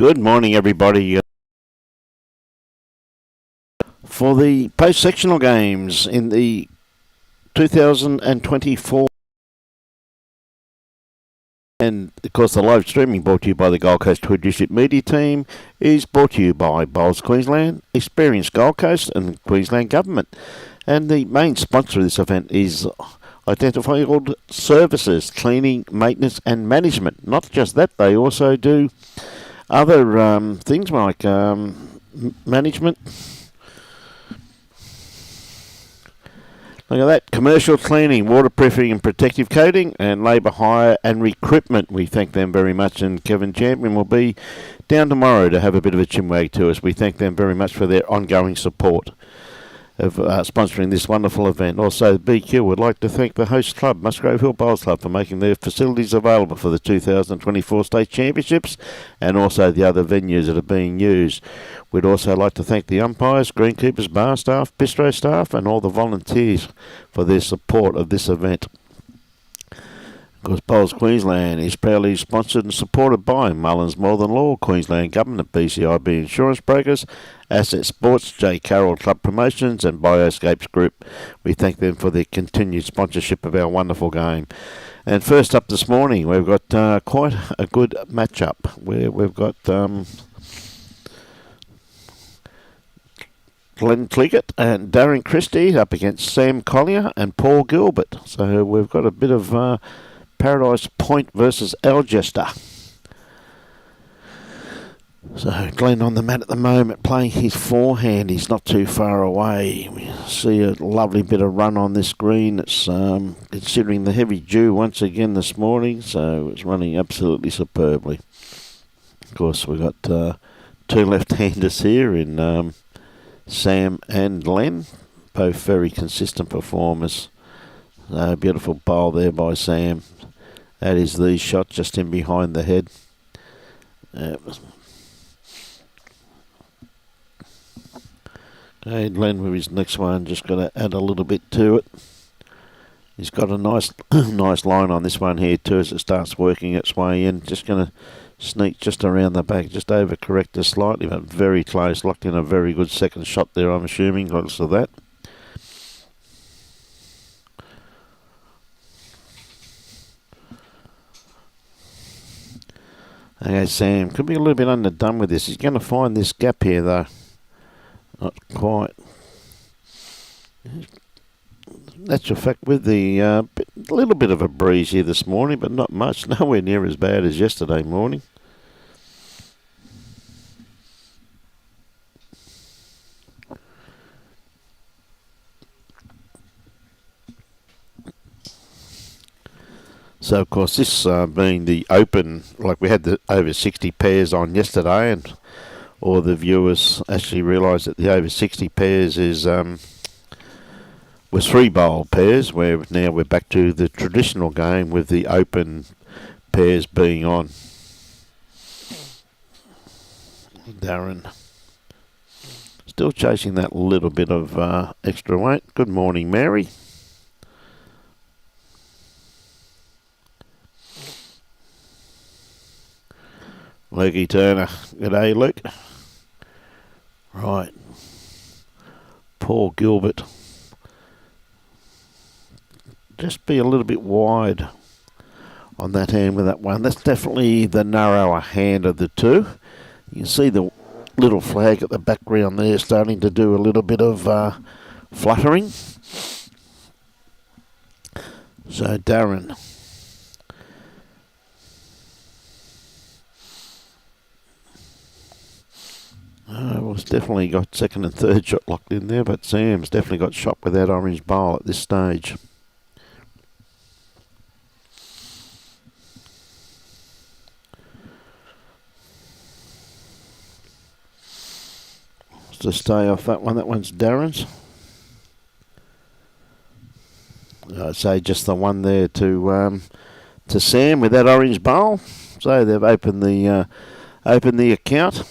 Good morning, everybody. For the post-sectional games in the 2024, and of course the live streaming brought to you by the Gold Coast Tweed District Media Team is brought to you by Bowls Queensland, Experience Gold Coast and Queensland Government. And the main sponsor of this event is Identified Services, Cleaning, Maintenance and Management. Not just that, they also do other things like management. Look at that. Commercial cleaning, waterproofing and protective coating, and labour hire and recruitment. We thank them very much, and Kevin Champion will be down tomorrow to have a bit of a chinwag to us. We thank them very much for their ongoing support of sponsoring this wonderful event. Also, BQ would like to thank the host club, Musgrave Hill Bowls Club, for making their facilities available for the 2024 State Championships and also the other venues that are being used. We'd also like to thank the umpires, greenkeepers, bar staff, bistro staff and all the volunteers for their support of this event. Of course, Bowls Queensland is proudly sponsored and supported by Mullins More Than Law, Queensland Government, BCIB Insurance Brokers, Asset Sports, J. Carroll Club Promotions and Bioscapes Group. We thank them for their continued sponsorship of our wonderful game. And first up this morning, we've got quite a good matchup where we've got Glen Clinkett and Darren Christie up against Sam Collier and Paul Gilbert. So we've got a bit of Paradise Point versus Alcester. So Glenn on the mat at the moment playing his forehand. He's not too far away. We see a lovely bit of run on this green. It's considering the heavy dew once again this morning, so it's running absolutely superbly. Of course, we've got two left-handers here in Sam and Glenn, both very consistent performers. Beautiful bowl there by Sam. That is the shot just in behind the head. Okay, Glenn with his next one, just got to add a little bit to it. He's got a nice nice line on this one here too as it starts working its way in. Just going to sneak just around the back, just overcorrect it slightly, but very close. Locked in a very good second shot there, I'm assuming, because of that. Okay, Sam could be a little bit underdone with this. He's going to find this gap here, though. Not quite. That's a fact with the little bit of a breeze here this morning, but not much. Nowhere near as bad as yesterday morning. So, of course, this being the open, like we had the over 60 pairs on yesterday, and all the viewers actually realised that the over 60 pairs is was 3 bowl pairs, where now we're back to the traditional game with the open pairs being on. Darren still chasing that little bit of extra weight. Good morning, Mary. Lukey Turner. G'day, Luke. Right. Paul Gilbert. Just be a little bit wide on that hand with that one. That's definitely the narrower hand of the two. You can see the little flag at the background there starting to do a little bit of fluttering. So Darren. Well, it's definitely got second and third shot locked in there, but Sam's definitely got shot with that orange bowl at this stage. To stay off that one. That one's Darren's. I'd say just the one there to Sam with that orange bowl. So they've opened the account.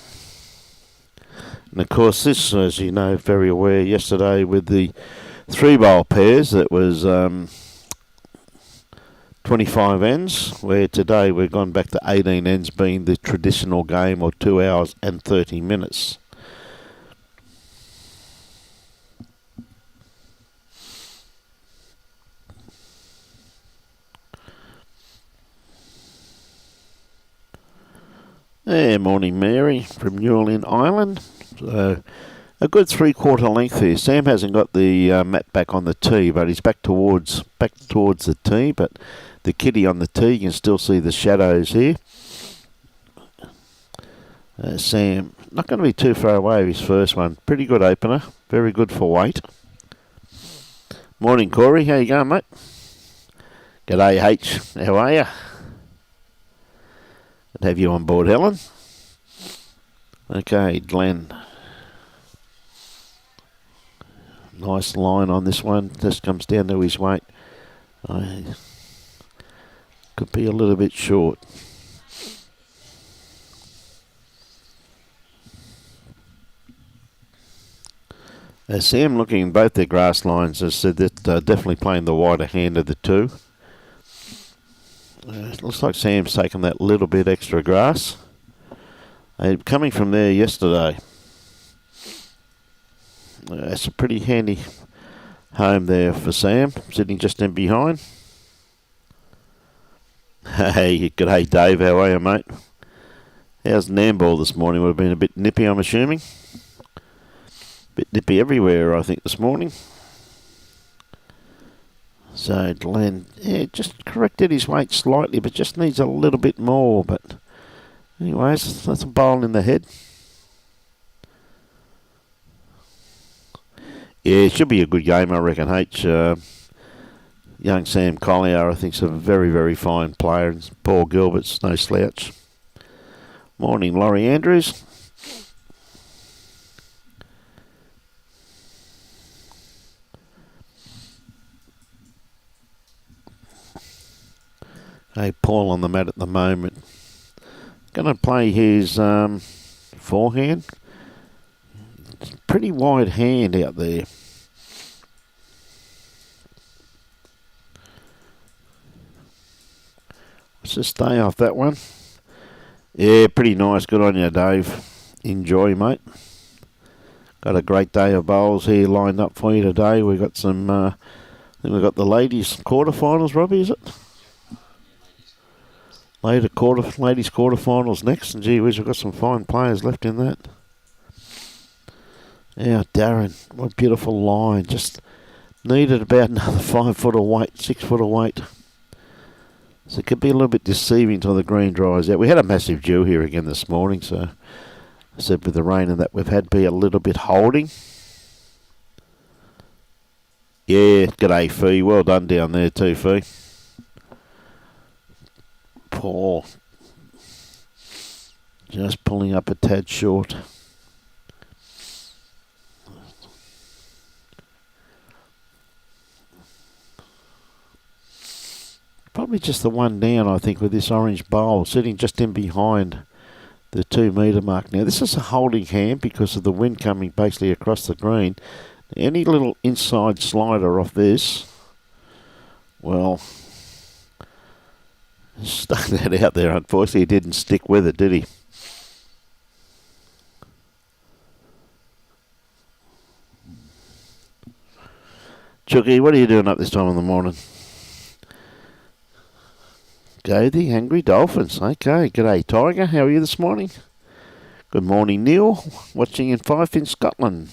And of course, this, as you know, very aware yesterday with the 3 bowl pairs, that was 25 ends, where today we've gone back to 18 ends being the traditional game, or 2 hours and 30 minutes. Yeah, morning Mary from Newlyn Island. So a good 3/4 length here. Sam hasn't got the mat back on the tee, but he's back towards the tee. But the kitty on the tee, you can still see the shadows here. Sam, not going to be too far away of his first one. Pretty good opener. Very good for weight. Morning Corey, how you going, mate? G'day H, how are you? I'd have you on board, Helen. Okay, Glenn. Nice line on this one. Just comes down to his weight. Could be a little bit short. Sam, looking at both their grass lines, has said that definitely playing the wider hand of the two. It looks like Sam's taken that little bit extra grass. Coming from there yesterday. It's a pretty handy home there for Sam, sitting just in behind. Hey, g'day Dave, how are you, mate? How's Namball this morning? Would have been a bit nippy, I'm assuming. Bit nippy everywhere, I think, this morning. So Glenn, just corrected his weight slightly, but just needs a little bit more. But anyways, that's a bowl in the head. Yeah, it should be a good game, I reckon, H. Young Sam Collier, I think, is a very, very fine player. And Paul Gilbert's no slouch. Morning, Laurie Andrews. Hey, Paul on the mat at the moment. Going to play his forehand. Pretty wide hand out there. Let's just stay off that one. Yeah, pretty nice. Good on you, Dave. Enjoy, mate. Got a great day of bowls here lined up for you today. We've got some, I think we've got the ladies quarterfinals, Robbie, is it? Ladies quarterfinals next, and gee whiz, we've got some fine players left in that. Yeah, Darren, what a beautiful line. Just needed about another 5 foot of weight, 6 foot of weight. So it could be a little bit deceiving till the green dries out. We had a massive dew here again this morning, so I said with the rain and that we've had be a little bit holding. Yeah, g'day Fee. Well done down there too, Fee. Paul just pulling up a tad short. Probably just the one down, I think, with this orange bowl sitting just in behind the 2 metre mark. Now, this is a holding hand because of the wind coming basically across the green. Any little inside slider off this, well, stuck that out there. Unfortunately, he didn't stick with it, did he? Chucky, what are you doing up this time in the morning? Go the Angry Dolphins. Okay, g'day Tiger. How are you this morning? Good morning, Neil. Watching in Fife in Scotland.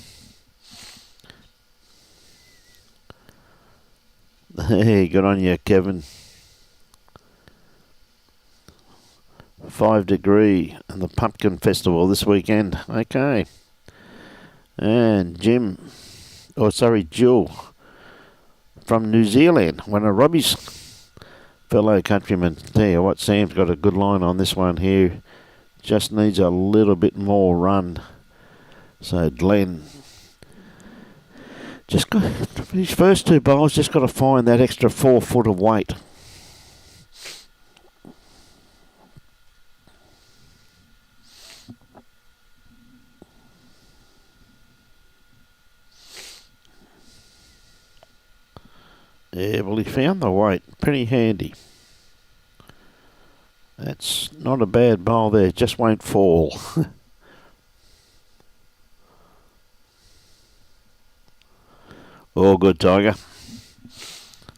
Hey, good on you, Kevin. 5 degree and the Pumpkin Festival this weekend. Okay. And Jill from New Zealand, one of Robbie's fellow countrymen. Tell you what, Sam's got a good line on this one here. Just needs a little bit more run. So Glenn, just got his first 2 bowls, just got to find that extra 4 foot of weight. Yeah, well, he found the weight. Pretty handy. That's not a bad bowl there, just won't fall. All good, Tiger.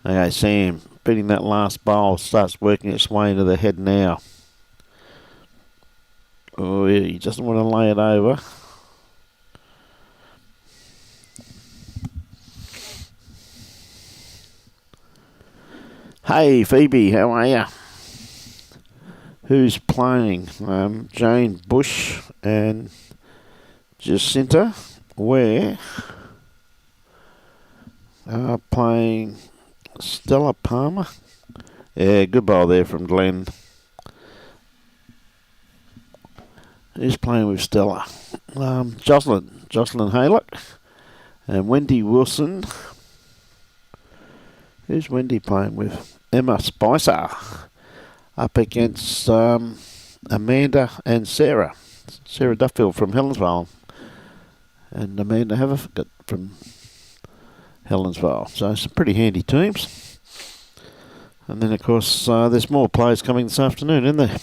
Okay, Sam, beating that last bowl, starts working its way into the head now. Oh, yeah, he doesn't want to lay it over. Hey, Phoebe, how are you? Who's playing? Jane Bush and Jacinta Ware are playing Stella Palmer. Yeah, good bowl there from Glen. Who's playing with Stella? Jocelyn Haylock and Wendy Wilson. Who's Wendy playing with? Emma Spicer up against Amanda and Sarah. Sarah Duffield from Helensvale and Amanda Haverford from Helensvale. So some pretty handy teams. And then, of course, there's more players coming this afternoon, isn't there?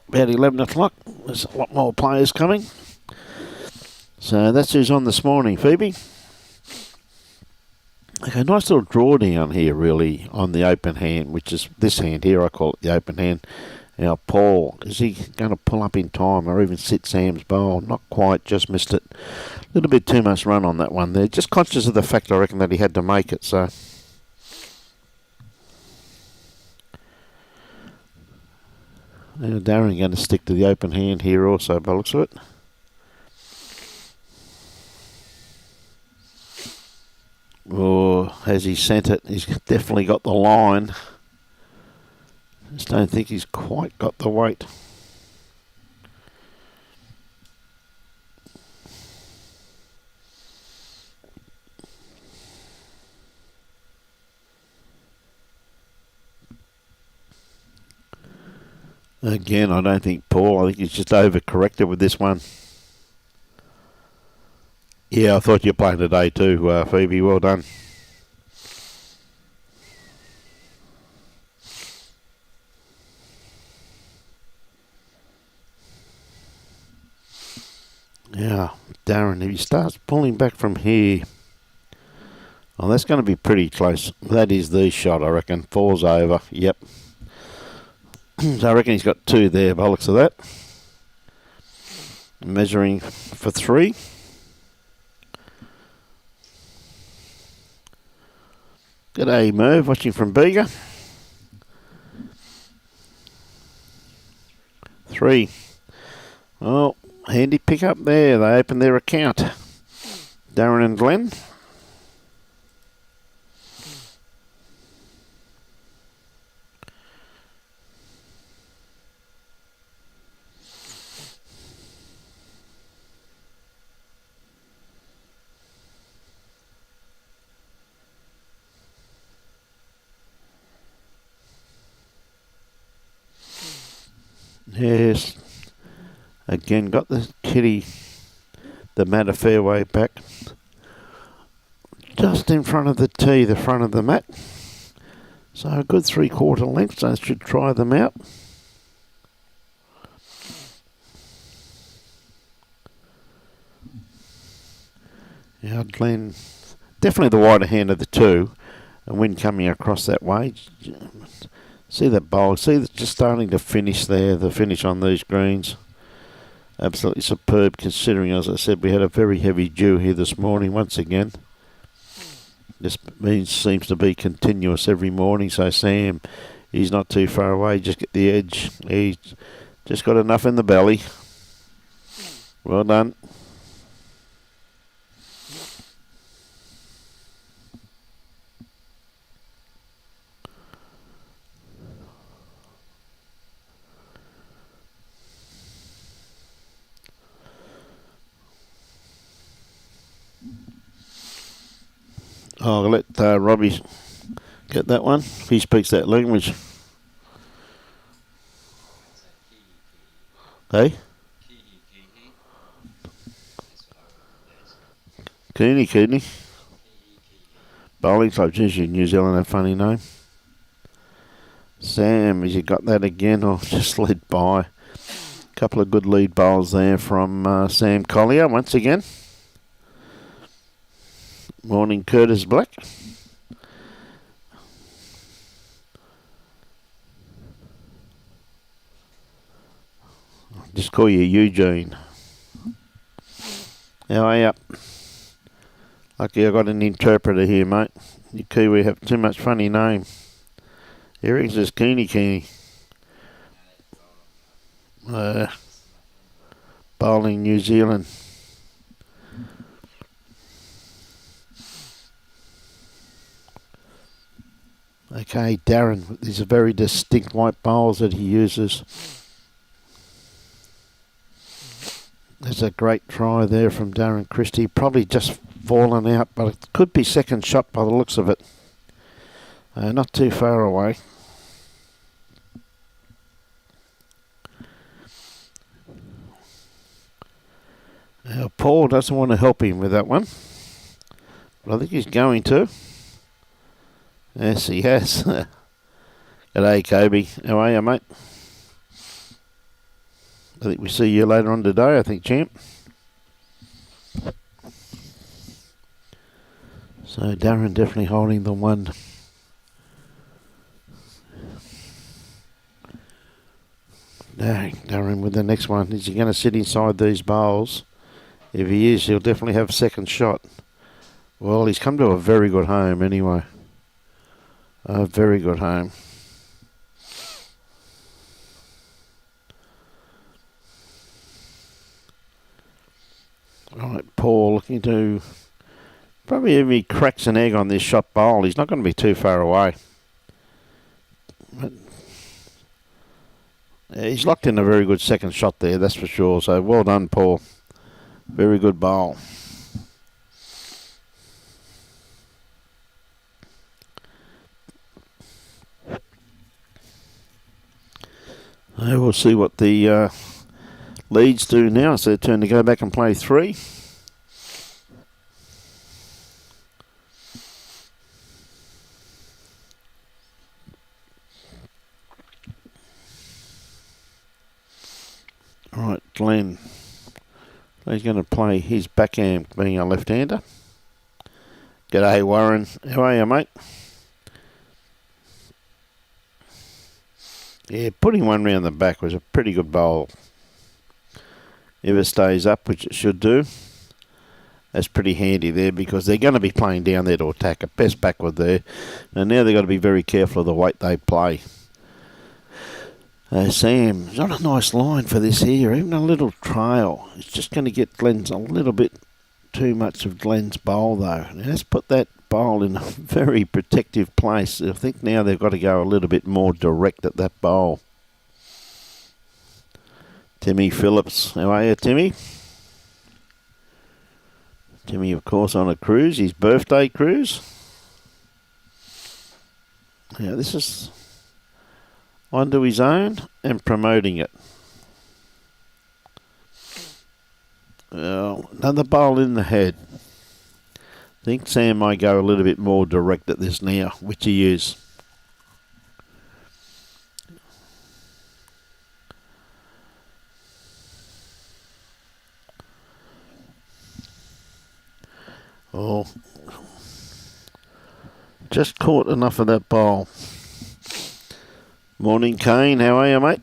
About 11 o'clock. There's a lot more players coming. So that's who's on this morning, Phoebe. Okay, nice little drawdown here, really, on the open hand, which is this hand here. I call it the open hand. Now, Paul, is he going to pull up in time or even sit Sam's bowl? Not quite, just missed it. A little bit too much run on that one there. Just conscious of the fact, I reckon, that he had to make it, so... Now, Darren going to stick to the open hand here also, by the looks of it. Or has he sent it? He's definitely got the line. Just don't think he's quite got the weight. Again, I don't think Paul. I think he's just overcorrected with this one. Yeah, I thought you were playing today too, Phoebe. Well done. Yeah, Darren, if he starts pulling back from here, well, that's going to be pretty close. That is the shot, I reckon. Falls over. Yep. So I reckon he's got two there by the looks of that. Measuring for three. G'day, Merv, watching from Bega. 3. Oh, handy pick up there. They open their account. Darren and Glenn. Yes. Again, got the kitty, the mat a fair way back. Just in front of the tee, the front of the mat. So a good 3/4 length, so I should try them out. Yeah, Glenn, definitely the wider hand of the two. And wind coming across that way. See that bowl, see that's just starting to finish there, the finish on these greens. Absolutely superb considering, as I said, we had a very heavy dew here this morning once again. This seems to be continuous every morning, so Sam, he's not too far away, just get the edge. He's just got enough in the belly. Well done. I'll let Robbie get that one. He speaks that language. Hey? Cooney. Bowling club, geez, New Zealand, a funny name. Sam, has you got that again or just led by? A couple of good lead bowls there from Sam Collier once again. Morning, Curtis Black. Just call you Eugene. How are you? Lucky I got an interpreter here, mate. You Kiwi have too much funny name. Eric's just Keeny. Bowling New Zealand. Okay, Darren. These are very distinct white bowls that he uses. There's a great try there from Darren Christie. Probably just fallen out, but it could be second shot by the looks of it. Not too far away. Now, Paul doesn't want to help him with that one, but I think he's going to. Yes, he has. G'day, Kobe. How are you, mate? I think we see you later on today, I think, champ. So Darren definitely holding the one. Dang, Darren with the next one. Is he going to sit inside these bowls? If he is, he'll definitely have a second shot. Well, he's come to a very good home anyway. A very good home. Right, Paul looking to probably if he cracks an egg on this shot bowl, he's not going to be too far away. But he's locked in a very good second shot there, that's for sure. So well done, Paul. Very good bowl. We'll see what the leads do now. It's their turn to go back and play three. All right, Glenn. He's going to play his backhand, being a left-hander. G'day, Warren. How are you, mate? Yeah, putting one round the back was a pretty good bowl. If it stays up, which it should do, that's pretty handy there because they're going to be playing down there to attack it. Best backward there. And now they've got to be very careful of the weight they play. Sam, not a nice line for this here. Even a little trail. It's just going to get Glenn's a little bit too much of Glenn's bowl though. Now let's put that bowl in a very protective place. I think now they've got to go a little bit more direct at that bowl. Timmy Phillips. How are you, Timmy? Timmy, of course, on a cruise. His birthday cruise. Yeah, this is onto his own and promoting it. Another bowl in the head. I think Sam might go a little bit more direct at this now, which he is. Oh, just caught enough of that bowl. Morning, Kane. How are you, mate?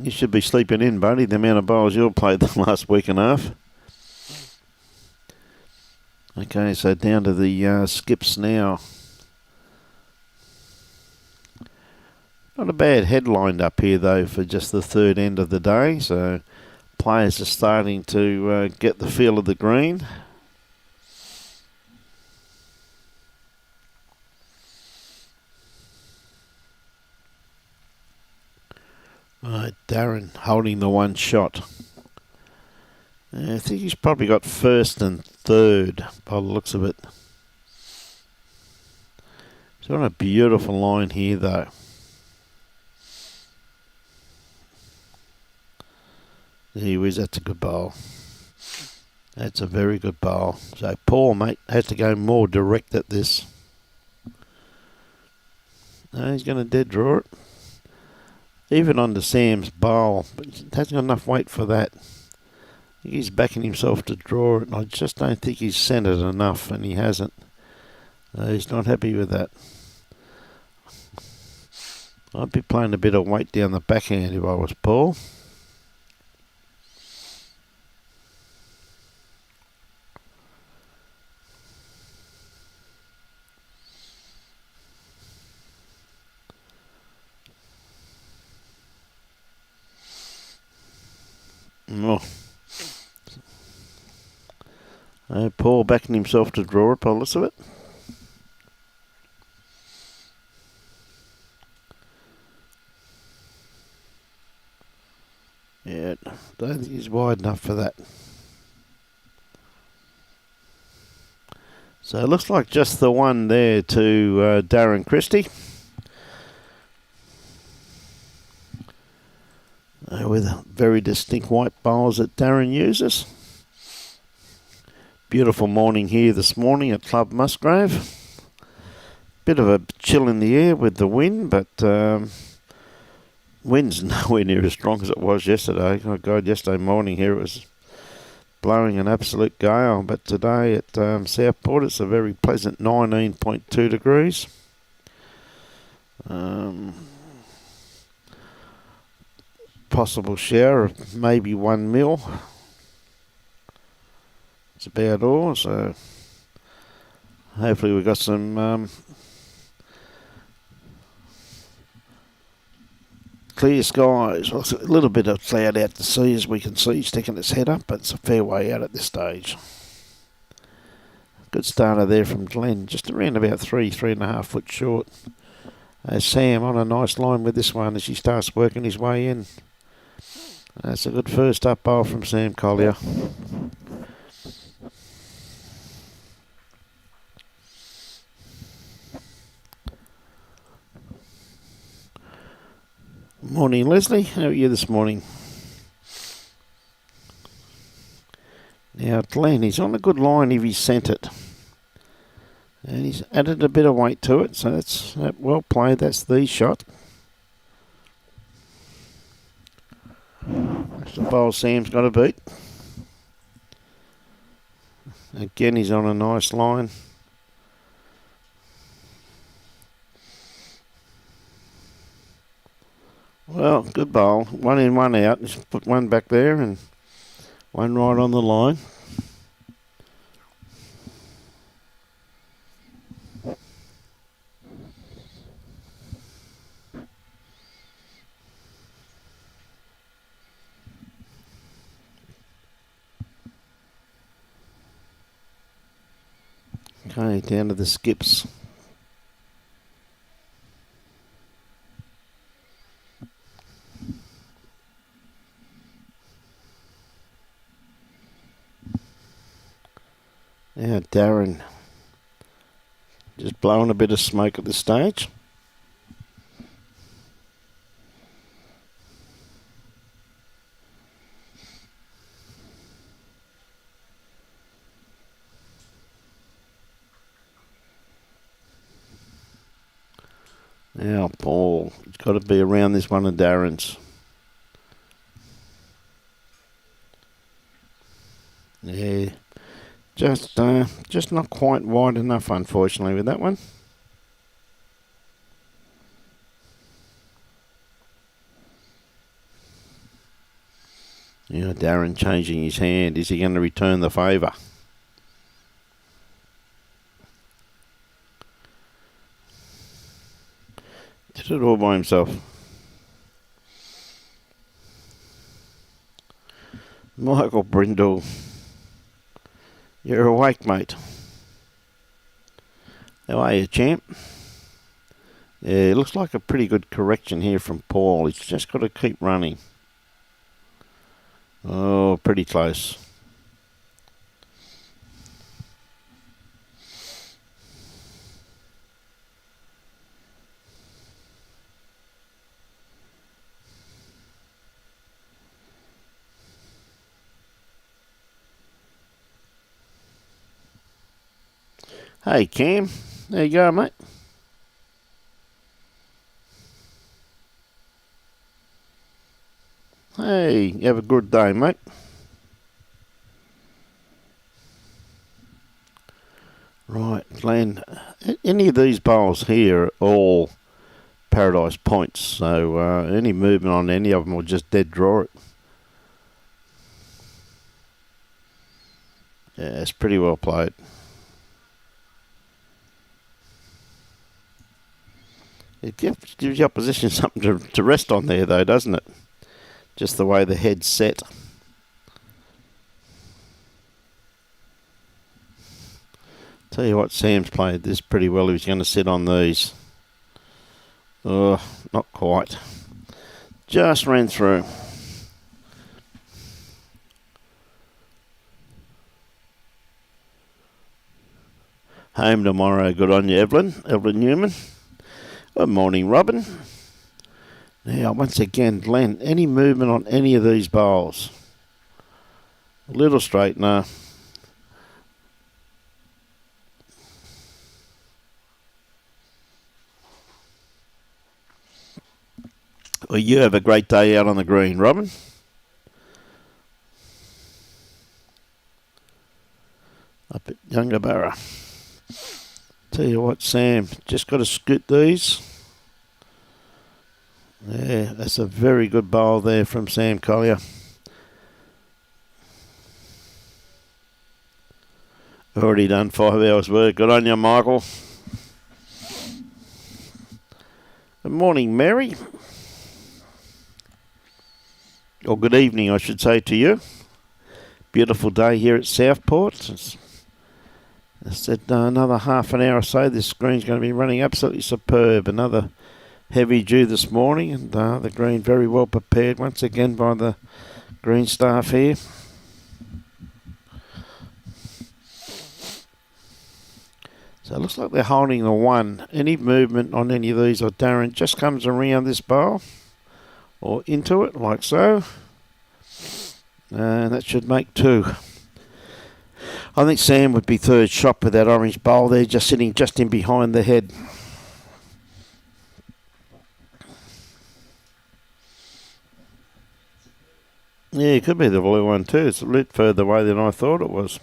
You should be sleeping in, buddy, the amount of bowls you've played the last week and a half. Okay, so down to the skips now. Not a bad head lined up here, though, for just the third end of the day. So players are starting to get the feel of the green. Right, Darren holding the one shot. I think he's probably got first and third by the looks of it. He's on a beautiful line here though. There he is, that's a good bowl. That's a very good bowl. So Paul, mate, has to go more direct at this. No, he's going to dead draw it. even on the Sam's bowl, but he hasn't got enough weight for that. He's backing himself to draw it, and I just don't think he's centred enough, and he hasn't. He's not happy with that. I'd be playing a bit of weight down the backhand if I was Paul. Paul backing himself to draw it by the looks of it. Yeah, don't think he's wide enough for that. So it looks like just the one there to Darren Christie. With very distinct white bowls that Darren uses. Beautiful morning here this morning at Club Musgrave. Bit of a chill in the air with the wind, but wind's nowhere near as strong as it was yesterday. Oh God, yesterday morning here it was blowing an absolute gale, but today at Southport it's a very pleasant 19.2 degrees. Possible shower of maybe 1 mil. It's about all, so hopefully we've got some clear skies. Well, a little bit of cloud out to sea as we can see sticking its head up, but it's a fair way out at this stage. Good starter there from Glen, just around about 3.5 foot short. Sam on a nice line with this one as he starts working his way in. That's a good first up bowl from Sam Collier. Morning, Leslie. How are you this morning? Now, Glen, he's on a good line if he's sent it. And he's added a bit of weight to it, so that's well played. That's the shot. That's the bowl Sam's got to beat. Again, he's on a nice line. Well, good bowl. One in, one out. Just put one back there and one right on the line. Okay, down to the skips. Now Darren just blowing a bit of smoke at this stage. Now Paul, it's got to be around this one of Darren's. Yeah. Just not quite wide enough, unfortunately, with that one. Yeah, Darren changing his hand. Is he going to return the favour? Did it all by himself. Michael Brindle. You're awake, mate. How are you, champ? Yeah, it looks like a pretty good correction here from Paul. He's just got to keep running. Oh, pretty close. Hey, Cam. There you go, mate. Hey, you have a good day, mate. Right, Glenn. Any of these bowls here are all paradise points, so any movement on any of them will just dead draw it. Yeah, it's pretty well played. It gives the opposition something to rest on there, though, doesn't it? Just the way the head's set. Tell you what, Sam's played this pretty well. He was going to sit on these. Oh, not quite. Just ran through. Home tomorrow. Good on you, Evelyn Newman. Good morning, Robin. Now, once again, Glenn, any movement on any of these bowls? A little straightener. Well, you have a great day out on the green, Robin. Up at Youngabarra. Tell you what, Sam, just got to scoot these. Yeah, that's a very good bowl there from Sam Collier. Already done 5 hours work. Good on you, Michael. Good morning, Mary. Or good evening, I should say, to you. Beautiful day here at Southport. I said another half an hour or so, this green's going to be running absolutely superb. Another heavy dew this morning, and the green very well prepared once again by the green staff here. So it looks like they're holding the one. Any movement on any of these, or Darren just comes around this bowl or into it like so, and that should make 2. I think Sam would be third shot with that orange bowl there, just sitting just in behind the head. Yeah, it could be the blue one too. It's a bit further away than I thought it was.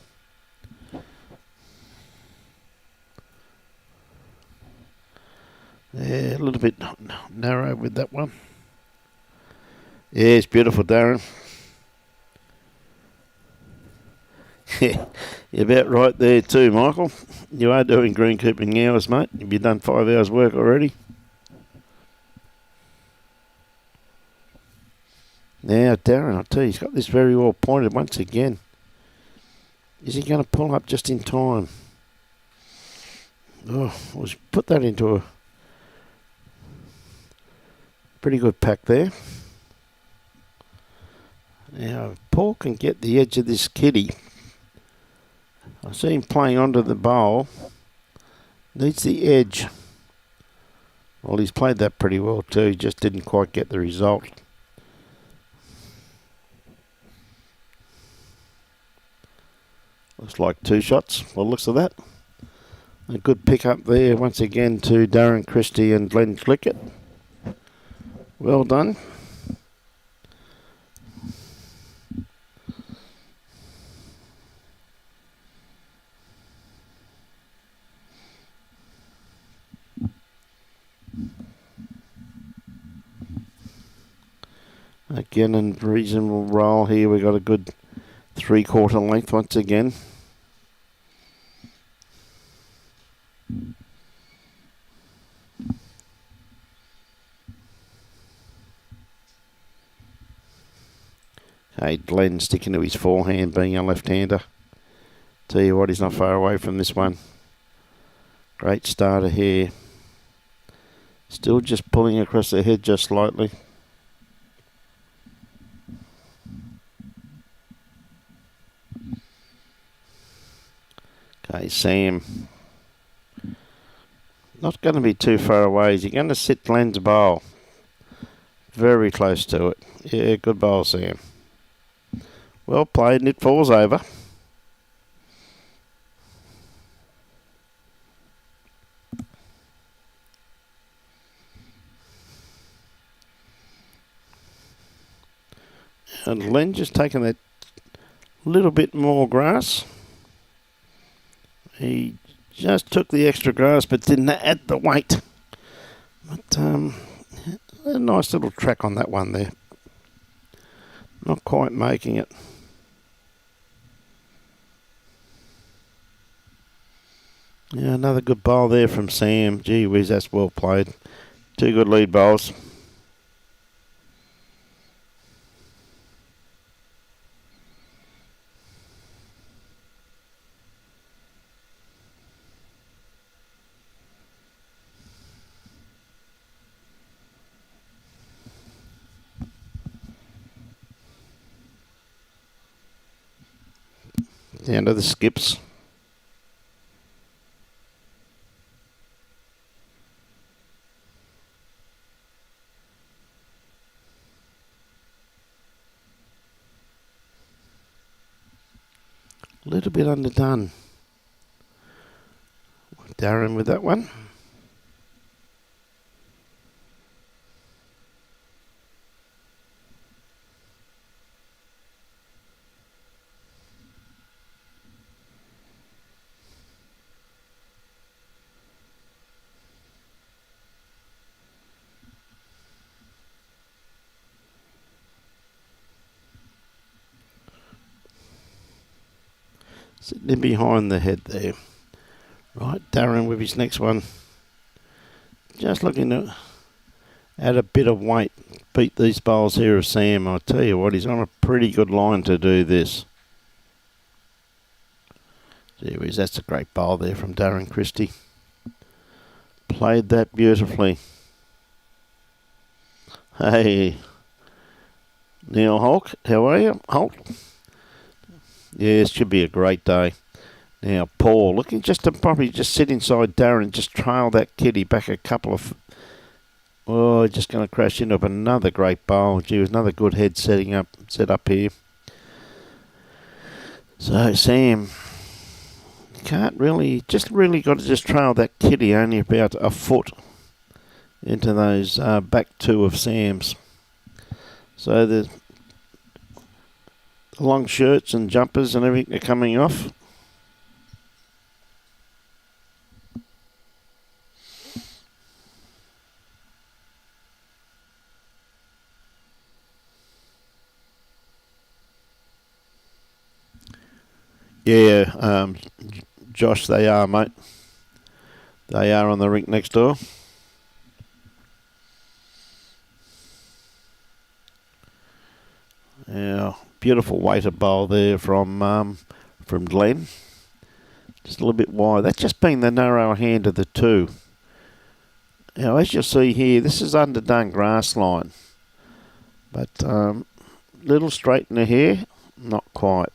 Yeah, a little bit narrow with that one. Yeah, it's beautiful, Darren. Yeah, you're about right there too, Michael. You are doing greenkeeping hours, mate. Have you done 5 hours work already? Now, Darren, I tell you, he's got this very well pointed once again. Is he going to pull up just in time? Oh, we'll put that into a pretty good pack there. Now, if Paul can get the edge of this kitty. I see him playing onto the bowl. Needs the edge. Well, he's played that pretty well too. He just didn't quite get the result. Looks like 2 shots. Well, looks of that. A good pick up there once again to Darren Christie and Glen Clinkett. Well done. Again, in reasonable roll here. We got a good 3/4 length once again. Hey, Glenn sticking to his forehand, being a left-hander. Tell you what, he's not far away from this one. Great starter here. Still just pulling across the head just slightly. Okay, Sam. Not going to be too far away. Is he going to sit Glenn's bowl? Very close to it. Yeah, good bowl, Sam. Well played, and it falls over. And Glenn just taking that little bit more grass. He just took the extra grass but didn't add the weight. But a nice little track on that one there. Not quite making it. Yeah, another good bowl there from Sam. Gee whiz, that's well played. 2 good lead bowls. Down to the skips. A little bit underdone. Darren with that one. Sitting in behind the head there. Right, Darren with his next one. Just looking to add a bit of weight. Beat these bowls here of Sam. I tell you what, he's on a pretty good line to do this. Gee whiz, that's a great bowl there from Darren Christie. Played that beautifully. Hey, Neil Hulk, how are you? Hulk? Yeah, it should be a great day. Now, Paul, looking just to probably just sit inside Darren and just trail that kitty back a couple of... Oh, just going to crash into another great bowl. Gee, was another good head set up here. So, Sam, can't really... Just really got to just trail that kitty only about a foot into those back 2 of Sam's. So, the long shirts and jumpers and everything are coming off. Yeah, Josh, they are, mate. They are on the rink next door. Yeah, beautiful weighted bowl there from Glen. Just a little bit wide. That's just been the narrow hand of the 2. Now, as you'll see here, this is underdone grass line. But little straight in the hair, not quite.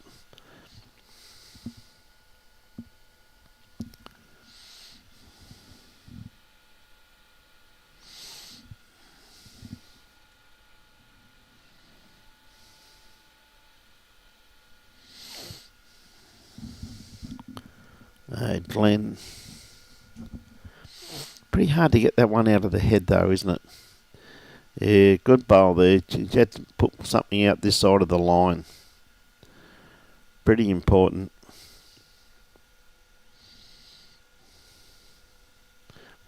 Glen. Pretty hard to get that one out of the head though, isn't it? Yeah, good bowl there. You had to put something out this side of the line. Pretty important.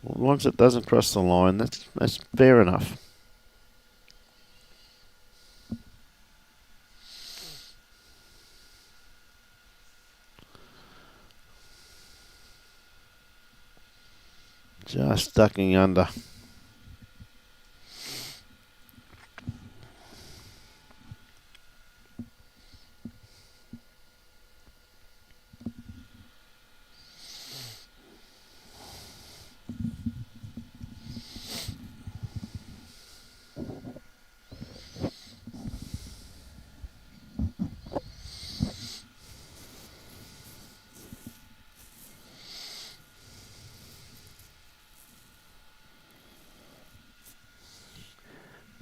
Well, as long as it doesn't cross the line, that's fair enough. Just ducking under.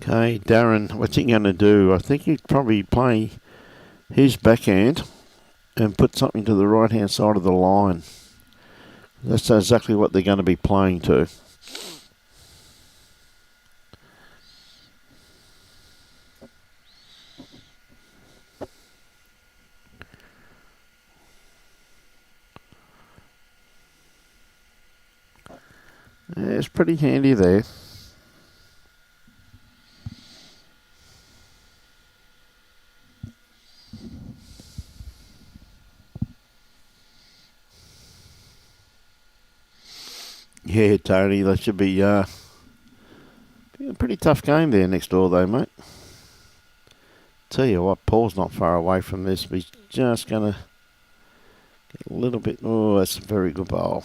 Okay, Darren, what's he going to do? I think he'd probably play his backhand and put something to the right-hand side of the line. That's exactly what they're going to be playing to. Yeah, it's pretty handy there. Yeah, Tony, that should be a pretty tough game there next door, though, mate. Tell you what, Paul's not far away from this. But he's just going to get a little bit. Oh, that's a very good bowl.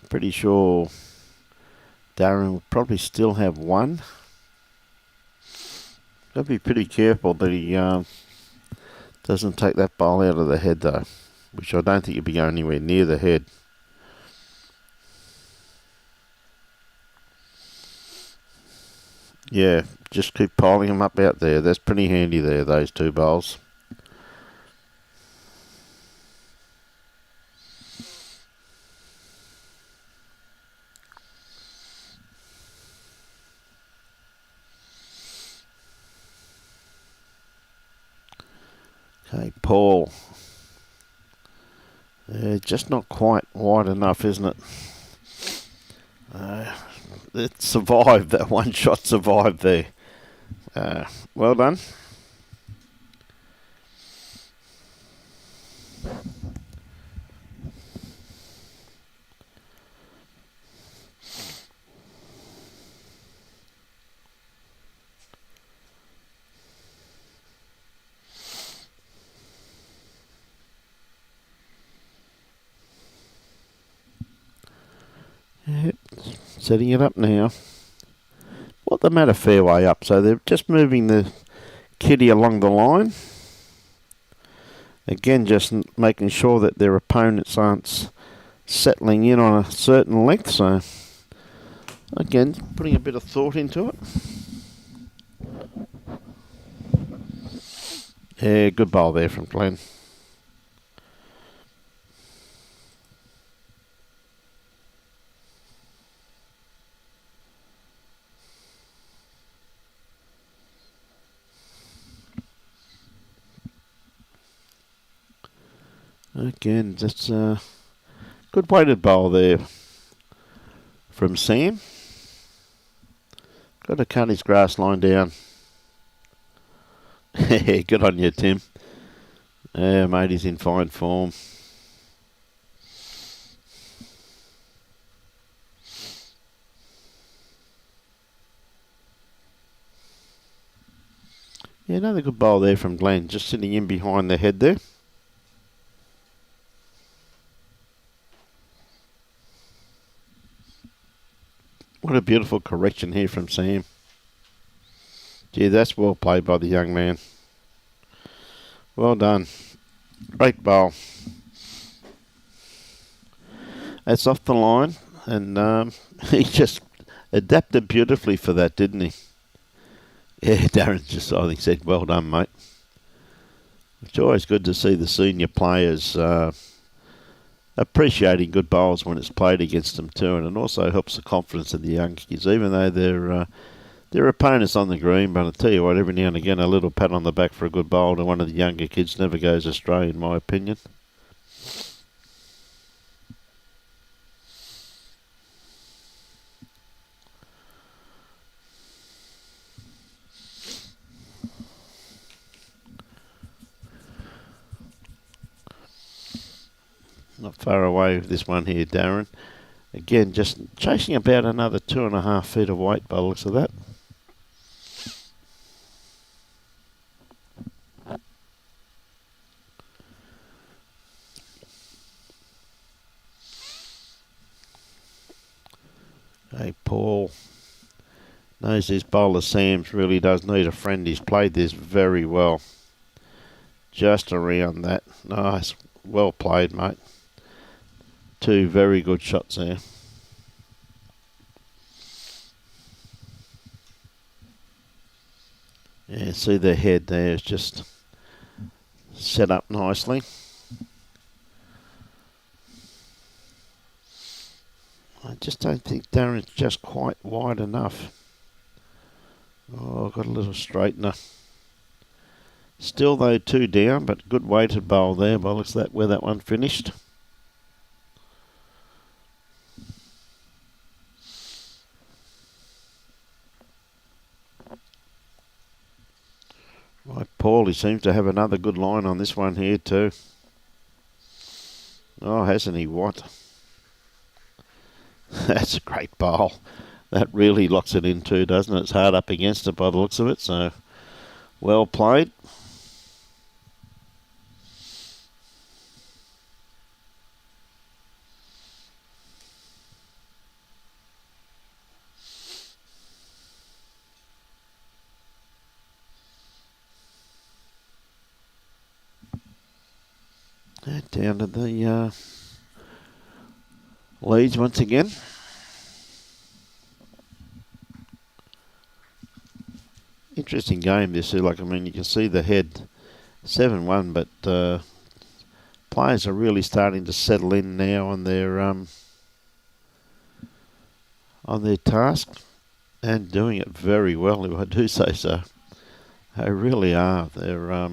Pretty sure Darren will probably still have one. Got to be pretty careful that he doesn't take that bowl out of the head, though, which I don't think he'll be going anywhere near the head. Yeah, just keep piling them up out there. That's pretty handy there, those two bowls. Okay, Paul. Just not quite wide enough, isn't it? It survived. That one shot survived there. Well done. Yep. Setting it up now. What the matter, fairway up, so they're just moving the kitty along the line. Again, just making sure that their opponents aren't settling in on a certain length, so again, putting a bit of thought into it. Yeah, good bowl there from Glen. Again, just a good weighted bowl there from Sam. Got to cut his grass line down. Good on you, Tim. Yeah, mate, he's in fine form. Yeah, another good bowl there from Glen, just sitting in behind the head there. What a beautiful correction here from Sam. Gee, that's well played by the young man. Well done. Great bowl. That's off the line, and he just adapted beautifully for that, didn't he? Yeah, Darren just, I think, said, well done, mate. It's always good to see the senior players appreciating good bowls when it's played against them too, and it also helps the confidence of the young kids, even though they're opponents on the green. But I tell you what, every now and again, a little pat on the back for a good bowl to one of the younger kids never goes astray, in my opinion. Not far away with this one here, Darren. Again, just chasing about another 2.5 feet of weight by the looks of that. Hey, Paul knows this bowler Sam's really does need a friend. He's played this very well. Just around that. Nice. Well played, mate. Two very good shots there. Yeah, see the head there is just set up nicely. I just don't think Darren's just quite wide enough. Oh, got a little straightener. Still though 2 down, but good weighted bowl there by looks of that where that one finished. Paul, he seems to have another good line on this one here too. Oh, hasn't he? What? That's a great bowl. That really locks it in too, doesn't it? It's hard up against it by the looks of it, so well played. Down to the leads once again. Interesting game this. Like, I mean, you can see the head 7-1, but players are really starting to settle in now on their task and doing it very well, if I do say so. They really are. They're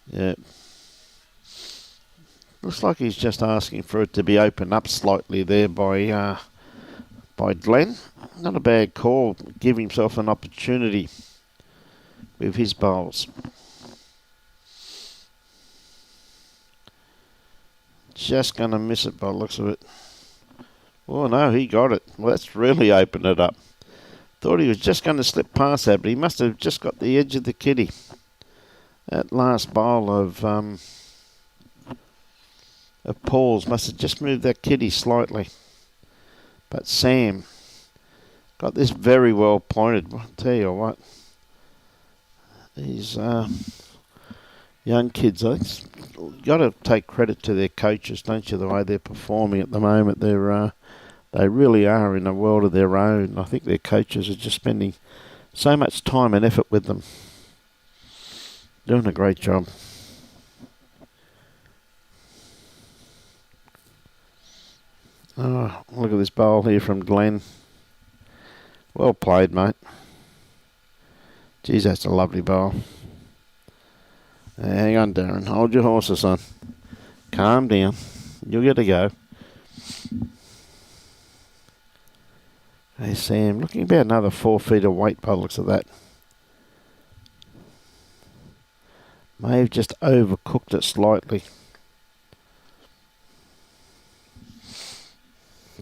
yeah. Looks like he's just asking for it to be opened up slightly there by Glen. Not a bad call. Give himself an opportunity with his bowls. Just going to miss it by the looks of it. Oh no, he got it. Well, that's really opened it up. Thought he was just going to slip past that, but he must have just got the edge of the kitty. That last bowl of Paul's must have just moved that kitty slightly. But Sam got this very well pointed. I'll tell you what. These young kids, you've got to take credit to their coaches, don't you, the way they're performing at the moment. They really are in a world of their own. I think their coaches are just spending so much time and effort with them. Doing a great job. Oh, look at this bowl here from Glen. Well played, mate. Geez, that's a lovely bowl. Hang on, Darren. Hold your horses, son. Calm down. You'll get a go. Hey, Sam, looking about another 4 feet of weight by the looks of that. May have just overcooked it slightly.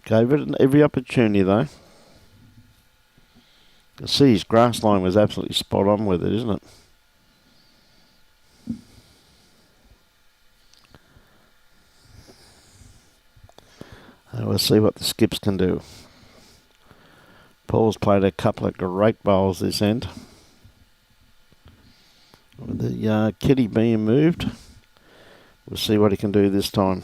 Gave it every opportunity though. You see his grass line was absolutely spot on with it, isn't it? And we'll see what the skips can do. Paul's played a couple of great bowls this end. With the kitty being moved, we'll see what he can do this time.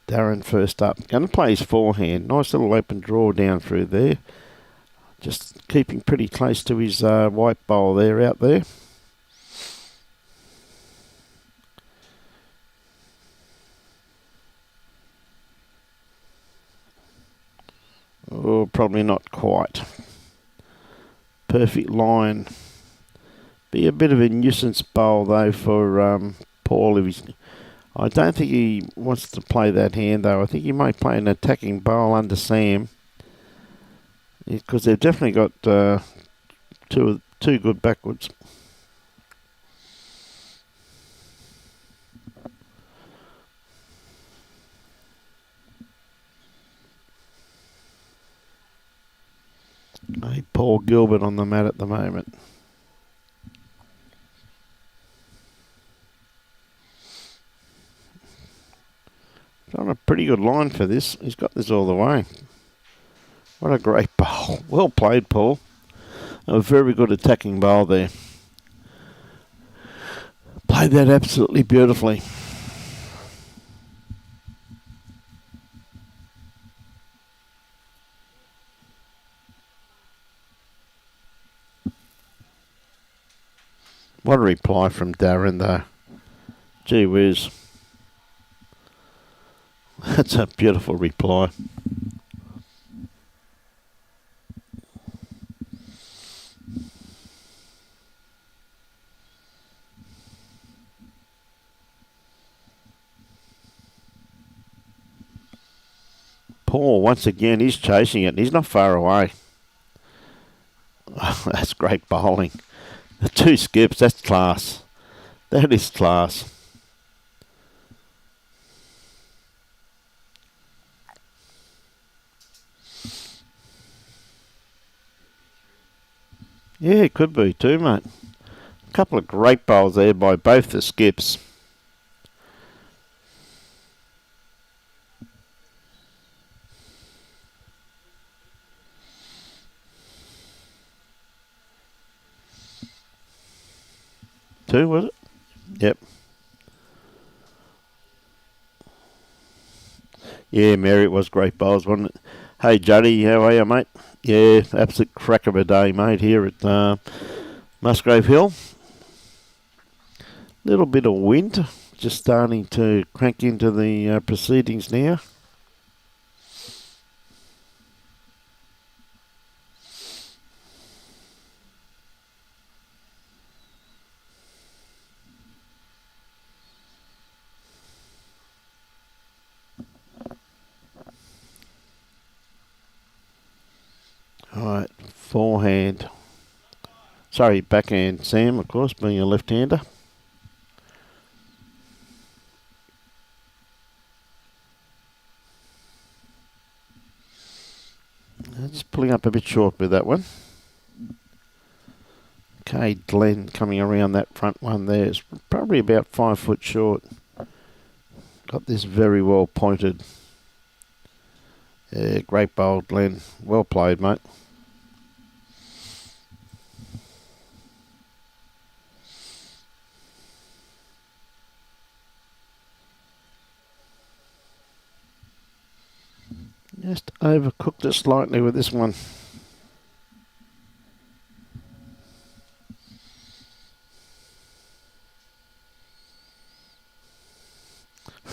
Darren first up. Going to play his forehand. Nice little open draw down through there. Just keeping pretty close to his white bowl there out there. Oh, probably not quite. Perfect line. Be a bit of a nuisance bowl though for Paul if he's... I don't think he wants to play that hand, though. I think he might play an attacking bowl under Sam. Because they've definitely got two good backwards. Hey, Paul Gilbert on the mat at the moment. On a pretty good line for this. He's got this all the way. What a great bowl. Well played, Paul. A very good attacking bowl there. Played that absolutely beautifully. What a reply from Darren, though. Gee whiz. That's a beautiful reply. Paul, once again, he's chasing it. He's not far away. That's great bowling. The 2 skips, that's class. That is class. Yeah, it could be too, mate. A couple of great bowls there by both the skips. Two, was it? Yep. Yeah, Mary, it was great bowls, wasn't it? Hey, Juddy, how are you, mate? Yeah, absolute crack of a day, mate, here at Musgrave Hill. Little bit of wind, just starting to crank into the proceedings now. Alright, forehand. Sorry, backhand Sam, of course, being a left-hander. Just pulling up a bit short with that one. Okay, Glen coming around that front one there is probably about 5 foot short. Got this very well pointed. Yeah, great bowl, Glen. Well played, mate. Just overcooked it slightly with this one.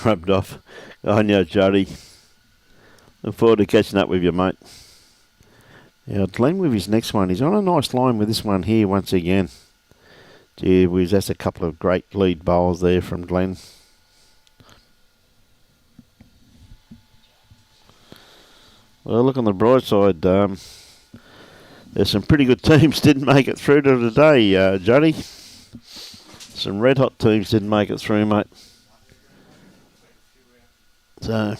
Rubbed off. On you, Jody. Look forward to catching up with you, mate. Now, Glen with his next one. He's on a nice line with this one here once again. Gee whiz, that's a couple of great lead bowls there from Glen. Well, look on the bright side. There's some pretty good teams didn't make it through to today, Jody. Some red hot teams didn't make it through, mate. So,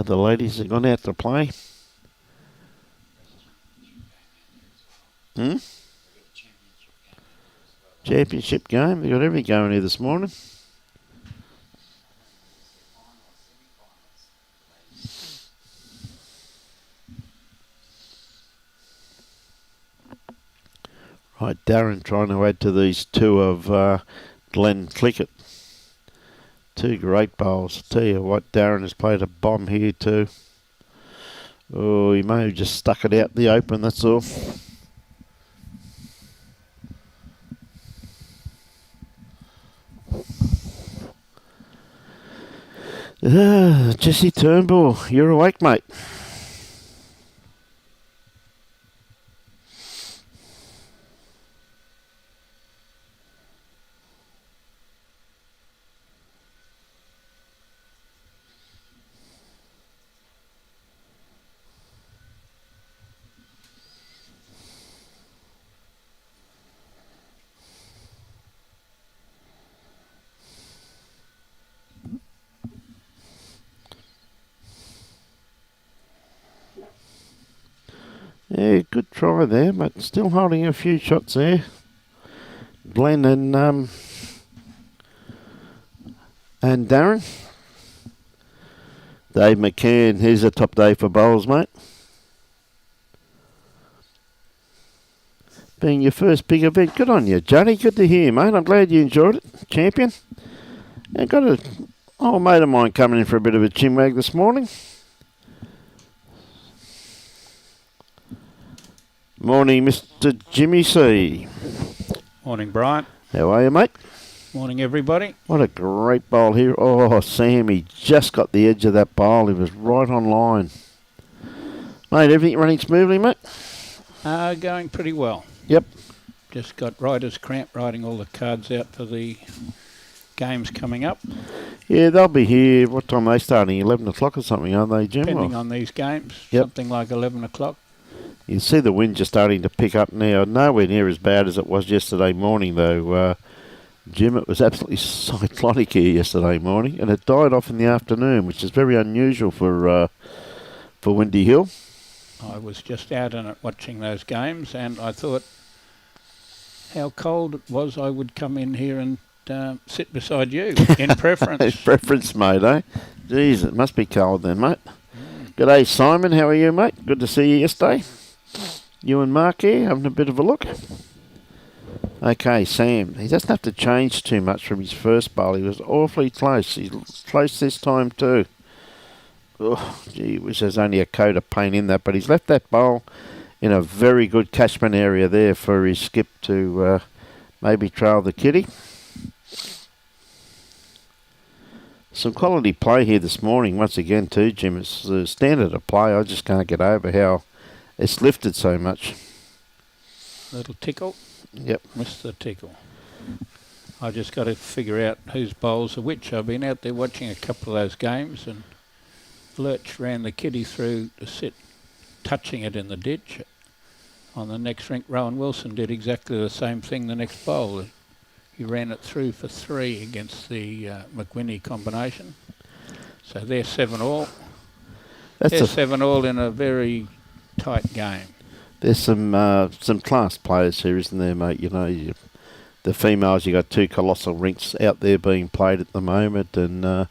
the ladies have gone out to play. Championship game. They've got every going here this morning. Right, Darren trying to add to these 2 of Glen Clinkett. 2 great bowls. Tell you what, Darren has played a bomb here too. Oh, he may have just stuck it out the open, that's all. Jesse Turnbull, you're awake, mate. Yeah, good try there, but still holding a few shots there. Glen and Darren. Dave McCann, here's a top day for bowls, mate. Being your first big event, good on you, Johnny. Good to hear, mate. I'm glad you enjoyed it, champion. And got an old mate of mine coming in for a bit of a chinwag this morning. Morning, Mr. Jimmy C. Morning, Brian. How are you, mate? Morning, everybody. What a great bowl here. Oh, Sam, he just got the edge of that bowl. He was right on line. Mate, everything running smoothly, mate? Going pretty well. Yep. Just got writer's cramp writing all the cards out for the games coming up. Yeah, they'll be here. What time are they starting? 11 o'clock or something, aren't they, Jim? Depending on these games, Yep. something like 11 o'clock. You see the wind just starting to pick up now. Nowhere near as bad as it was yesterday morning, though. Jim, it was absolutely cyclonic here yesterday morning, and it died off in the afternoon, which is very unusual for Windy Hill. I was just out in it watching those games, and I thought how cold it was. I would come in here and sit beside you in preference. Preference, mate, eh? Jeez, it must be cold then, mate. G'day, Simon. How are you, mate? Good to see you yesterday. You and Mark here having a bit of a look. Okay, Sam. He doesn't have to change too much from his first bowl. He was awfully close. He's close this time too. Oh, gee, wish there's only a coat of paint in that, but he's left that bowl in a very good catchment area there for his skip to maybe trail the kitty. Some quality play here this morning once again too, Jim. It's the standard of play. I just can't get over how it's lifted so much. Little tickle. Yep. Missed the tickle. I just got to figure out whose bowls are which. I've been out there watching a couple of those games, and Lurch ran the kitty through to sit, touching it in the ditch. On the next rink, Rowan Wilson did exactly the same thing the next bowl. He ran it through for 3 against the McWhinney combination. So they're 7-all. They're 7-all in a very tight game. There's some class players here, isn't there, mate? You know, the females, you got 2 colossal rinks out there being played at the moment, and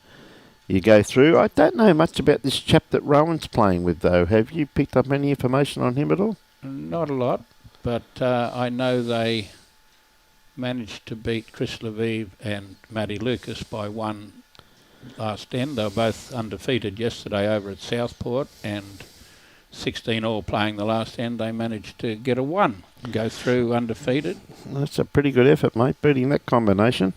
you go through. I don't know much about this chap that Rowan's playing with, though. Have you picked up any information on him at all? Not a lot, but I know they managed to beat Chris Lviv and Matty Lucas by 1 last end. They were both undefeated yesterday over at Southport, and 16-all playing the last end. They managed to get a 1 and go through undefeated. That's a pretty good effort, mate, beating that combination.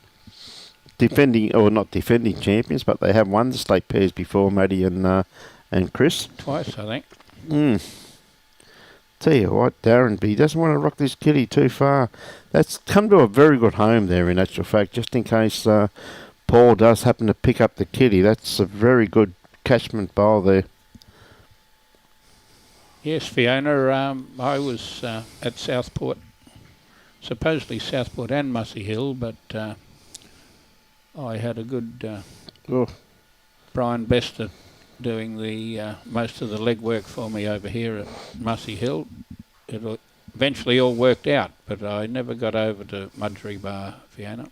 Not defending champions, but they have won the state pairs before, Matty and Chris. Twice, I think. Tell you what, Darren, but he doesn't want to rock this kitty too far. That's come to a very good home there, in actual fact, just in case Paul does happen to pick up the kitty. That's a very good catchment bowl there. Yes, Fiona, I was at Southport, supposedly Southport and Mussey Hill, but I had a good Brian Bester doing the most of the legwork for me over here at Mussey Hill. It eventually all worked out, but I never got over to Mudgery Bar, Fiona.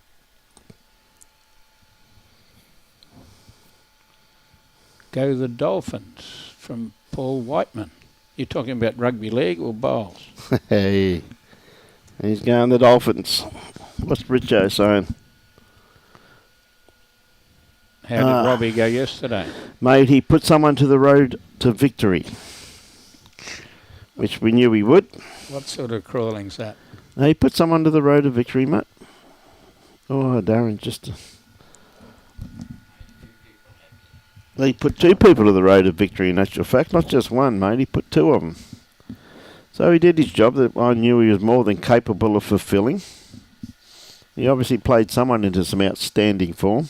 Go the Dolphins from Paul Whiteman. You're talking about rugby league or bowls? Hey, he's going the Dolphins. What's Richo saying? How did Robbie go yesterday? Mate, he put someone to the road to victory, which we knew he would. What sort of crawling's that? He put someone to the road to victory, mate. Oh, Darren, He put 2 people to the road to victory, in actual fact. Not just one, mate. He put 2 of them. So he did his job that I knew he was more than capable of fulfilling. He obviously played someone into some outstanding form.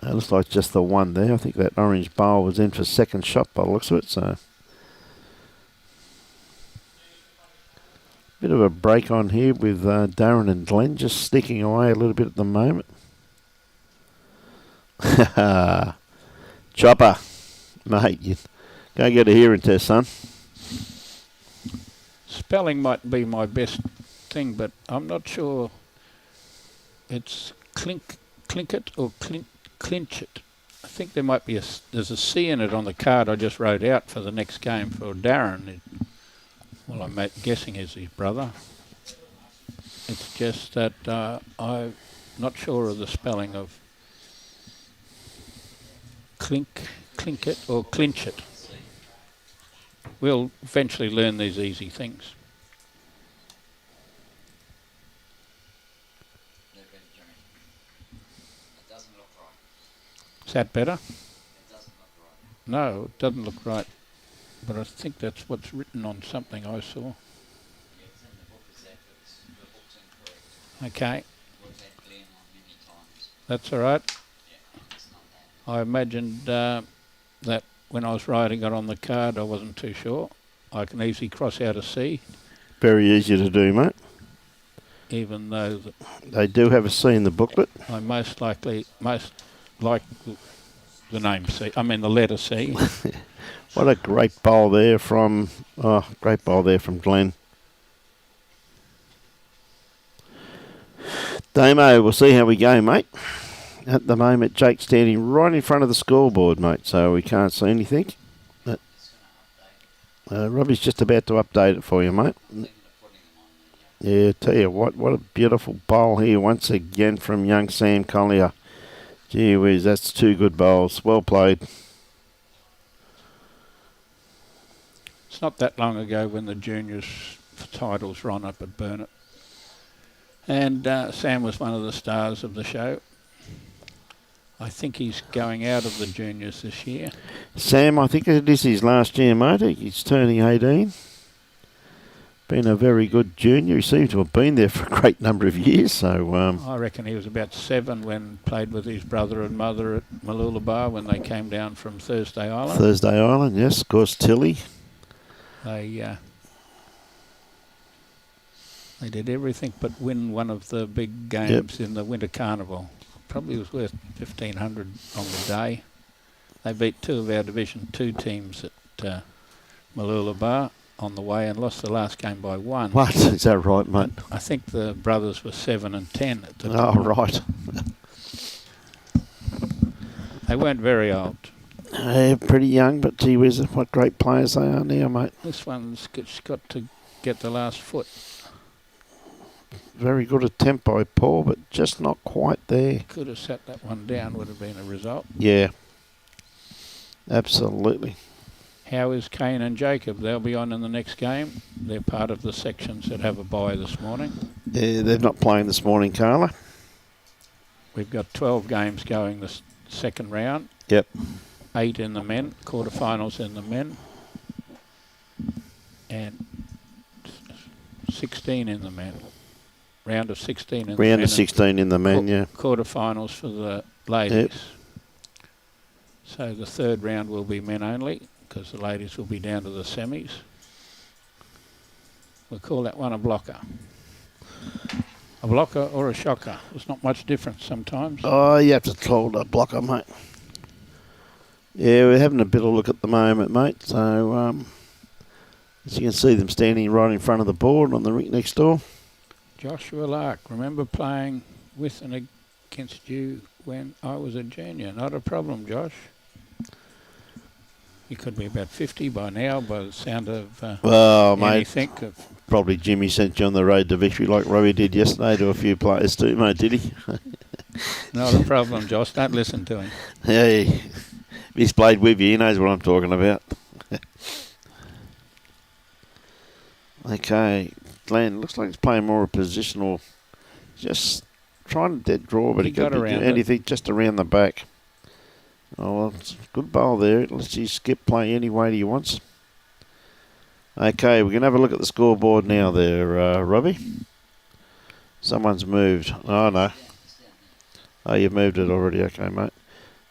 Looks like just the one there. I think that orange bowl was in for second shot by the looks of it. So bit of a break on here with Darren and Glenn just sneaking away a little bit at the moment. Chopper, mate, you go get a hearing test, son. Spelling might be my best thing, but I'm not sure. It's Clinkett or Clinchet. I think there might be there's a C in it on the card I just wrote out for the next game for Darren. Well, I'm guessing is his brother. It's just that I'm not sure of the spelling of Clinkett or Clinchet. We'll eventually learn these easy things. Is that better? No, it doesn't look right. but I think that's what's written on something I saw. Okay. That's all right. I imagined that when I was writing it on the card, I wasn't too sure. I can easily cross out a C. Very easy to do, mate. Even though they do have a C in the booklet. I most like the name C. I mean the letter C. What a great bowl there from Glen. Damo, we'll see how we go, mate. At the moment, Jake's standing right in front of the scoreboard, mate, so we can't see anything. But Robbie's just about to update it for you, mate. Yeah, tell you what a beautiful bowl here once again from young Sam Collier. Gee whiz, that's 2 good bowls. Well played. It's not that long ago when the juniors titles were on up at Burnett. And Sam was one of the stars of the show. I think he's going out of the juniors this year. Sam, I think it is his last year, mate. He's turning 18. Been a very good junior. He seems to have been there for a great number of years. So I reckon he was about 7 when played with his brother and mother at Mooloolaba when they came down from Thursday Island. Thursday Island, yes, of course, Tilly. They did everything but win one of the big games in the Winter Carnival. Probably was worth 1,500 on the day. They beat 2 of our Division 2 teams at Mooloolaba on the way and lost the last game by 1. What? Is that right, mate? I think the brothers were 7 and 10 at the time. Oh, right. They weren't very old. They're pretty young, but gee whiz, what great players they are now, mate. This one's got to get the last foot. Very good attempt by Paul, but just not quite there. Could have sat that one down, would have been a result. Yeah, absolutely. How is Kane and Jacob? They'll be on in the next game. They're part of the sections that have a bye this morning. Yeah, they're not playing this morning, Carla. We've got 12 games going this second round. Yep. 8 in the men, quarterfinals in the men, and 16 in the men. Round of 16 in the men. Round of 16 in the men, yeah. Quarterfinals for the ladies. Yep. So the third round will be men only, because the ladies will be down to the semis. We'll call that one a blocker. A blocker or a shocker. There's not much difference sometimes. Oh, you have to call it a blocker, mate. Yeah, we're having a bit of a look at the moment, mate. So, as you can see them standing right in front of the board on the rink next door. Joshua Lark, remember playing with and against you when I was a junior. Not a problem, Josh. You could be about 50 by now by the sound of well, mate, probably Jimmy sent you on the road to victory like Robbie did yesterday to a few players too, mate, did he? Not a problem, Josh. Don't listen to him. Hey, he's played with you. He knows what I'm talking about. Okay, Glenn, looks like he's playing more a positional, just trying to dead draw, but he can't do anything just around the back. Oh, well, it's a good bowl there. Let's see Skip play any way he wants. Okay, we can have a look at the scoreboard now there, Robbie. Someone's moved. Oh, no. Oh, you've moved it already. Okay, mate.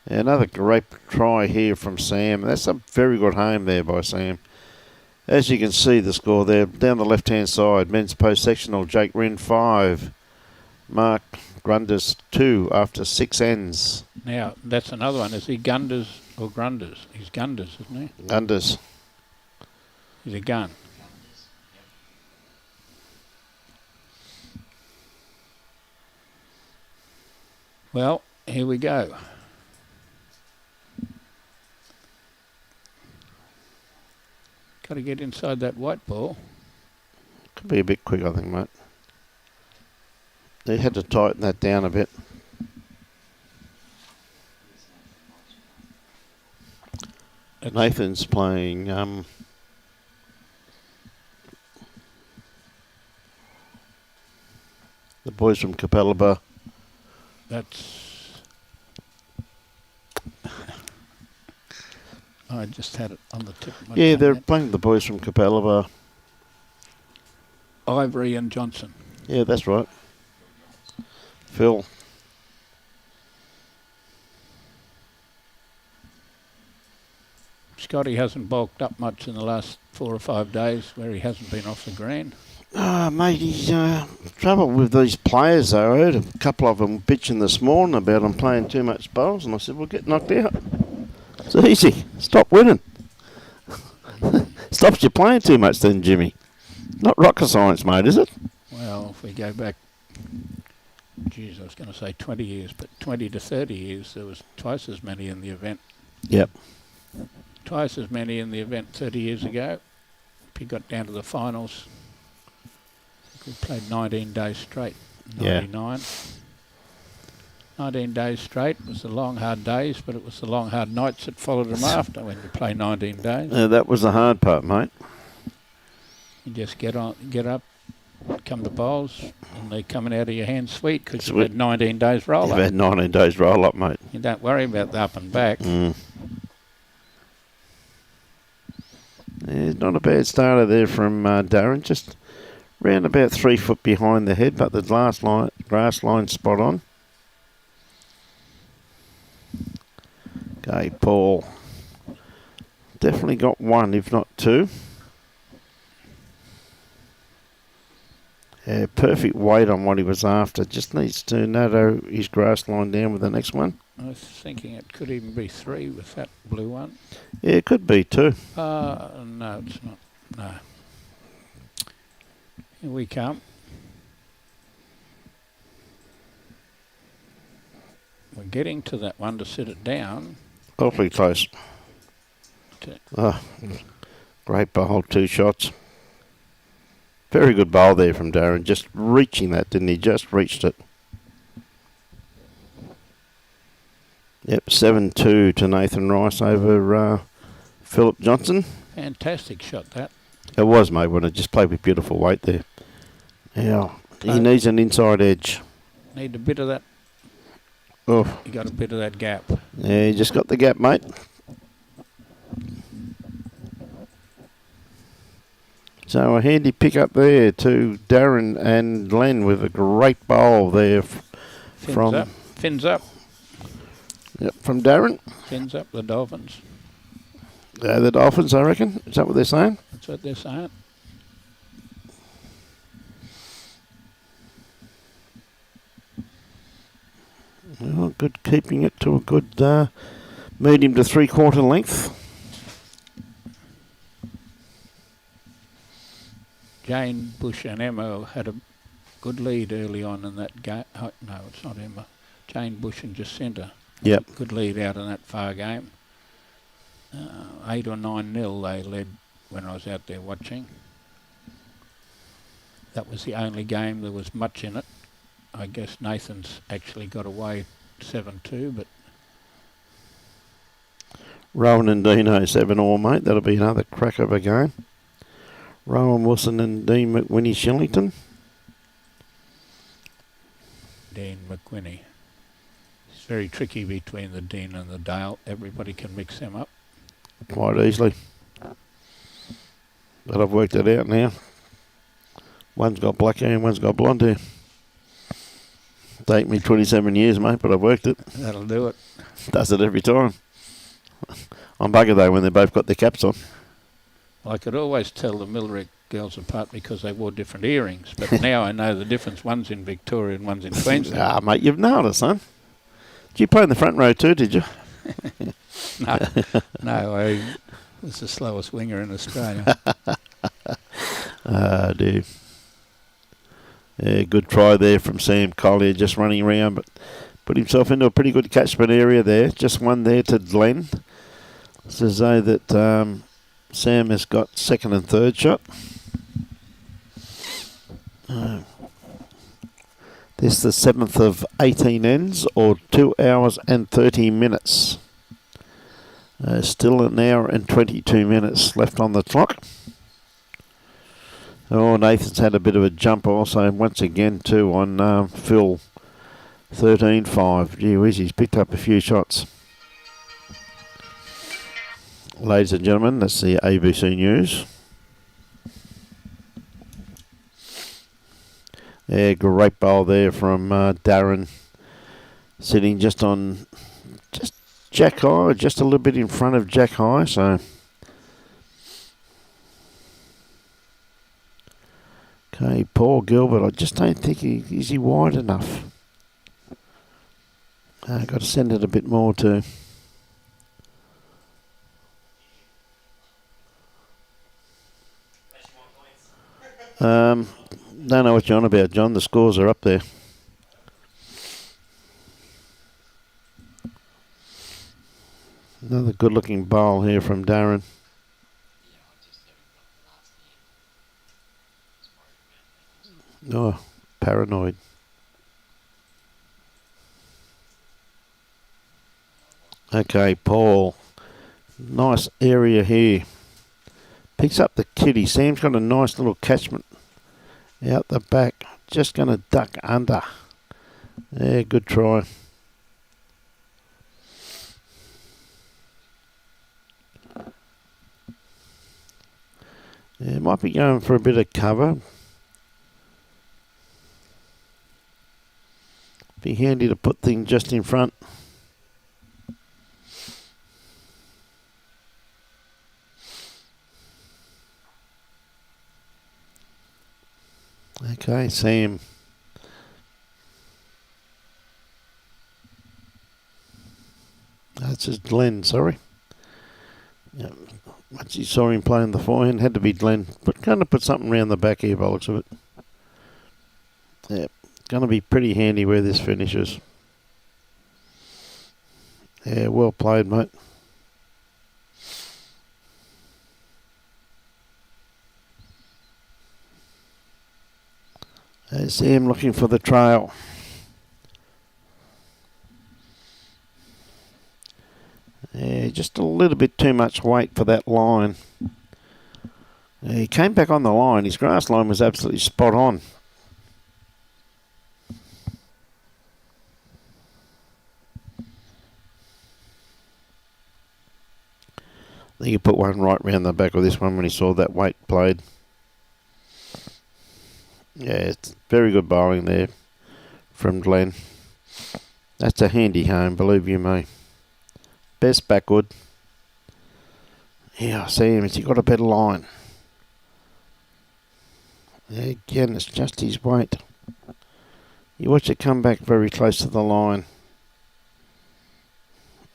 Another great try here from Sam. That's a very good home there by Sam. As you can see the score there, down the left-hand side, men's post-sectional, Jake Wren 5, Mark Grunders 2 after 6 ends. Now, that's another one. Is he Gunders or Grunders? He's Gunders, isn't he? Gunders. He's a gun. Well, here we go. Got to get inside that white ball. Could be a bit quick, I think, mate. They had to tighten that down a bit. Nathan's playing the boys from Capalaba. That's... I just had it on the tip of my Yeah, tongue they're then. playing the boys from Capella. Ivory and Johnson. Yeah, that's right. Phil. Scotty hasn't bulked up much in the last 4 or 5 days where he hasn't been off the green. Mate, he's trouble with these players, though. I heard a couple of them bitching this morning about them playing too much bowls, and I said, well, get knocked out. It's easy. Stop winning. Stops you playing too much then, Jimmy. Not rocket science, mate, is it? Well, if we go back, geez, I was going to say 20 years, but 20 to 30 years, there was twice as many in the event. Yep. Twice as many in the event 30 years ago. If you got down to the finals, I think we played 19 days straight, 99. 19 days straight. It was the long, hard days, but it was the long, hard nights that followed them after when you play 19 days. That was the hard part, mate. You just get up, come to bowls, and they're coming out of your hands sweet because you've had 19 days roll You've up. had 19 days roll up, mate. You don't worry about the up and back. Yeah, not a bad starter there from Darren. Just round about 3 foot behind the head, but the grass line spot on. Okay, Paul. Definitely got one, if not two. Yeah, perfect weight on what he was after. Just needs to narrow his grass line down with the next one. I was thinking it could even be 3 with that blue one. Yeah, it could be 2. No, it's not. No. Here we come. We're getting to that one to sit it down. Awfully close. Great bowl, 2 shots. Very good bowl there from Darren. Just reaching that, didn't he? Just reached it. Yep, 7-2 to Nathan Rice over Philip Johnson. Fantastic shot, that. It was, mate, when it just played with beautiful weight there. Yeah, he needs an inside edge. Need a bit of that. Oh, You got a bit of that gap. yeah, you just got the gap, mate. So a handy pick up there to Darren and Glenn with a great bowl there Fins up. Yep, from Darren. Fins up the Dolphins. The Dolphins, I reckon. Is that what they're saying? That's what they're saying. Well, good, keeping it to a good medium to 3/4 length. Jane, Bush and Emma had a good lead early on in that game. Oh, no, it's not Emma. Jane, Bush and Jacinta. Yep. Good lead out in that far game. 8 or 9-0 they led when I was out there watching. That was the only game there was much in it. I guess Nathan's actually got away 7-2, but Rowan and Dino 7-all, mate. That'll be another crack of a game. Rowan Wilson and Dean McWhinney Shillington. Dean McWhinney. It's very tricky between the Dean and the Dale. Everybody can mix them up. Quite easily. But I've worked it out now. One's got black hair and one's got blonde hair. Take me 27 years, mate, but I've worked it. That'll do it. Does it every time. I'm buggered though when they both got their caps on. Well, I could always tell the Millerick girls apart because they wore different earrings, but now I know the difference. One's in Victoria and one's in Queensland. Mate, you've nailed it, son. Did you play in the front row too, did you? No, I was the slowest winger in Australia. Dear. Yeah, good try there from Sam Collier, just running around, but put himself into a pretty good catchment area there. Just one there to Glen. It's as though that Sam has got second and third shot. This is the 7th of 18 ends, or 2 hours and 30 minutes. Still an hour and 22 minutes left on the clock. Oh, Nathan's had a bit of a jump also, once again, too, on Phil. 13-5. Gee whiz, he's picked up a few shots. Ladies and gentlemen, that's the ABC News. Yeah, great bowl there from Darren, sitting just Jack High, just a little bit in front of Jack High, so. Okay, Paul Gilbert, I just don't think is he wide enough. Got to send it a bit more too. Don't know what you're on about, John. The scores are up there. Another good-looking bowl here from Darren. Oh, paranoid. Okay, Paul. Nice area here. Picks up the kitty. Sam's got a nice little catchment out the back. Just going to duck under. Yeah, good try. Yeah, might be going for a bit of cover. Be handy to put things just in front. Okay, Sam. That's just Glen, sorry. Yeah, once you saw him playing the forehand, had to be Glen. But kind of put something around the back here by the looks of it. Yeah, going to be pretty handy where this finishes. Yeah, well played, mate. There's Sam looking for the trail. Yeah, just a little bit too much weight for that line. Yeah, he came back on the line. His grass line was absolutely spot on. I think he put one right round the back of this one when he saw that weight played. Yeah, it's very good bowling there from Glen. That's a handy home, believe you me. Best backward. Yeah, I see him. Has he got a better line? Yeah, again, it's just his weight. You watch it come back very close to the line.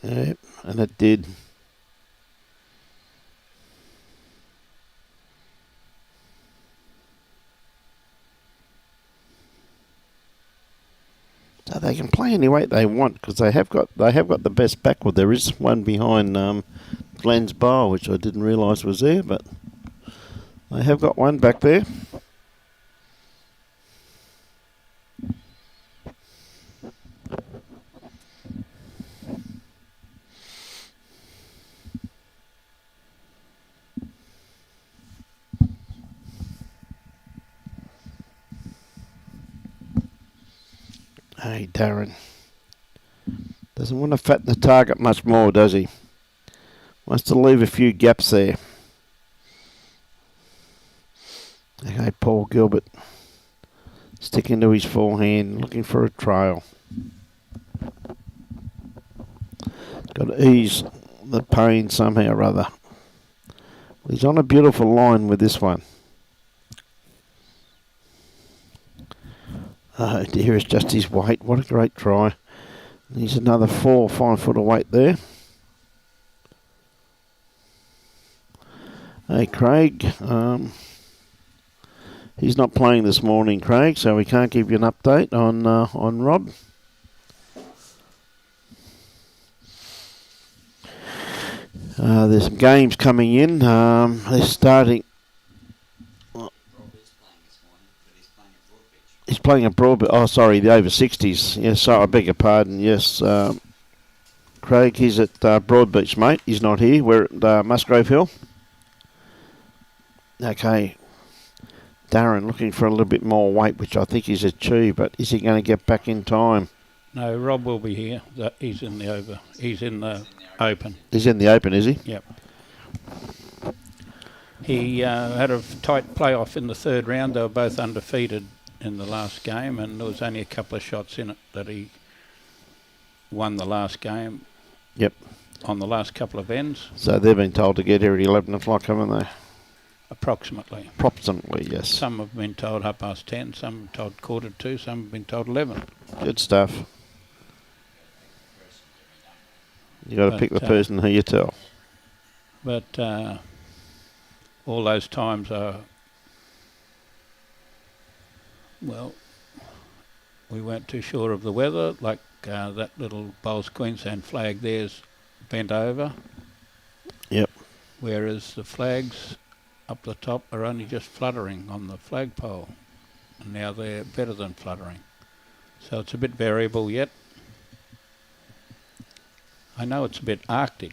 Yeah, and it did. So they can play any weight they want because they have got the best backward. There is one behind Glen's bowl, which I didn't realise was there, but they have got one back there. Hey, Darren. Doesn't want to fatten the target much more, does he? Wants to leave a few gaps there. Okay, Paul Gilbert. Sticking to his forehand, looking for a trail. Got to ease the pain somehow or other. He's on a beautiful line with this one. Oh dear, it's just his weight. What a great try. He's another 4 or 5 foot of weight there. Hey, Craig. He's not playing this morning, Craig, so we can't give you an update on Rob. There's some games coming in. They're starting. He's playing a Broadbeach. Oh, sorry, the over 60s. Yes, sorry, I beg your pardon. Yes, Craig, he's at Broadbeach, mate. He's not here. We're at Musgrave Hill. Okay. Darren looking for a little bit more weight, which I think he's achieved, but is he going to get back in time? No, Rob will be here. He's in the over. He's in the open. He's in the open, is he? Yep. He had a tight playoff in the third round. They were both undefeated in the last game, and there was only a couple of shots in it that he won the last game. Yep. On the last couple of ends. So they've been told to get here at 11 o'clock, haven't they? Approximately. Approximately, yes. Some have been told 10:30, some have told 2:45, some have been told 11. Good stuff. You got to pick the person who you tell. But all those times are, well, we weren't too sure of the weather. Like that little Bowls Queensland flag there's bent over. Yep. Whereas the flags up the top are only just fluttering on the flagpole. And now they're better than fluttering. So it's a bit variable yet. I know it's a bit Arctic.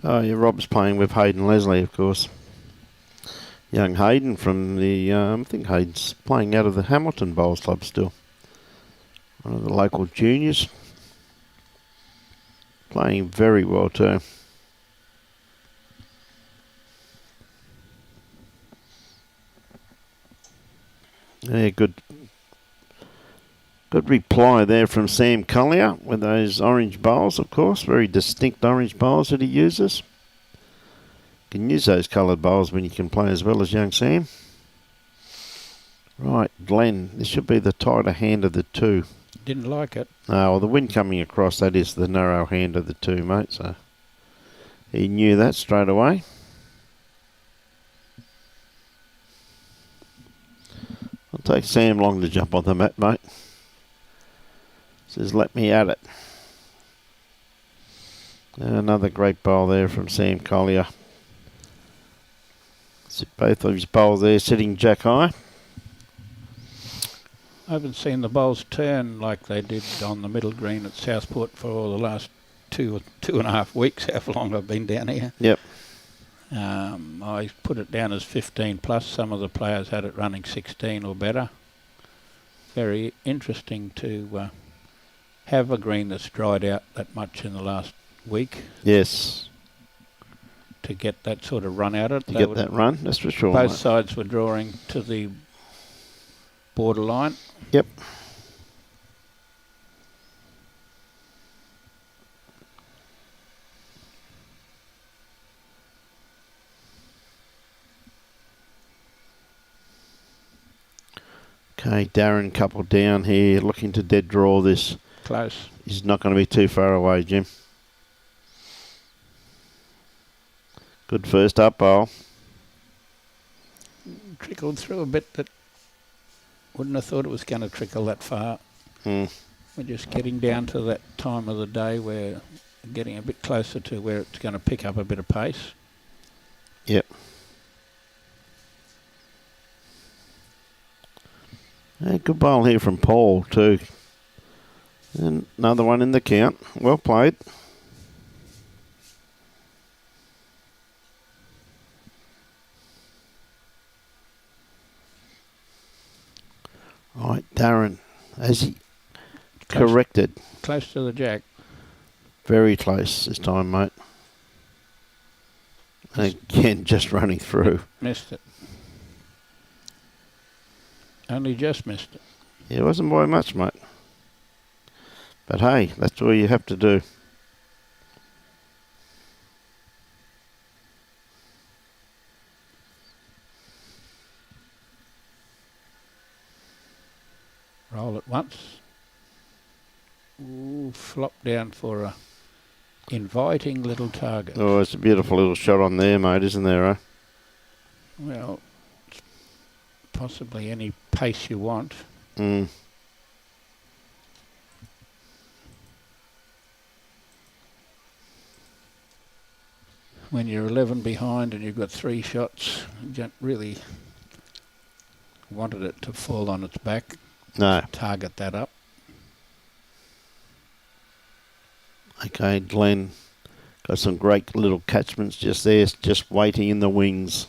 Oh, yeah, Rob's playing with Hayden Leslie, of course. Young Hayden from the, I think Hayden's playing out of the Hamilton Bowls Club still. One of the local juniors. Playing very well too. Yeah, good reply there from Sam Collier with those orange bowls, of course. Very distinct orange bowls that he uses. You can use those coloured bowls when you can play as well as young Sam. Right, Glenn, this should be the tighter hand of the two. Didn't like it. No, well, the wind coming across, that is the narrow hand of the two, mate. So he knew that straight away. I'll take Sam long to jump on the mat, mate. Says, let me at it. Another great bowl there from Sam Collier. Both of his bowls there sitting jack high. I haven't seen the bowls turn like they did on the middle green at Southport for the last two and a half weeks, how long I've been down here. Yep. I put it down as 15 plus. Some of the players had it running 16 or better. Very interesting to have a green that's dried out that much in the last week. Yes. To get that sort of run out of it. To get that run, that's for sure. Both sides were drawing to the borderline. Yep. Okay, Darren couple down here, looking to dead draw this. Close. He's not going to be too far away, Jim. Good first up bowl. Trickled through a bit, but wouldn't have thought it was going to trickle that far. We're just getting down to that time of the day where we're getting a bit closer to where it's going to pick up a bit of pace. Yep. Yeah, good bowl here from Paul too. And another one in the count. Well played. Right, Darren, as he corrected. Close to the jack. Very close this time, mate. Again, just running through. Missed it. Only just missed it. Yeah, it wasn't by much, mate. But hey, that's all you have to do. Roll it once. Ooh, flop down for a inviting little target. Oh, it's a beautiful little shot on there, mate, isn't there, eh? Well, it's possibly any pace you want. Mm. When you're 11 behind and you've got 3 shots, you don't really wanted it to fall on its back. No. Target that up. Okay, Glenn got some great little catchments just there, just waiting in the wings.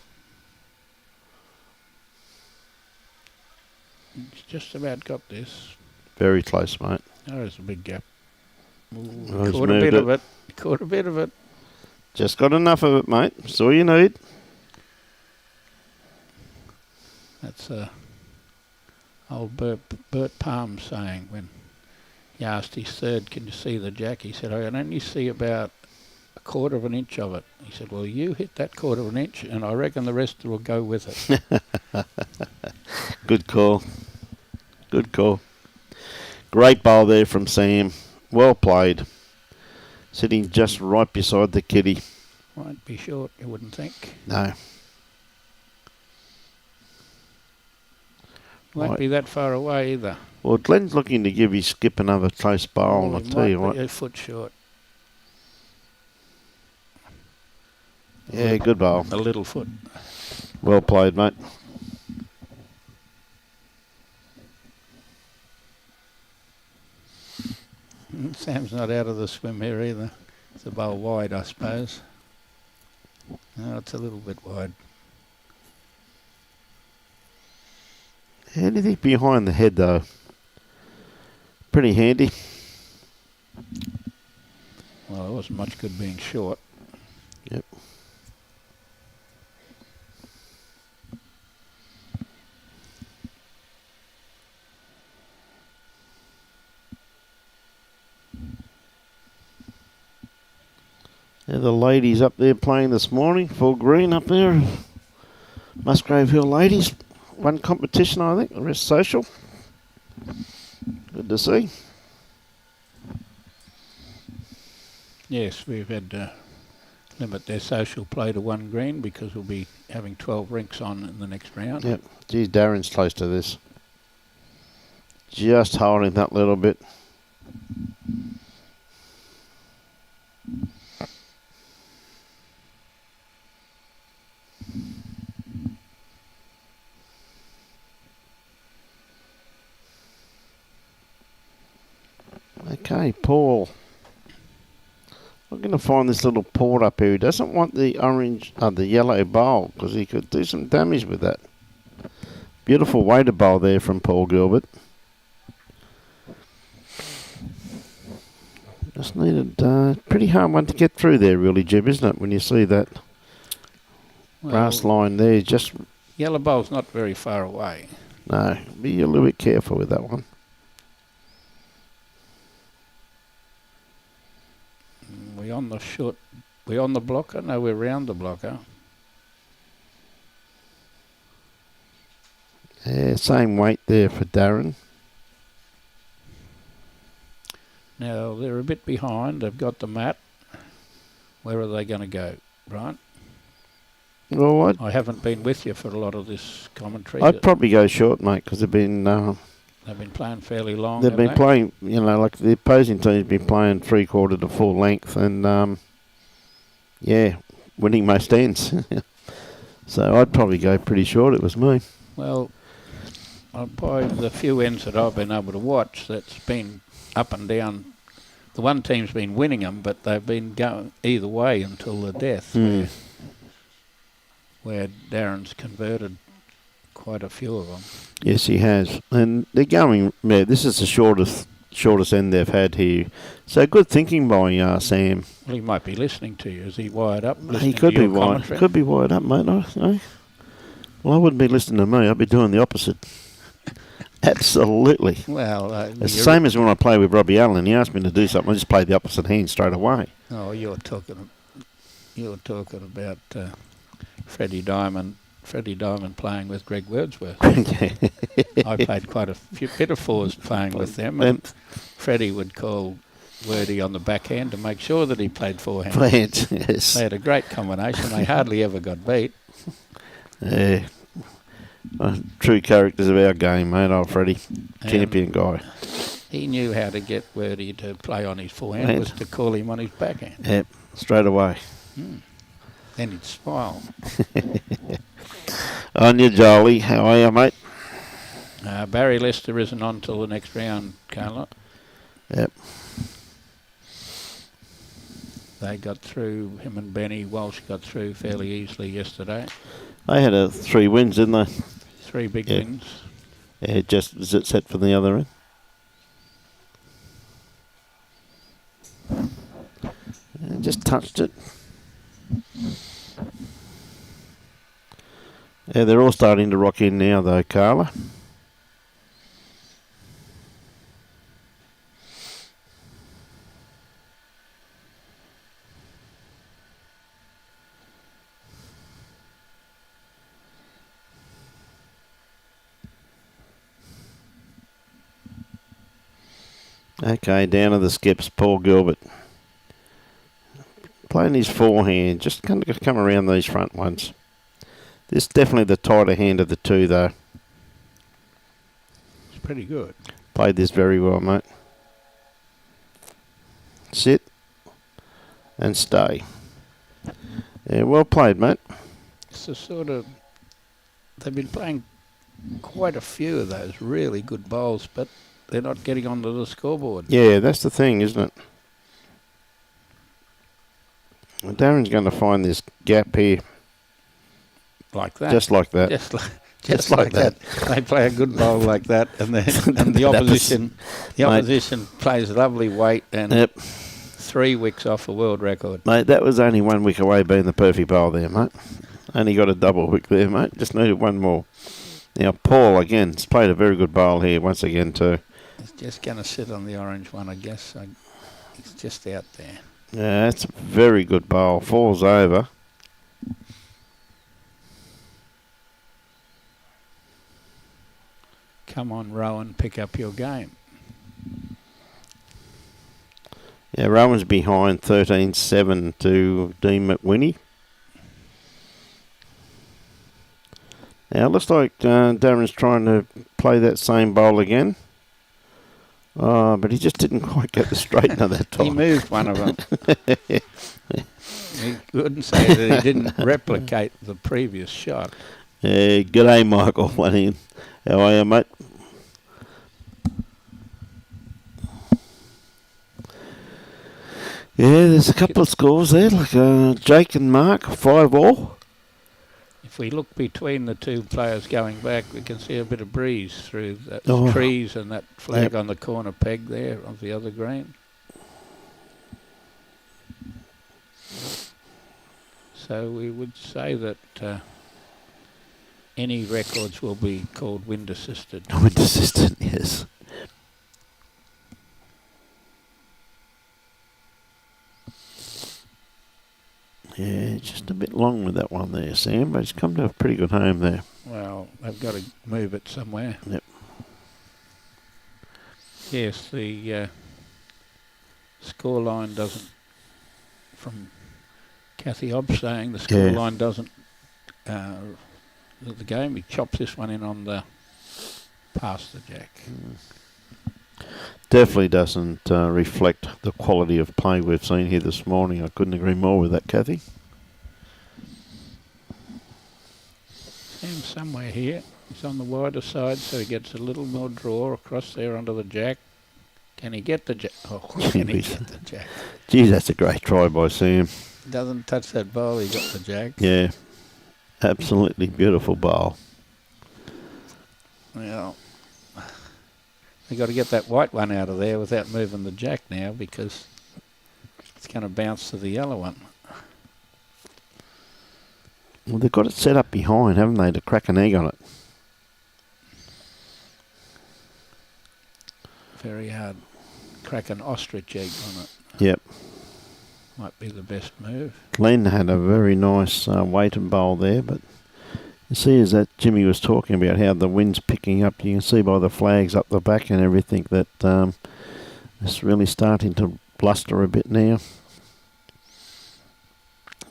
It's just about got this. Very close, mate. Oh, there's a big gap. He's Caught a moved bit it. of it. Caught a bit of it. Just got enough of it, mate. That's all you need. That's old Bert Palm saying when he asked his third, can you see the jack? He said, I can only see about a quarter of an inch of it. He said, well, you hit that quarter of an inch and I reckon the rest will go with it. Good call. Good call. Great bowl there from Sam. Well played. Sitting just right beside the kitty. Won't be short, you wouldn't think. No. Won't be that far away either. Well, Glen's looking to give his skip another close bowl, I'll tell you what. A foot short. Yeah, good bowl. A little foot. Well played, mate. Sam's not out of the swim here either. It's a bowl wide, I suppose. No, it's a little bit wide. Anything behind the head, though? Pretty handy. Well, it wasn't much good being short. Yep. They're the ladies up there playing this morning. Full green up there. Musgrave Hill ladies. One competition, I think. The rest social. Good to see. Yes, we've had to limit their social play to one green because we'll be having 12 rinks on in the next round. Yep. Geez, Darren's close to this. Just holding that little bit. Okay, Paul. I'm going to find this little port up here. He doesn't want the orange, the yellow bowl because he could do some damage with that. Beautiful weighted bowl there from Paul Gilbert. Just needed pretty hard one to get through there, really, Jib, isn't it? When you see that grass line there, just yellow bowl's not very far away. No, be a little bit careful with that one. We on the short. We on the blocker? No, we're round the blocker. Yeah, same weight there for Darren. Now they're a bit behind. They've got the mat. Where are they going to go, right? Well, I haven't been with you for a lot of this commentary. I'd probably go short, mate, because they've been playing fairly long. They've been playing, you know, like the opposing team's been playing 3/4 to full length, and yeah, winning most ends. So I'd probably go pretty short. It was me. Well, by the few ends that I've been able to watch, that's been up and down. The one team's been winning them, but they've been going either way until the death, where Darren's converted quite a few of them. Yes, he has, and they're going. Yeah, this is the shortest end they've had here. So good thinking by Sam. Well, he might be listening to you. Is he wired up? He could be wired. Could be wired up, mate. Well, I wouldn't be listening to me. I'd be doing the opposite. Absolutely. Well, it's the same as when I play with Robbie Allen. He asked me to do something. I just play the opposite hand straight away. Oh, you're talking about Freddie Diamond. Freddie Diamond playing with Greg Wordsworth. I played quite a bit of fours playing with them, and Freddie would call Wordy on the backhand to make sure that he played forehand. Yes. They had a great combination. They hardly ever got beat. Yeah. True characters of our game, mate, old Freddie. Champion guy. He knew how to get Wordy to play on his forehand, was to call him on his backhand. Yep, straight away. Then he'd smile. On you, Jolie. How are you, mate? Barry Lester isn't on till the next round, Carla. Yep. They got through, him and Benny Walsh got through fairly easily yesterday. They had 3 wins, didn't they? 3 big wins. Yeah, just is it set for the other end? And just touched it. Yeah, they're all starting to rock in now though, Carla. Okay, down to the skips, Paul Gilbert. Playing his forehand, just going to come around these front ones. This is definitely the tighter hand of the two, though. It's pretty good. Played this very well, mate. Sit and stay. Yeah, well played, mate. It's a sort of... They've been playing quite a few of those really good bowls, but they're not getting onto the scoreboard. Yeah, that's the thing, isn't it? Well, Darren's going to find this gap here. Like that. Just like that. Just like that. They play a good bowl like that, and the opposition plays lovely weight and 3 wicks off a world record. Mate, that was only 1 wick away being the perfect bowl there, mate. Only got a double wick there, mate. Just needed one more. Now, Paul, again, has played a very good bowl here once again, too. He's just going to sit on the orange one, I guess. He's just out there. Yeah, that's a very good bowl. Falls over. Come on, Rowan, pick up your game. Yeah, Rowan's behind 13-7 to Dean McWhinney. Now, it looks like Darren's trying to play that same bowl again. But he just didn't quite get the straightener that time. He moved one of them. He couldn't say that he didn't replicate the previous shot. G'day, Michael. How are you, mate? Yeah, there's a couple of scores there, like Jake and Mark, 5-all. If we look between the two players going back, we can see a bit of breeze through the trees and that flag on the corner peg there of the other green. So we would say that any records will be called wind assisted. Wind assisted, yes. Yeah, just a bit long with that one there, Sam, but he's come to a pretty good home there. Well, they've got to move it somewhere. Yep. Yes, the scoreline doesn't, from Kathy Hobbs saying the scoreline doesn't, the game, he chops this one in on the past the jack. Definitely doesn't reflect the quality of play we've seen here this morning. I couldn't agree more with that, Kathy. Sam's somewhere here. He's on the wider side, so he gets a little more draw across there onto the jack. Can he get the jack? Oh, can he get the jack? Geez, that's a great try by Sam. Doesn't touch that bowl, he got the jack. Yeah, absolutely beautiful bowl. Well, we've got to get that white one out of there without moving the jack now, because it's going to bounce to the yellow one. Well, they've got it set up behind, haven't they, to crack an egg on it? Very hard. Crack an ostrich egg on it. Yep. Might be the best move. Glenn had a very nice weighted bowl there, but you see, as that Jimmy was talking about how the wind's picking up, you can see by the flags up the back and everything that it's really starting to bluster a bit now.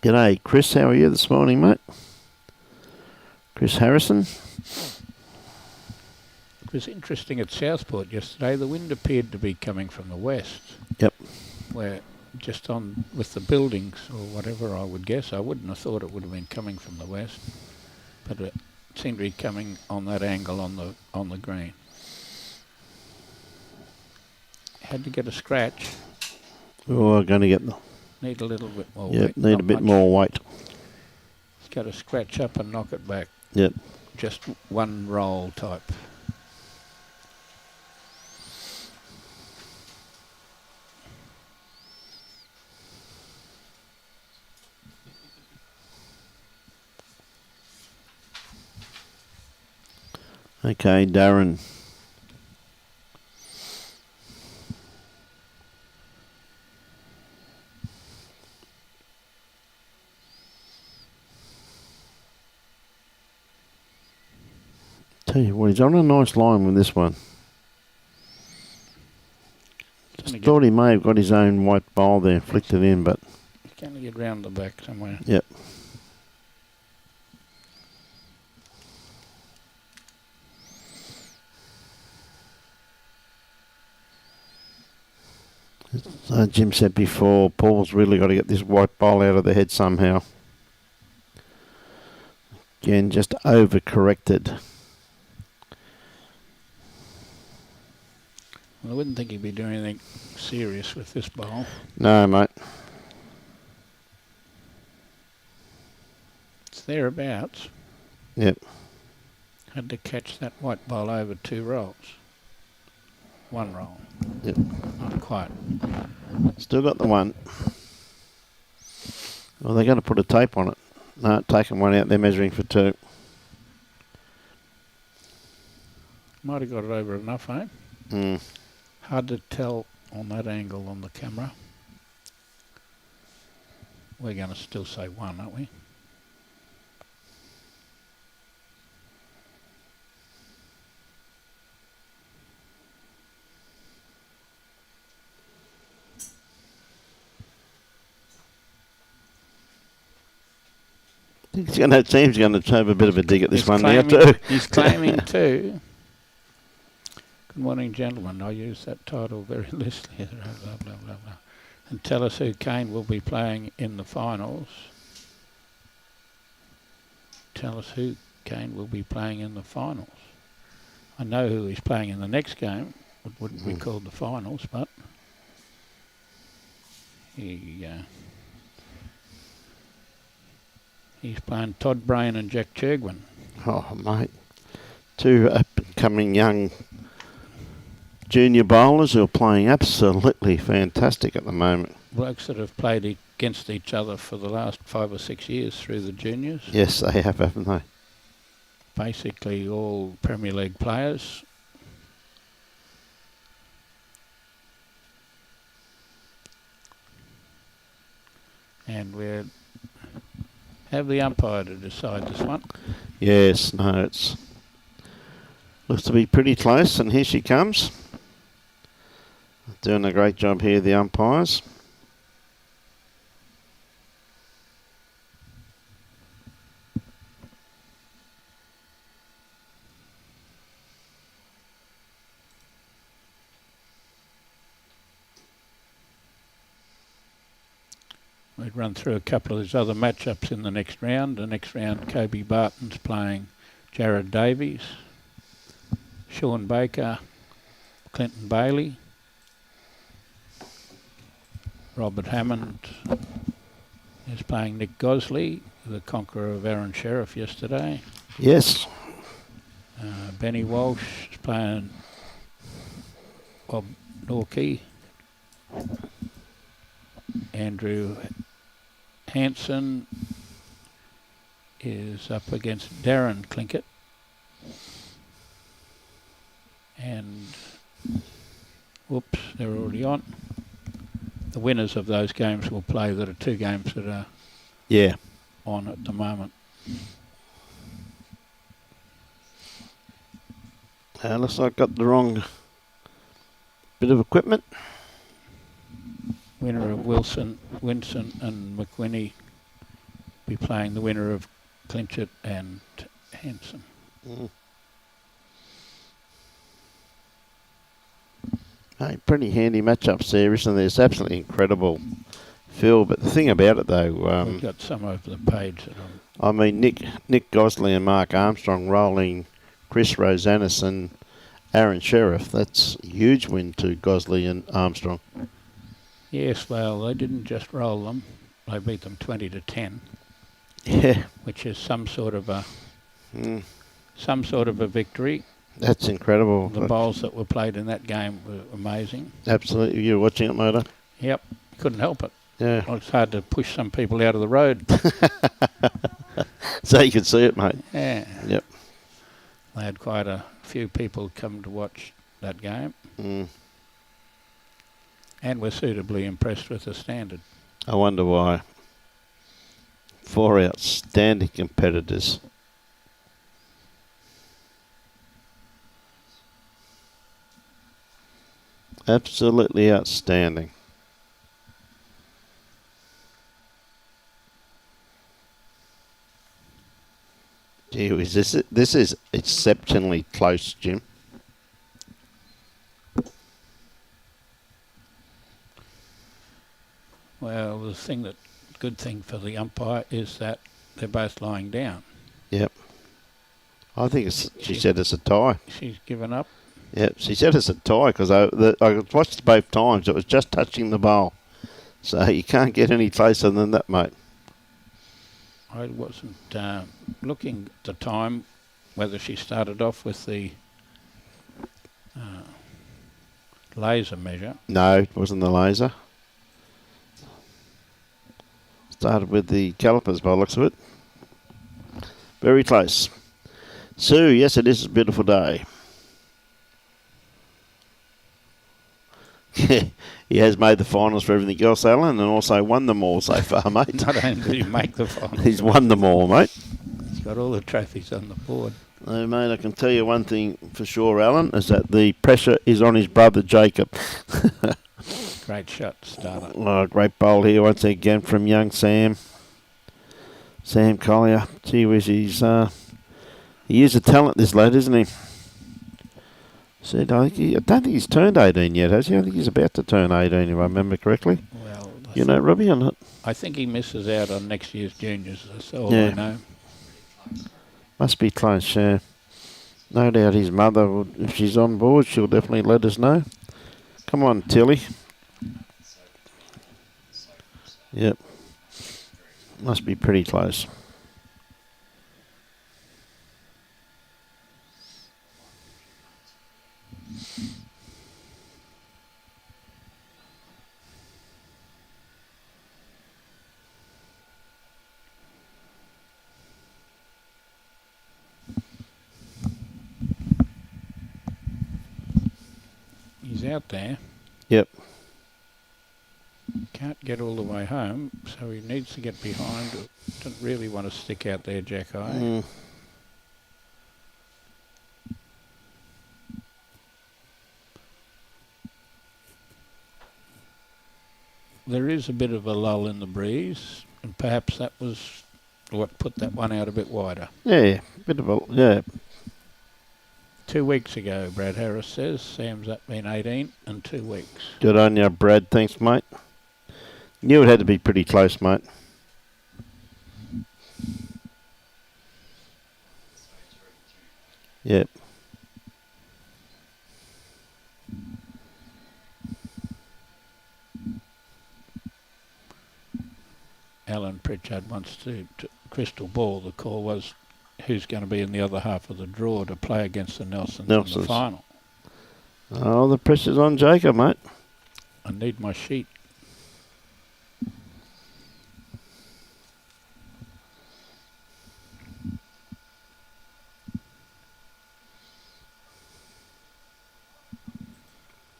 G'day, Chris. How are you this morning, mate? Chris Harrison. It was interesting at Southport yesterday. The wind appeared to be coming from the west. Yep. Where just on with the buildings or whatever, I would guess. I wouldn't have thought it would have been coming from the west, but it seemed to be coming on that angle on the green. Had to get a scratch. Oh, we're going to get Need a little bit more weight. Yep, need a bit more weight. It's got to scratch up and knock it back. Yep. Just one roll type. Okay, Darren. Tell you what, he's on a nice line with this one. Just thought he may have got his own white bowl there, flicked it in, but... He's going to get round the back somewhere. Yep. So Jim said before, Paul's really got to get this white bowl out of the head somehow. Again, just overcorrected. Well, I wouldn't think he'd be doing anything serious with this bowl. No, mate. It's thereabouts. Yep. Had to catch that white bowl over 2 rolls. 1 roll. Yep. Not quite. Still got the one. Well, they're going to put a tape on it. No, taking one out. They're measuring for 2. Might have got it over enough, eh? Mm. Hard to tell on that angle on the camera. We're going to still say 1, aren't we? Seems going to have a bit of a dig at this one now claiming, too. He's claiming too. Good morning, gentlemen. I use that title very loosely. Blah, blah, blah, blah, blah. And tell us who Kane will be playing in the finals. Tell us who Kane will be playing in the finals. I know who he's playing in the next game. It wouldn't be called the finals, but he's playing Todd Brain and Jack Churgwin. Oh, mate. 2 up-and-coming young junior bowlers who are playing absolutely fantastic at the moment. Blokes that have played against each other for the last 5 or 6 years through the juniors. Yes, they have, haven't they? Basically all Premier League players. And we have the umpire to decide this one. Yes, no, it's looks to be pretty close, and here she comes. Doing a great job here, the umpires. We'd run through a couple of these other matchups in the next round. The next round, Kobe Barton's playing Jared Davies, Sean Baker, Clinton Bailey, Robert Hammond is playing Nick Gosley, the conqueror of Aaron Sheriff yesterday. Yes. Benny Walsh is playing Bob Norkey. Andrew Hansen is up against Darren Clinkett. And, whoops, they're already on. The winners of those games will play. There are 2 games that are on at the moment. Looks like I got the wrong bit of equipment. Winner of Winston and McWhinney be playing the winner of Clinkett and Hansen. Hey, pretty handy matchups there, isn't there? It's absolutely incredible feel. But the thing about it, though... we've got some over the page. I mean, Nick Gosley and Mark Armstrong rolling Chris Rosanis and Aaron Sheriff. That's a huge win to Gosley and Armstrong. Yes, well, they didn't just roll them. They beat them 20-10. Yeah. Which is some sort of a victory. That's incredible. The bowls that were played in that game were amazing. Absolutely. You were watching it, Motor? Yep. Couldn't help it. Yeah. Well, it's hard to push some people out of the road. So you could see it, mate. Yeah. Yep. They had quite a few people come to watch that game. And were suitably impressed with the standard. I wonder why. 4 outstanding competitors. Absolutely outstanding. Gee whiz, this is exceptionally close, Jim. Well, good thing for the umpire is that they're both lying down. Yep. I think she said it's a tie. She's given up. Yep, she said it's a tie because I watched both times. It was just touching the bowl. So you can't get any closer than that, mate. I wasn't looking at the time whether she started off with the laser measure. No, it wasn't the laser. Started with the calipers by the looks of it. Very close. Sue, yes, it is a beautiful day. He has made the finals for everything else, Alan, and also won them all so far, mate. Not only did he make the finals, he's won them all, mate. He's got all the trophies on the board. No, mate, I can tell you one thing for sure, Alan, is that the pressure is on his brother Jacob. Great shot, starter. Oh, great bowl here once again from young Sam. Sam Collier. Gee whiz, he is a talent, this lad, isn't he? Said, I don't think he's turned 18 yet, has he? I think he's about to turn 18, if I remember correctly. Well, you know, Robbie, or not? I think he misses out on next year's juniors, that's all I know. Must be close, yeah. No doubt his mother, if she's on board, she'll definitely let us know. Come on, Tilly. Yep. Must be pretty close. He's out there. Yep. Can't get all the way home, so he needs to get behind. Doesn't really want to stick out there, Jack-Eye. There is a bit of a lull in the breeze, and perhaps that was what put that one out a bit wider. Yeah, bit of a, yeah. 2 weeks ago, Brad Harris says, Sam's up been 18 and 2 weeks. Good on you, Brad. Thanks, mate. Knew it had to be pretty close, mate. Yep. Alan Pritchard wants to crystal ball. The call was who's going to be in the other half of the draw to play against the Nelsons in the final. Oh, the pressure's on Jacob, mate. I need my sheet.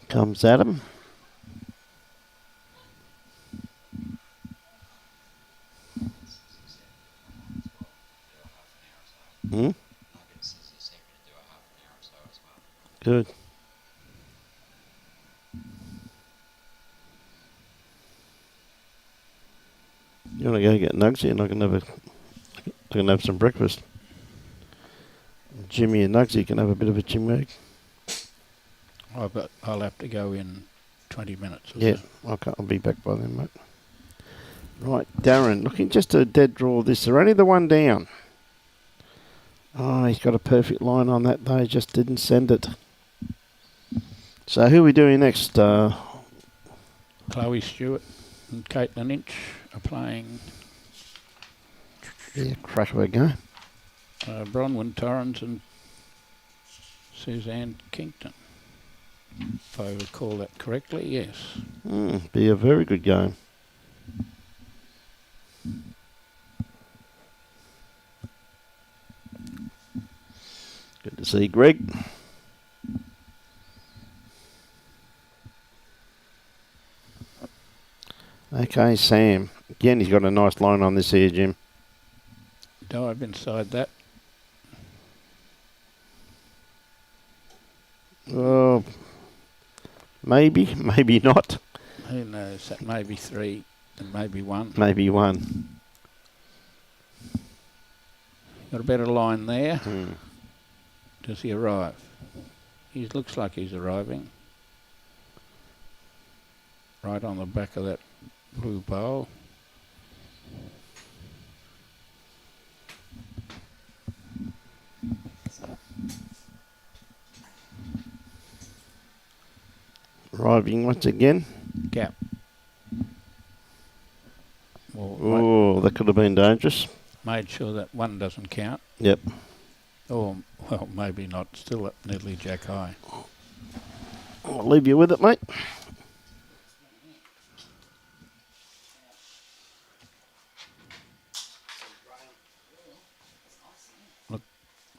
Comes Adam. Good. You want to go get Nugsy and I can have some breakfast. Jimmy and Nugsy can have a bit of a chimwag. Oh, but I'll have to go in 20 minutes. Yeah, okay, I'll be back by then, mate. Right, Darren, looking just a dead draw this. They're only the one down. Oh, he's got a perfect line on that, though. He just didn't send it. So who are we doing next? Chloe Stewart and Caitlin Inch are playing. Yeah, crack of a game. Bronwyn Torrens and Suzanne Kington. If I recall that correctly, yes. Be a very good game. Good to see Greg. Okay, Sam. Again, he's got a nice line on this here, Jim. Dive inside that. Oh, maybe, maybe not. Who knows? That may be 3 and maybe 1. Maybe 1. Got a better line there. Hmm. Does he arrive? He looks like he's arriving. Right on the back of that blue bowl. Arriving once again. Gap. Well, Oh, that could have been dangerous. made sure that 1 doesn't count. Yep. Or, well, maybe not. Still up nearly jack high. I'll leave you with it, mate. Look,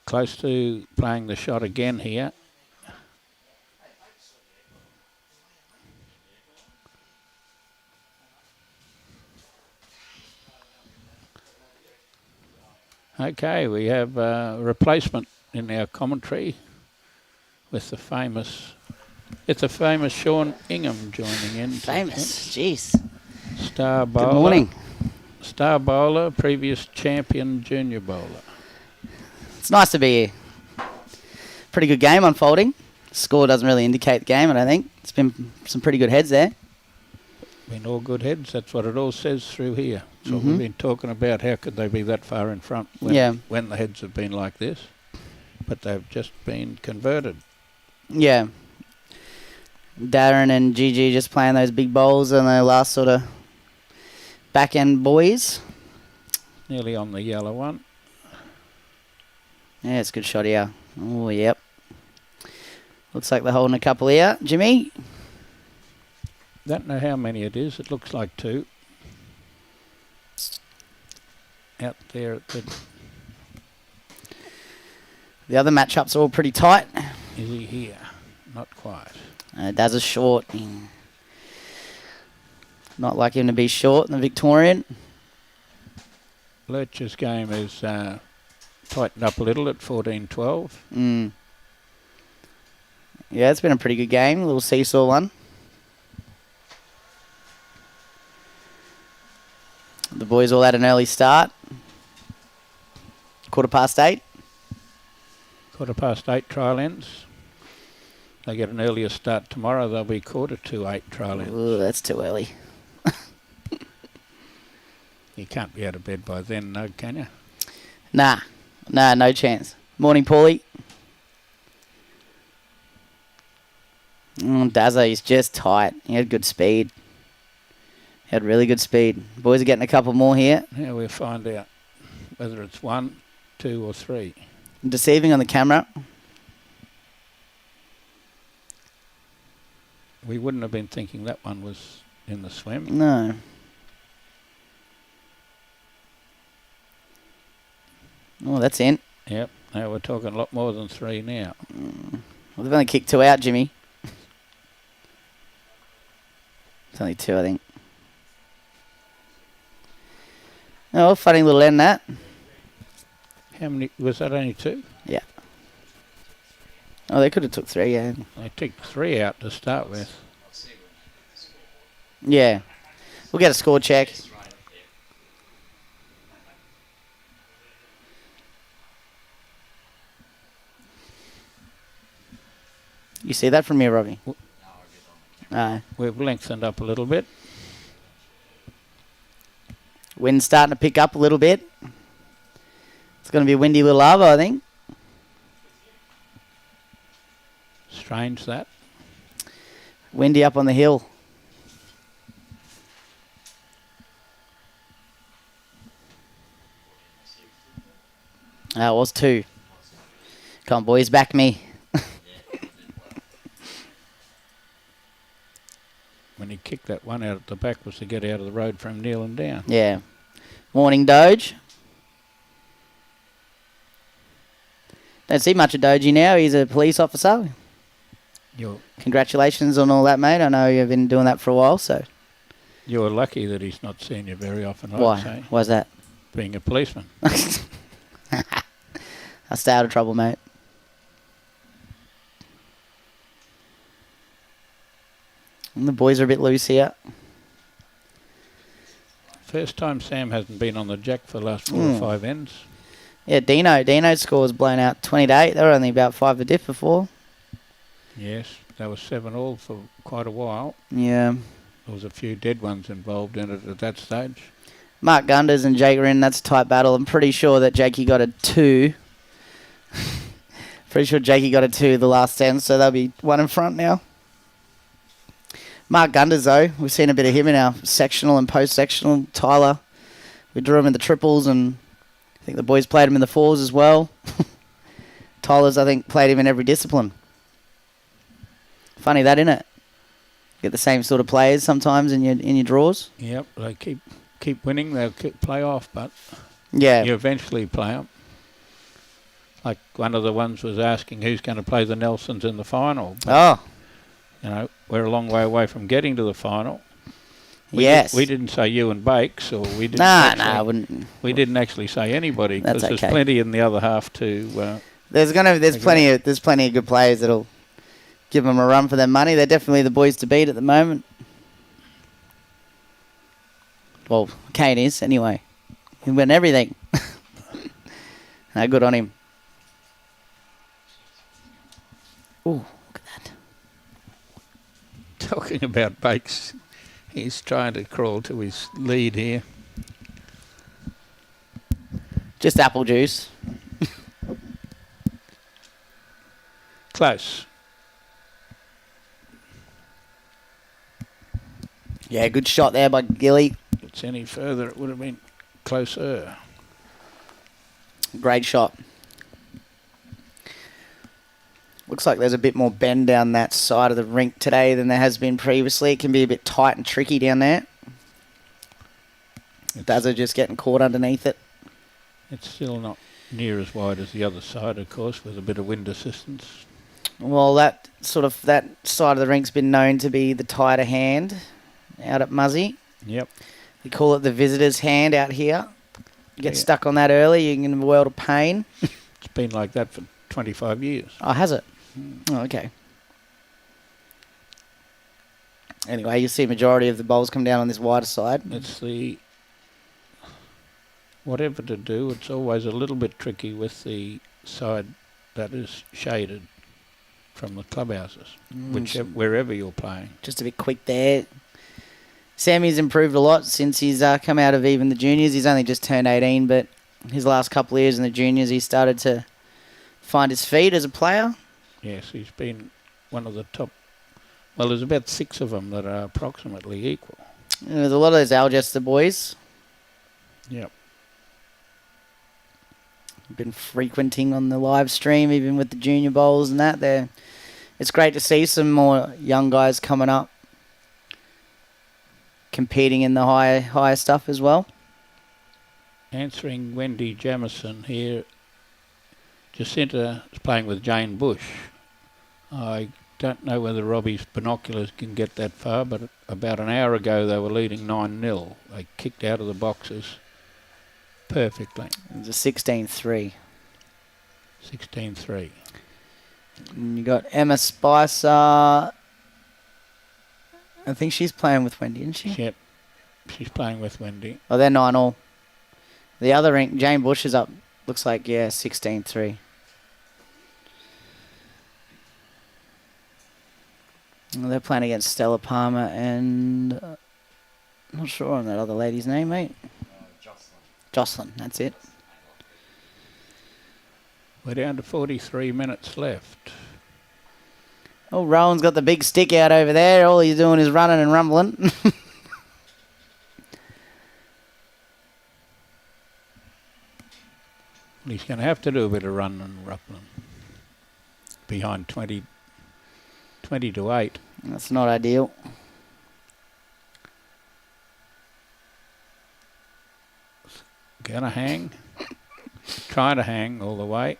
close to playing the shot again here. Okay, we have a replacement in our commentary with the famous Sean Ingham joining in. Famous, jeez. Star bowler. Good morning. Star bowler, previous champion junior bowler. It's nice to be here. Pretty good game unfolding. Score doesn't really indicate the game, I don't think. It's been some pretty good heads there. Been all good heads, that's what it all says through here. So we've been talking about how could they be that far in front when the heads have been like this. But they've just been converted. Yeah. Darren and Gigi just playing those big bowls and the last sort of back end boys. Nearly on the yellow one. Yeah, it's a good shot here. Oh, yep. Looks like they're holding a couple here. Jimmy? Don't know how many it is. It looks like 2. Out there at The other matchups are all pretty tight. Is he here? Not quite. Daz is short. Not like him to be short in the Victorian. Lurch's game is tightened up a little at 14-12. Yeah, it's been a pretty good game. A little seesaw one. The boys all had an early start. 8:15. 8:15 trial ends. They get an earlier start tomorrow. They'll be 8:45 trial ends. Ooh, that's too early. You can't be out of bed by then, no, can you? Nah, no chance. Morning, Paulie. Dazza, he's just tight. He had good speed. He had really good speed. Boys are getting a couple more here. Yeah, we'll find out whether it's 1, 2 or 3. Deceiving on the camera. We wouldn't have been thinking that one was in the swim. No. Oh, that's in. Yep. Now we're talking a lot more than 3 now. Well, they've only kicked 2 out, Jimmy. It's only 2, I think. Oh, funny little end that. How many? Was that only 2? Yeah. Oh, they could have took 3, yeah. They took 3 out to start with. Yeah. We'll get a score check. You see that from here, Robbie? No. We've lengthened up a little bit. Wind's starting to pick up a little bit. It's going to be a windy little arvo, I think. Strange that. Windy up on the hill. It was 2. Come on, boys, back me. When he kicked that one out at the back was to get out of the road from kneeling down. Yeah. Morning, Doge. Don't see much of Doji now. He's a police officer. Congratulations on all that, mate. I know you've been doing that for a while, so. You're lucky that he's not seen you very often, I'd Why? say. Why's that? Being a policeman. I stay out of trouble, mate. And the boys are a bit loose here. First time Sam hasn't been on the jack for the last 4 or 5 ends. Yeah, Dino's score was blown out 20-8. They were only about 5 a diff before. Yes, they were 7-all for quite a while. Yeah. There was a few dead ones involved in it at that stage. Mark Gunders and Jake are in. That's a tight battle. I'm pretty sure that Jakey got a 2. Pretty sure Jakey got a 2 the last 10, so they'll be 1 in front now. Mark Gunders, though, we've seen a bit of him in our sectional and post-sectional. Tyler, we drew him in the triples, and I think the boys played him in the 4s as well. Tyler's, I think, played him in every discipline. Funny that, innit? Get the same sort of players sometimes in your draws. Yep, they keep winning. They'll play off, but yeah, you eventually play them. Like one of the ones was asking who's going to play the Nelsons in the final. But, you know, we're a long way away from getting to the final. Yes. We didn't say you and Bakes, or we didn't. I wouldn't. We didn't actually say anybody because That's okay. there's plenty in the other half to. There's plenty of good players that'll give them a run for their money. They're definitely the boys to beat at the moment. Well, Kane is anyway. He win everything. No, good on him. Ooh, look at that. Talking about Bakes, he's trying to crawl to his lead here. Just apple juice. Close. Yeah, good shot there by Gilly. If it's any further, it would have been closer. Great shot. Looks like there's a bit more bend down that side of the rink today than there has been previously. It can be a bit tight and tricky down there. Dazza just getting caught underneath it. It's still not near as wide as the other side, of course, with a bit of wind assistance. Well, that side of the rink's been known to be the tighter hand out at Muzzy. Yep. We call it the visitor's hand out here. You get stuck on that early, you're in a world of pain. It's been like that for 25 years. Oh, has it? Oh, okay. Anyway, you see a majority of the bowls come down on this wider side. It's whatever to do, it's always a little bit tricky with the side that is shaded from the clubhouses, wherever you're playing. Just a bit quick there. Sammy's improved a lot since he's come out of even the juniors. He's only just turned 18, but his last couple of years in the juniors, he started to find his feet as a player. Yes, he's been one of the top. Well, there's about 6 of them that are approximately equal. There's a lot of those Algester boys. Yep. Been frequenting on the live stream, even with the junior bowls and that. It's great to see some more young guys coming up, competing in the higher stuff as well. Answering Wendy Jamison here, Jacinta is playing with Jane Bush. I don't know whether Robbie's binoculars can get that far, but about an hour ago they were leading 9-0. They kicked out of the boxes perfectly. It was a 16-3. 16-3. And you got Emma Spicer. I think she's playing with Wendy, isn't she? Yep. She's playing with Wendy. Oh, they're 9-all. The other rink, Jane Bush is up. Looks like, 16-3. Well, they're playing against Stella Palmer and... I'm not sure on that other lady's name, mate. Jocelyn, that's it. We're down to 43 minutes left. Oh, Rowan's got the big stick out over there. All he's doing is running and rumbling. He's going to have to do a bit of running and rumbling. Behind 20 to 8. That's not ideal. Gonna hang. Trying to hang all the way.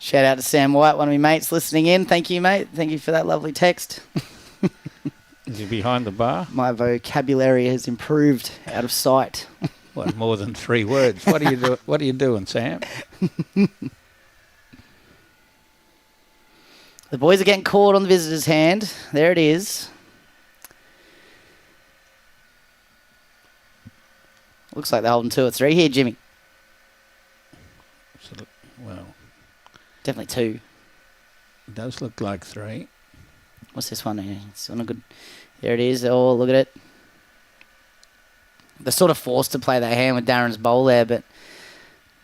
Shout out to Sam White, one of my mates listening in. Thank you, mate. Thank you for that lovely text. Is he behind the bar? My vocabulary has improved out of sight. What, more than 3 words? What are you doing, Sam? The boys are getting caught on the visitor's hand. There it is. Looks like they're holding 2 or 3 here, Jimmy. Well, definitely 2. It does look like 3. What's this one? It's on a good. There it is. Oh, look at it. They're sort of forced to play that hand with Darren's bowl there, but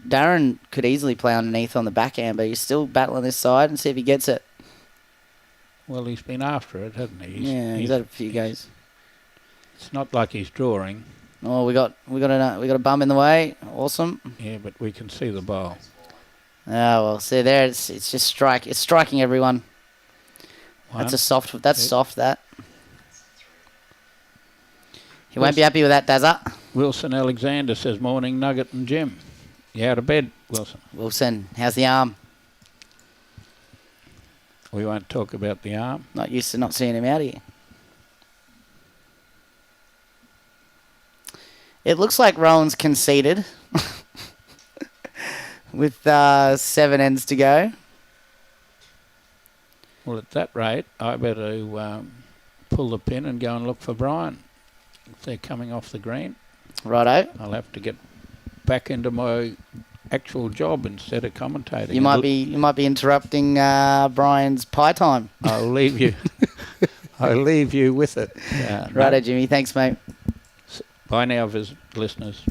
Darren could easily play underneath on the backhand, but he's still battling this side and see if he gets it. Well, he's been after it, hasn't he? He's had a few goes. It's not like he's drawing. Oh, we got a bum in the way. Awesome. Yeah, but we can see the bowl. Oh well, see there, it's just it's striking everyone. That's soft. That. He won't be happy with that, Dazza. Wilson Alexander says, morning, Nugget and Jim. You out of bed, Wilson? Wilson, how's the arm? We won't talk about the arm. Not used to not seeing him out here. It looks like Rowan's conceded with 7 ends to go. Well, at that rate, I better pull the pin and go and look for Brian. If they're coming off the green, righto. I'll have to get back into my actual job instead of commentating. You might be interrupting Brian's pie time. I'll leave you. I'll leave you with it. Righto, no. Jimmy. Thanks, mate. Bye now, listeners.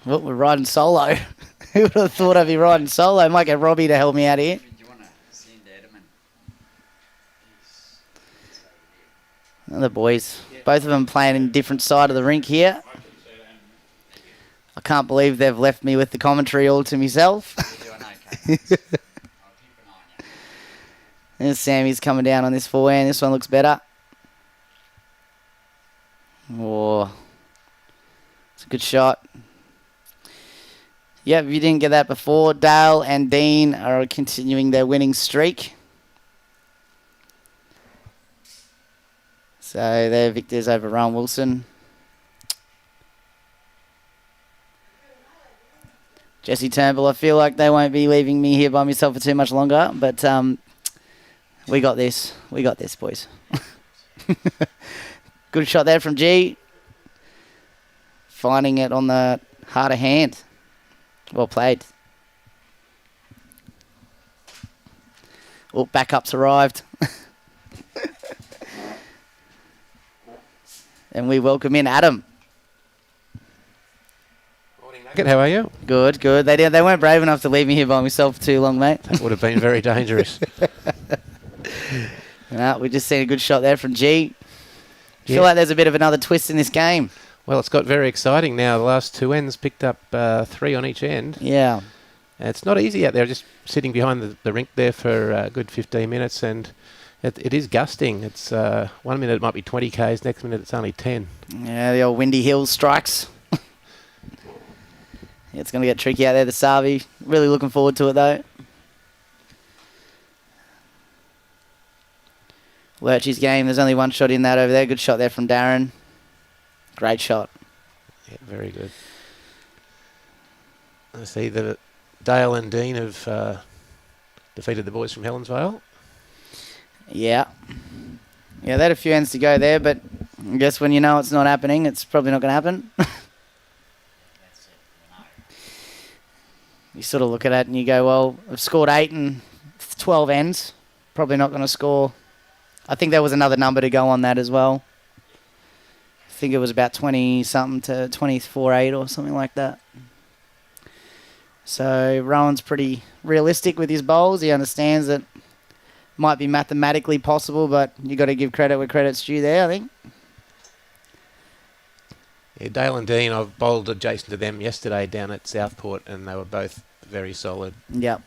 Well, we're riding solo. Who would have thought I'd be riding solo? Might get Robbie to help me out here. The boys, both of them playing in different side of the rink here. I can't believe they've left me with the commentary all to myself. There's Sammy's coming down on this forehand. This one looks better. Oh, it's a good shot. Yep, if you didn't get that before, Dale and Dean are continuing their winning streak. So they're victors over Rowan Wilson. Jesse Turnbull, I feel like they won't be leaving me here by myself for too much longer, but we got this. We got this, boys. Good shot there from G. Finding it on the harder hand. Well played. Oh, backup's arrived. And we welcome in Adam. Morning, Nugget. How are you? Good, good. They weren't brave enough to leave me here by myself for too long, mate. That would have been very dangerous. No, we just seen a good shot there from G. I feel like there's a bit of another twist in this game. Well, it's got very exciting now. The last 2 ends picked up 3 on each end. Yeah. It's not easy out there, just sitting behind the rink there for a good 15 minutes, and it is gusting. It's 1 minute it might be 20 k's, next minute it's only 10. Yeah, the old Windy Hills strikes. It's going to get tricky out there, the Savi. Really looking forward to it, though. Lurchy's game, there's only one shot in that over there. Good shot there from Darren. Great shot. Yeah, very good. I see that Dale and Dean have defeated the boys from Helensvale. Yeah. Yeah, they had a few ends to go there, but I guess when you know it's not happening, it's probably not going to happen. You sort of look at it and you go, well, I've scored 8 and 12 ends. Probably not going to score. I think there was another number to go on that as well. I think it was about 20-something to 24-8 or something like that. So Rowan's pretty realistic with his bowls. He understands that might be mathematically possible, but you got to give credit where credit's due there, I think. Yeah, Dale and Dean, I've bowled adjacent to them yesterday down at Southport, and they were both very solid. Yep.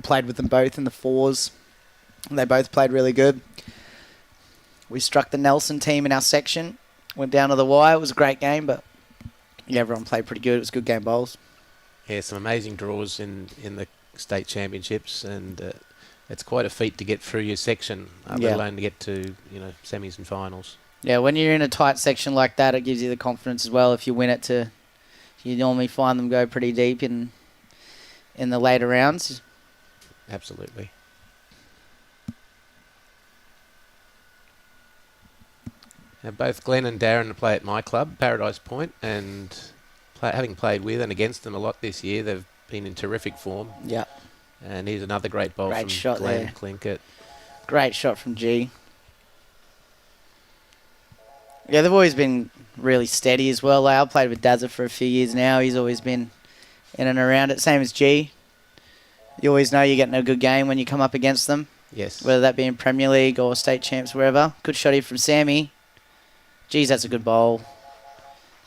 Played with them both in the 4s. They both played really good. We struck the Nelson team in our section. Went down to the wire. It was a great game, but yeah, everyone played pretty good. It was a good game bowls. Yeah, some amazing draws in the state championships, and it's quite a feat to get through your section, let alone to get to semis and finals. Yeah, when you're in a tight section like that, it gives you the confidence as well. If you win it, you normally find them go pretty deep in the later rounds. Absolutely. Now, both Glenn and Darren play at my club, Paradise Point, and having played with and against them a lot this year, they've been in terrific form. Yeah. And here's another great bowl from shot Glen there. Clinkett. Great shot from G. Yeah, they've always been really steady as well. I've played with Dazza for a few years now. He's always been in and around it. Same as G. You always know you're getting a good game when you come up against them. Yes. Whether that be in Premier League or state champs, wherever. Good shot here from Sammy. Geez, that's a good bowl.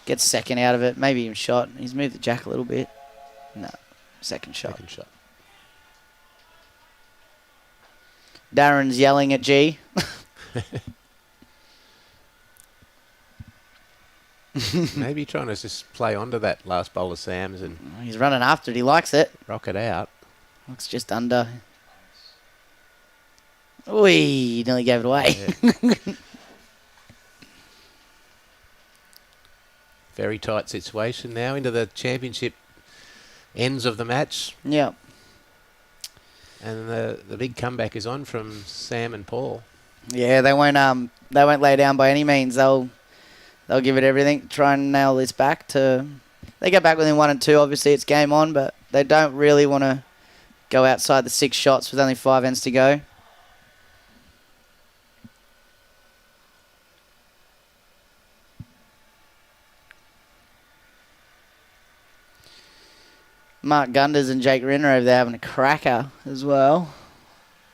Gets second out of it. Maybe even shot. He's moved the jack a little bit. No. Second shot. Second shot. Darren's yelling at G. Maybe trying to just play onto that last bowl of Sam's and He's running after it. He likes it. rock it out. Looks just under. Oi, he nearly gave it away. Yeah. Very tight situation now into the championship ends of the match. Yeah. And the big comeback is on from Sam and Paul. Yeah, they won't lay down by any means. They'll give it everything, try and nail this back to. They get back within 1 and 2. Obviously, it's game on, but they don't really want to go outside the 6 shots with only 5 ends to go. Mark Gunders and Jake Renner over there having a cracker as well.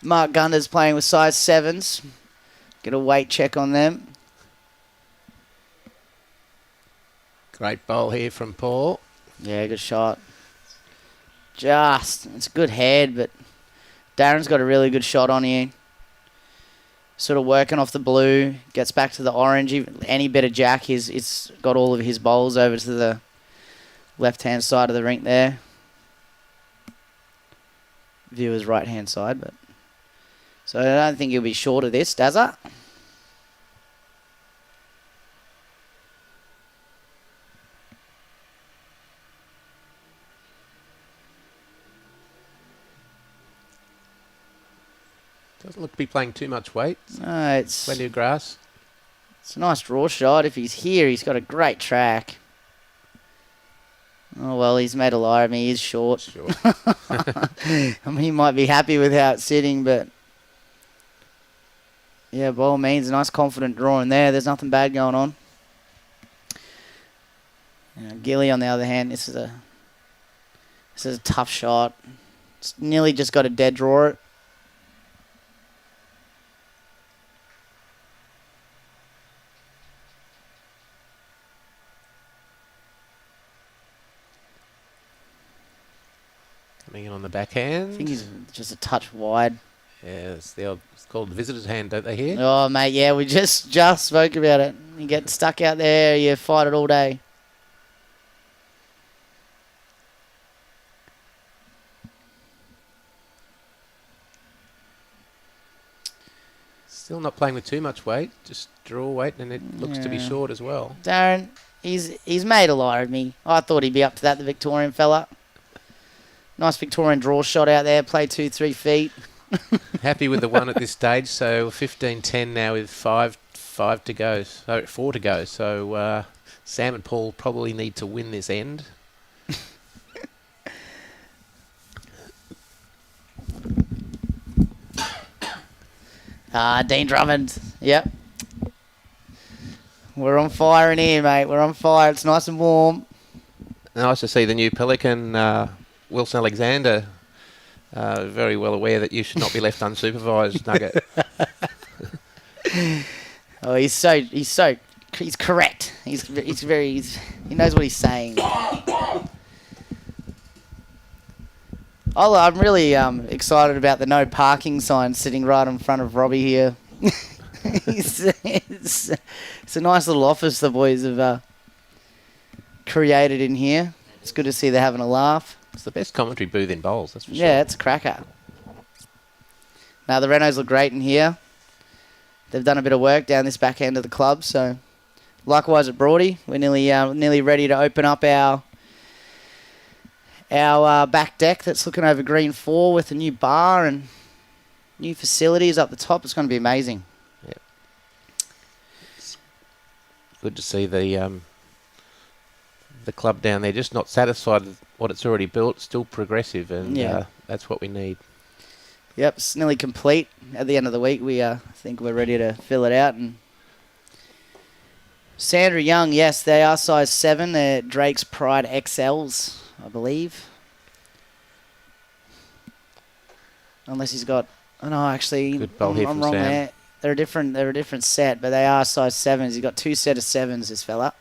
Mark Gunders playing with size 7s. Get a weight check on them. Great bowl here from Paul. Yeah, good shot. It's a good head, but Darren's got a really good shot on here. Sort of working off the blue, gets back to the orange. Any bit of jack, it's got all of his bowls over to the left-hand side of the rink there. Viewer's right-hand side, but so I don't think he'll be short of this, Dazza. Doesn't look to be playing too much weight. No, it's Plenty of grass. a nice draw shot. If he's here, he's got a great track. Oh, well, he's made a liar of me. He's short. Sure. I mean, he might be happy with how it's sitting, but yeah, by all means, a nice confident drawing there. There's nothing bad going on. Gilly, on the other hand, this is a tough shot. It's nearly just got a dead draw it. Coming in on the backhand. I think he's just a touch wide. Yeah, it's called the visitor's hand, don't they hear? Oh, mate, yeah, we just spoke about it. You get stuck out there, you fight it all day. Still not playing with too much weight, just draw weight, and it looks to be short as well. Darren, he's made a liar of me. I thought he'd be up to that, the Victorian fella. Nice Victorian draw shot out there, play 2-3 feet. Happy with the one at this stage, so 15-10 now with 4 to go. So Sam and Paul probably need to win this end. Dean Drummond. Yep. We're on fire in here, mate. We're on fire. It's nice and warm. Nice to see the new Pelican, Wilson Alexander, very well aware that you should not be left unsupervised, Nugget. Oh, he's correct. He knows what he's saying. I'm really excited about the no parking sign sitting right in front of Robbie here. it's a nice little office the boys have created in here. It's good to see they're having a laugh. It's the best commentary booth in bowls, that's for sure. Yeah, it's a cracker. Now, the Renos look great in here. They've done a bit of work down this back end of the club, so likewise at Broady, we're nearly ready to open up our back deck that's looking over Green 4 with a new bar and new facilities up the top. It's going to be amazing. Yeah. It's good to see the club down there just not satisfied with what it's already built, still progressive, and that's what we need. Yep, it's nearly complete. At the end of the week, we think we're ready to fill it out. And Sandra Young, yes, they are size 7. They're Drake's Pride XLs, I believe. Unless he's got... Oh, no, actually, good bowl here I'm from wrong Sam. there. They're a different set, but they are size 7s. He's got 2 set of 7s, this fella.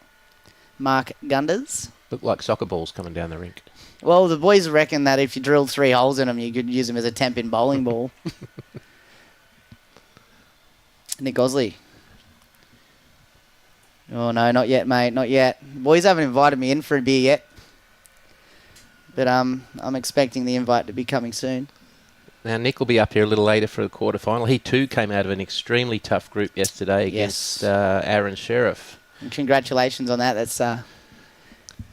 Mark Gunders. Look like soccer balls coming down the rink. Well, the boys reckon that if you drilled 3 holes in them, you could use them as a 10-pin bowling ball. Nick Gosley. Oh, no, not yet, mate, not yet. Boys haven't invited me in for a beer yet. But I'm expecting the invite to be coming soon. Now, Nick will be up here a little later for the quarterfinal. He, too, came out of an extremely tough group yesterday against Aaron Sheriff. And congratulations on that. That's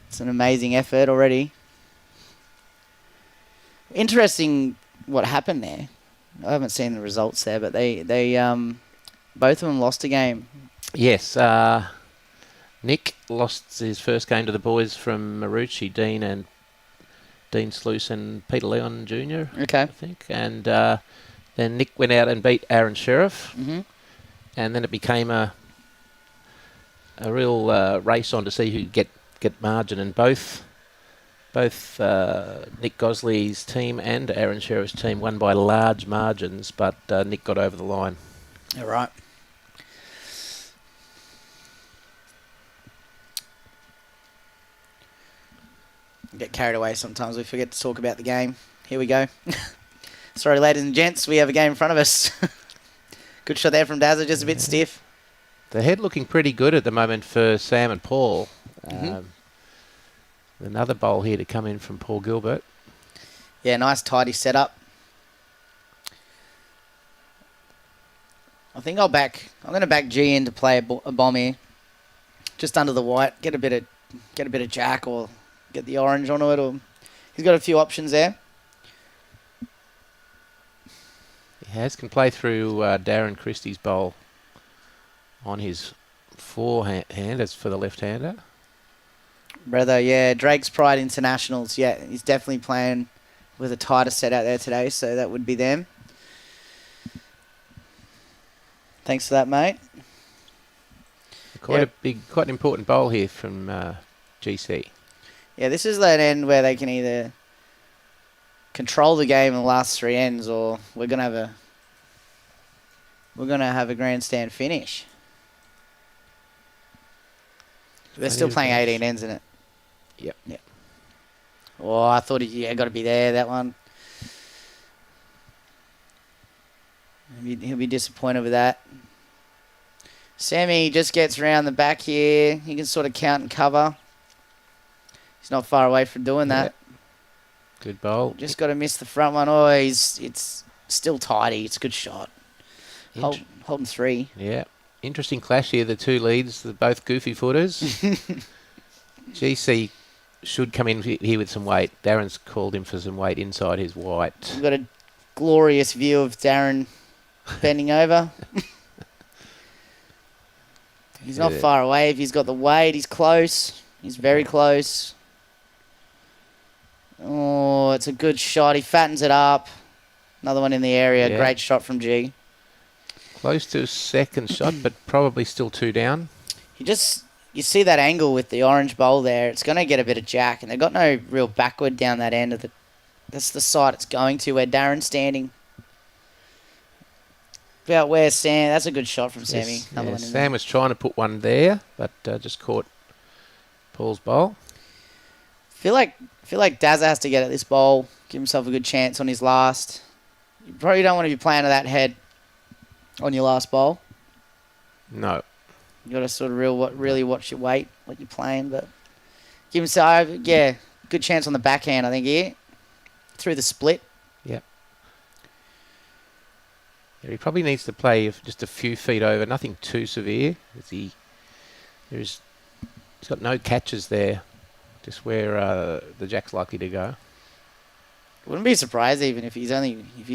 it's an amazing effort already. Interesting what happened there. I haven't seen the results there, but they both of them lost a game. Yes, Nick lost his first game to the boys from Marucci, Dean Sluice and Peter Leon Jr. Okay. I think, and then Nick went out and beat Aaron Sheriff, and then it became a real race on to see who get margin, and both Nick Gosley's team and Aaron Sheriff's team won by large margins, but Nick got over the line. All right. Get carried away sometimes. We forget to talk about the game. Here we go. Sorry, ladies and gents, we have a game in front of us. Good shot there from Dazza, just a bit stiff. The head looking pretty good at the moment for Sam and Paul. Another bowl here to come in from Paul Gilbert. Yeah, nice tidy setup. I think I'm going to back G in to play a bomb here, just under the white. Get a bit of jack or get the orange onto it. Or he's got a few options there. He can play through Darren Christie's bowl on his forehand as for the left-hander. Brother, yeah, Drake's Pride Internationals. Yeah, he's definitely playing with a tighter set out there today, so that would be them. Thanks for that, mate. Quite an important bowl here from GC. Yeah, this is that end where they can either control the game in the last 3 ends, or we're gonna have a grandstand finish. They're still playing 18 ends in it. Yep. Oh, I thought got to be there, that one. He'll be disappointed with that. Sammy just gets around the back here. He can sort of count and cover. He's not far away from doing that. Good bowl. Just got to miss the front one. Oh, it's still tidy. It's a good shot. Holding 3. Yeah. Interesting clash here. The two leads, they're both goofy footers. GC should come in here with some weight. Darren's called him for some weight inside his white. We've got a glorious view of Darren bending over. He's not far away. If he's got the weight, he's close. He's very close. Oh, it's a good shot. He fattens it up. Another one in the area. Yeah. Great shot from G. Close to a second shot, but probably still 2 down. You see that angle with the orange bowl there. It's going to get a bit of jack, and they've got no real backward down that end of the. That's the side it's going to where Darren's standing. About where Sam. That's a good shot from Sammy. Yes, Another one in Sam was trying to put one there, but just caught Paul's bowl. Feel like Dazza has to get at this bowl, give himself a good chance on his last. You probably don't want to be playing to that head on your last bowl. No. You got to sort of really watch your weight, what you're playing. But give himself, good chance on the backhand, I think, here. Through the split. Yep. Yeah, he probably needs to play just a few feet over, nothing too severe. He's got no catches there, just where the jack's likely to go. Wouldn't be surprised even if he's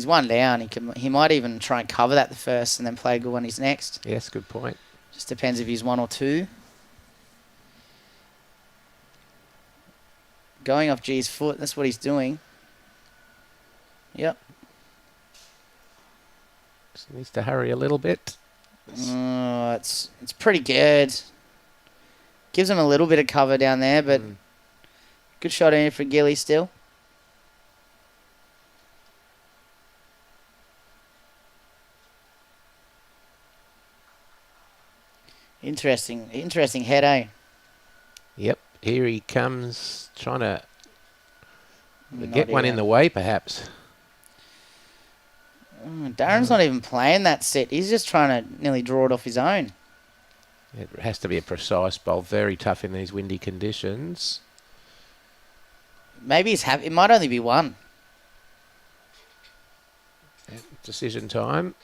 one down. He might even try and cover that the first and then play a good one his next. Yes, good point. Just depends if he's 1 or 2. Going off G's foot, that's what he's doing. Yep. Just needs to hurry a little bit. It's pretty good. Gives him a little bit of cover down there, but good shot in for Gilly still. Interesting head, eh? Yep, here he comes, trying to get one in the way, perhaps. Darren's not even playing that set. He's just trying to nearly draw it off his own. It has to be a precise bowl, very tough in these windy conditions. Maybe he's happy. It might only be one. Decision time.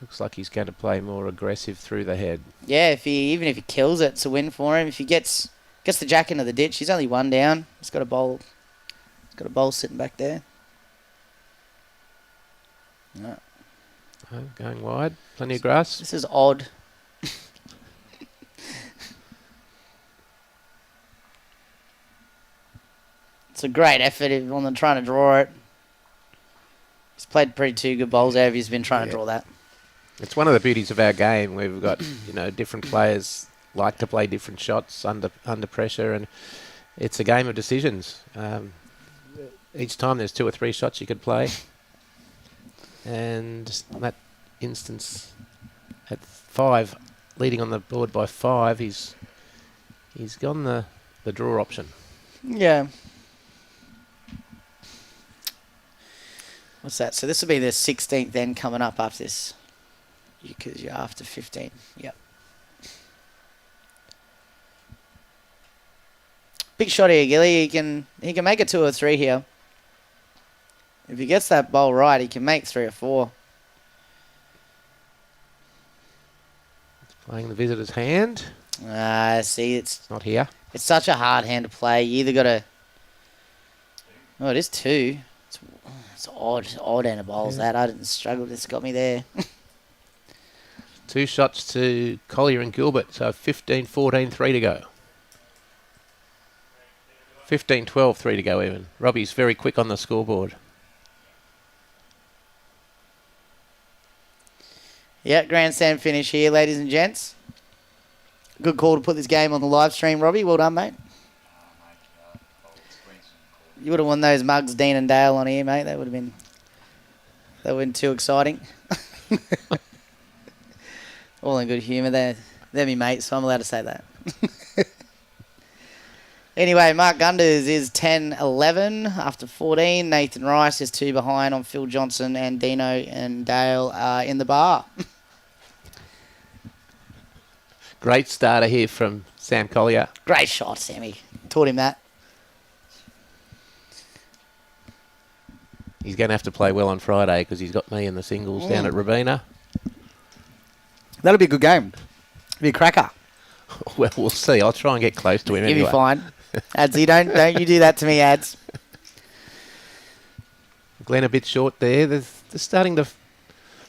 Looks like he's going to play more aggressive through the head. Yeah, even if he kills it, it's a win for him. If he gets the jack into the ditch, he's only one down. He's got a bowl. He's got a bowl sitting back there. No. Oh, going wide. Plenty of grass. This is odd. It's a great effort on trying to draw it. He's played pretty 2 good bowls out. He's been trying to draw that. It's one of the beauties of our game. We've got different players like to play different shots under pressure, and it's a game of decisions. Each time there's 2 or 3 shots you could play, and in that instance, at 5, leading on the board by 5, he's gone the draw option. Yeah. What's that? So this will be the 16th then coming up after this. Because you're after 15. Yep. Big shot here, Gilly. He can make it 2 or 3 here. If he gets that bowl right, he can make 3 or 4. Playing the visitor's hand. See, it's not here. It's such a hard hand to play. You either got to... Oh, it is 2. It's odd end of bowls, that. I didn't struggle. It's got me there. 2 shots to Collier and Gilbert, so 15-14, 3 to go. 15-12, 3 to go even. Robbie's very quick on the scoreboard. Yeah, grandstand finish here, ladies and gents. Good call to put this game on the live stream, Robbie. Well done, mate. You would have won those mugs, Dean and Dale, on here, mate. That would have been too exciting. All in good humour. They're me mates, so I'm allowed to say that. Anyway, Mark Gunders is 10-11 after 14. Nathan Rice is 2 behind on Phil Johnson, and Dino and Dale are in the bar. Great starter here from Sam Collier. Great shot, Sammy. Taught him that. He's going to have to play well on Friday because he's got me in the singles down at Rabina. That'll be a good game. Be a cracker. Well, we'll see. I'll try and get close to him anyway. You'll be fine. Adsy, don't you do that to me, Ads. Glenn a bit short there. They're starting to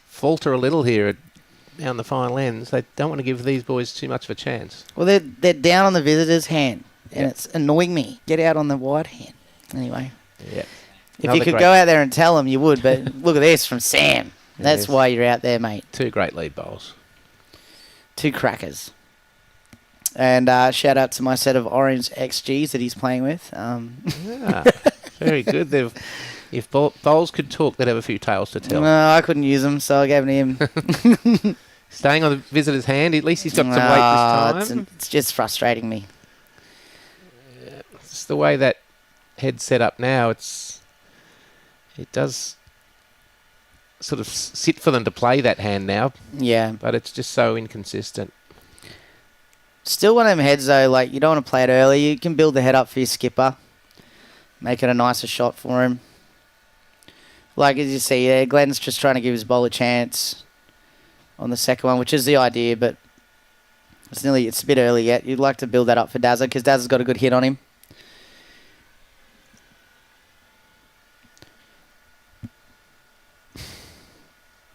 falter a little here down the final ends. They don't want to give these boys too much of a chance. Well, they're down on the visitor's hand, and it's annoying me. Get out on the wide hand. Anyway. Yeah. If you could go out there and tell them, you would. But look at this from Sam. That's why you're out there, mate. 2 great lead bowls. 2 crackers. And shout out to my set of orange XGs that he's playing with. Very good. If bowls could talk, they'd have a few tales to tell. No, I couldn't use them, so I gave them to him. Staying on the visitor's hand, at least he's got some weight this time. It's just frustrating me. Yeah, it's the way that head's set up now. It does sort of sit for them to play that hand now, Yeah. but it's just so inconsistent. Still one of them heads, though, like, you don't want to play it early. You can build the head up for your skipper. Make it a nicer shot for him. Like, as you see there, Glen's just trying to give his bowl a chance on the second one, which is the idea, but it's a bit early yet. You'd like to build that up for Dazza, because Dazza's got a good hit on him.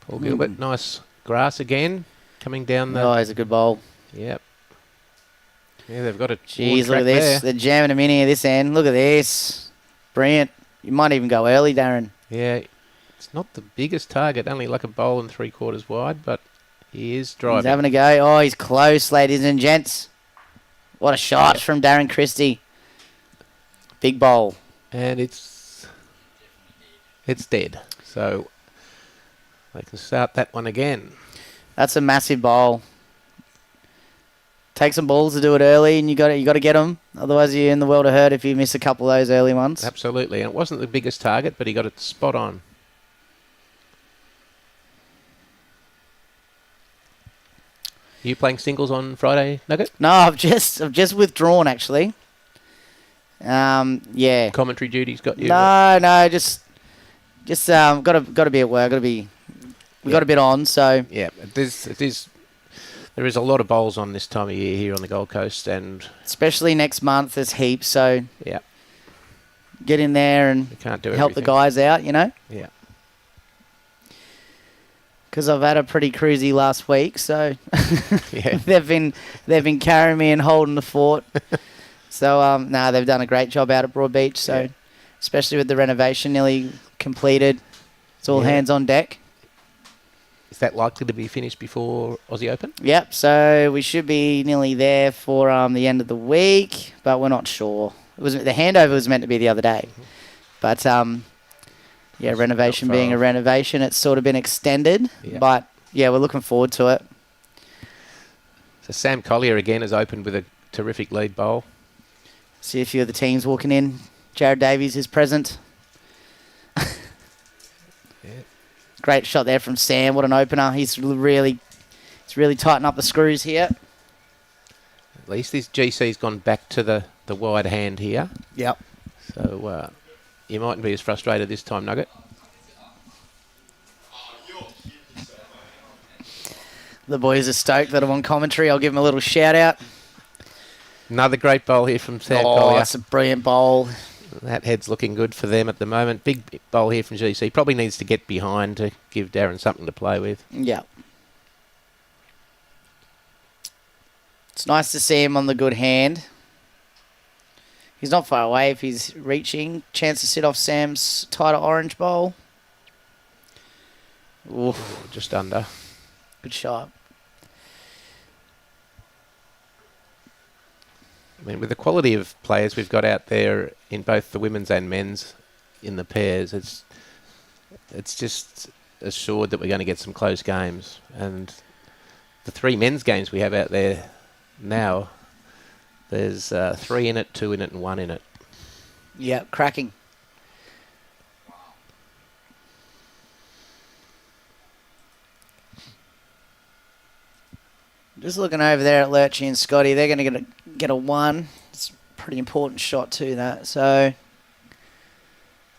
Paul Gilbert, nice grass again, coming down the... Oh, he's a good bowl. Yep. Yeah, they've got a... Jeez, look at this. They're jamming him in here this end. Look at this. Brilliant. You might even go early, Darren. Yeah, it's not the biggest target, only like a bowl and 3/4 wide, but he is driving. He's having a go. Oh, he's close, ladies and gents. What a shot from Darren Christie. Big bowl. And it's dead. So they can start that one again. That's a massive bowl. Take some balls to do it early, and you got to get them. Otherwise, you're in the world of hurt if you miss a couple of those early ones. Absolutely, and it wasn't the biggest target, but he got it spot on. Are you playing singles on Friday, Nugget? No, I've just withdrawn actually. Yeah. Commentary duty's got you. No, just got to be at work. We got a bit on, so yeah. There is a lot of bowls on this time of year here on the Gold Coast, and especially next month, there's heaps. So yeah, get in there and can't do help the everything. guys out, you know. Yeah. Because I've had a pretty cruisy last week, so Yeah. they've been carrying me and holding the fort. So they've done a great job out at Broadbeach. So Yeah. especially with the renovation nearly completed, it's all hands on deck. Is that likely to be finished before Aussie Open? Yep. So we should be nearly there for the end of the week, but we're not sure. The handover was meant to be the other day, but renovation being a renovation, it's sort of been extended. Yeah. But yeah, we're looking forward to it. So Sam Collier again has opened with a terrific lead bowl. See a few of the teams walking in. Jared Davies is present. Great shot there from Sam. What an opener. He's really tightened up the screws here. At least this GC's gone back to the wide hand here. Yep. So you mightn't be as frustrated this time, Nugget. The boys are stoked that I'm on commentary. I'll give them a little shout out. Another great bowl here from Sam Oh, Collier. that's a brilliant bowl. That head's looking good for them at the moment. Big bowl here from GC. Probably needs to get behind to give Darren something to play with. Yeah. It's nice to see him on the good hand. He's not far away if he's reaching. Chance to sit off Sam's tighter orange bowl. Oof, Just under. good shot. I mean, with the quality of players we've got out there in both the women's and men's in the pairs, it's just assured that we're going to get some close games. And the 3 men's games we have out there now, there's 3 in it, 2 in it, and 1 in it. Yeah, cracking. Just looking over there at Lurchy and Scotty, they're going to get a 1. It's a pretty important shot too, that. So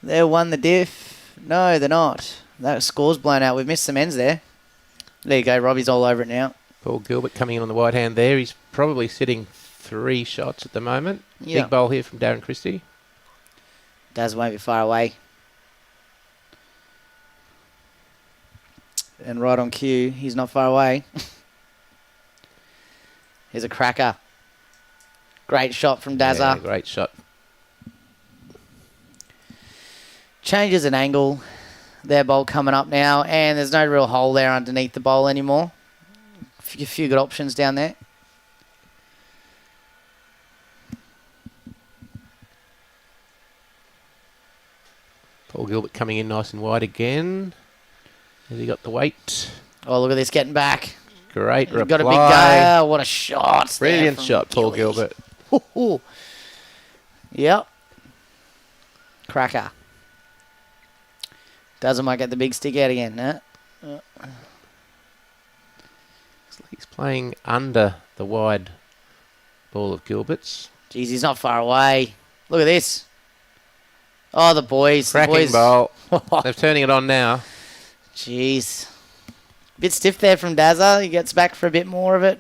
they won the diff. No, they're not. That score's blown out. We've missed some ends there. There you go. Robbie's all over it now. Paul Gilbert coming in on the right hand there. He's probably sitting 3 shots at the moment. Yeah. Big bowl here from Darren Christie. Daz won't be far away. And right on cue, he's not far away. Here's a cracker. Great shot from Dazza. Yeah, great shot. Changes an angle. Their bowl coming up now, and there's no real hole there underneath the bowl anymore. A few good options down there. Paul Gilbert coming in nice and wide again. Has he got the weight? Oh, look at this getting back. Great reply. Got a big guy. What a shot. Brilliant there from shot, Paul Gillies. Gilbert. Ooh. Yep. Cracker. Doesn't might get the big stick out again. No? Looks like he's playing under the wide ball of Gilbert's. Jeez, he's not far away. Look at this. Oh, the boys. Cracking bowl. They're turning it on now. Jeez. Bit stiff there from Dazza. He gets back for a bit more of it.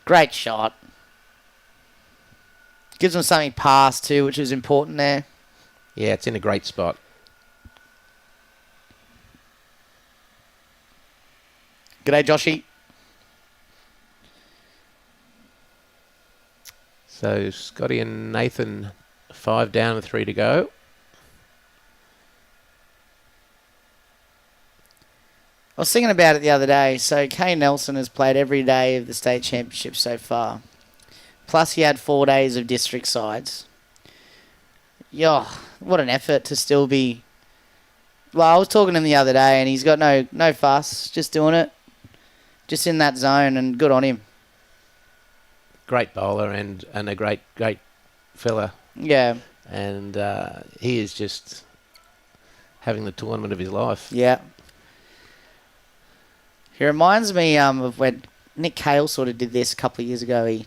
Great shot. Gives him something past too, which is important there. Yeah, it's in a great spot. G'day, Joshy. So Scotty and Nathan 5 down with 3 to go. I was thinking about it the other day. So Kane Nelson has played every day of the state championship so far. Plus he had 4 days of district sides. Yo, what an effort to still be... Well, I was talking to him the other day and he's got no fuss, just doing it. Just in that zone, and good on him. Great bowler and a great fella. Yeah. And he is just having the tournament of his life. Yeah. He reminds me of when Nick Cale sort of did this a couple of years ago. He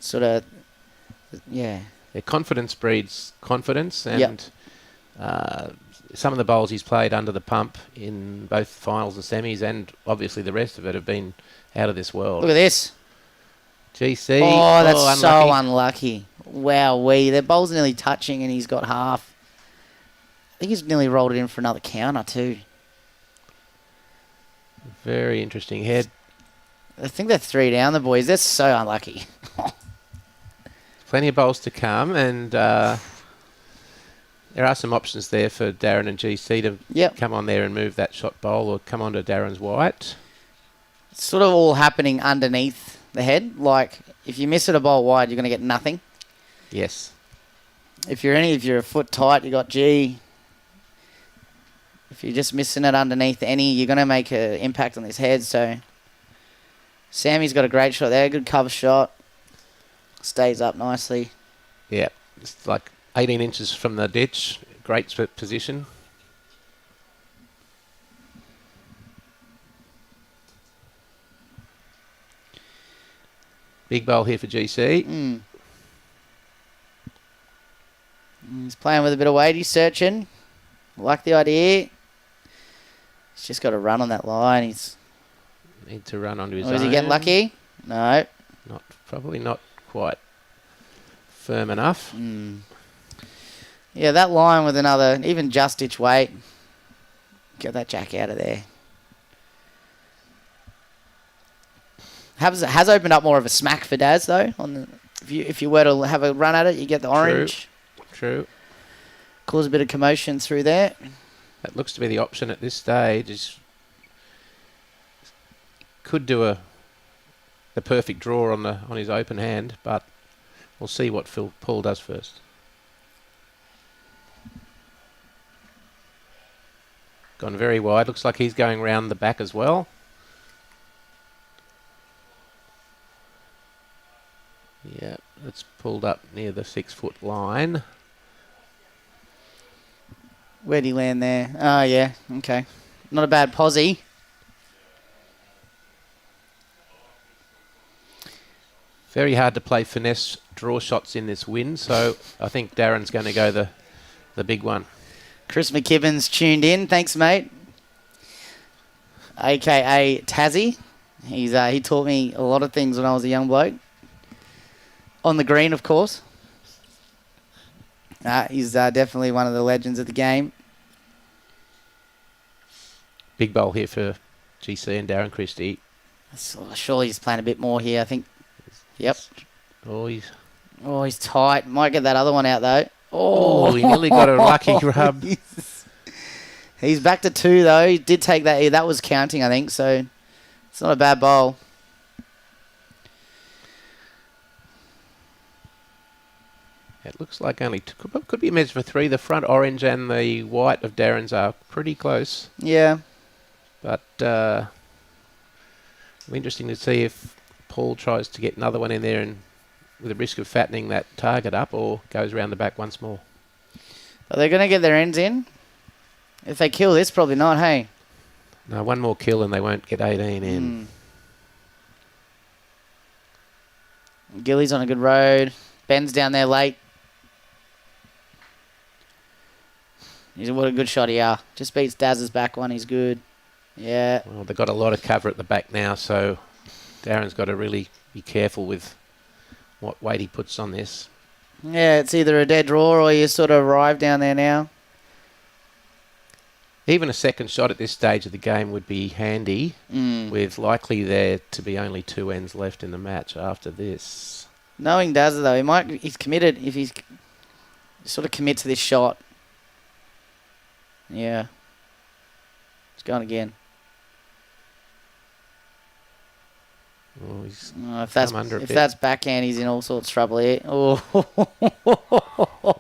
sort of, yeah. Confidence breeds confidence, and some of the bowls he's played under the pump in both finals and semis, and obviously the rest of it, have been out of this world. Look at this. GC. Oh, that's unlucky. so unlucky. Wowee. Their bowl's nearly touching and he's got half. I think he's nearly rolled it in for another counter too. Very interesting head. I think they're 3 down, the boys. They're so unlucky. Plenty of bowls to come, and there are some options there for Darren and GC to come on there and move that shot bowl, or come on to Darren's white. It's sort of all happening underneath the head. Like, if you miss it a bowl wide, you're going to get nothing. Yes. If you're a foot tight, you got G. If you're just missing it underneath any, you're going to make an impact on his head. So, Sammy's got a great shot there. Good cover shot. Stays up nicely. Yeah. It's like 18 inches from the ditch. Great position. Big bowl here for GC. He's playing with a bit of weight. He's searching. Like the idea. He's just got to run on that line. Need to run onto his own. Does he get lucky? No. Probably not quite firm enough. Yeah, that line with another, even just inch weight. Get that jack out of there. Has opened up more of a smack for Daz though. If you were to have a run at it, you get the orange. True. Cause a bit of commotion through there. That looks to be the option at this stage. Could do the perfect draw on his open hand, but we'll see what Paul does first. Gone very wide. Looks like he's going round the back as well. Yeah, it's pulled up near the 6 foot line. Where'd he land there? Oh, yeah. Okay. Not a bad posse. Very hard to play finesse draw shots in this wind, so I think Darren's going to go the big one. Chris McKibben's tuned in. Thanks, mate. AKA Tassie. He taught me a lot of things when I was a young bloke. On the green, of course. He's definitely one of the legends of the game. Big bowl here for GC and Darren Christie. Surely he's playing a bit more here, I think. Yep. Oh, he's tight. Might get that other one out, though. Oh, he nearly got a lucky rub. He's back to 2, though. He did take that. That was counting, I think, so it's not a bad bowl. It looks like only could be a measure for 3. The front orange and the white of Darren's are pretty close. Yeah. But it'll be interesting to see if Paul tries to get another one in there and with the risk of fattening that target up, or goes around the back once more. Are they going to get their ends in? If they kill this, probably not, hey? No, one more kill and they won't get 18 in. Gilly's on a good road. Ben's down there late. What a good shot here. Just beats Daz's back one. He's good. Yeah. Well, they've got a lot of cover at the back now, so Darren's got to really be careful with what weight he puts on this. Yeah, it's either a dead draw or you sort of arrive down there now. Even a second shot at this stage of the game would be handy, with likely there to be only 2 ends left in the match after this. Knowing Daz, though, he's committed if he's sort of commit to this shot. Yeah. It's going again. Oh, he's if that's backhand, he's in all sorts of trouble here. Oh,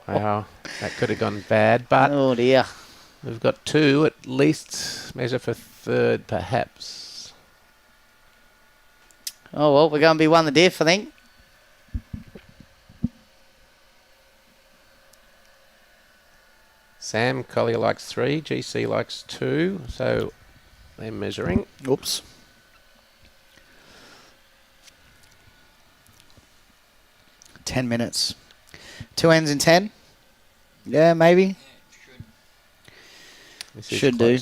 wow, that could have gone bad, but oh dear. We've got 2 at least. Measure for third, perhaps. Oh well, we're going to be 1 the diff, I think. Sam Collier likes 3, GC likes 2, so they're measuring. Oops. 10 minutes. 2 ends in 10? Yeah, maybe. Should do.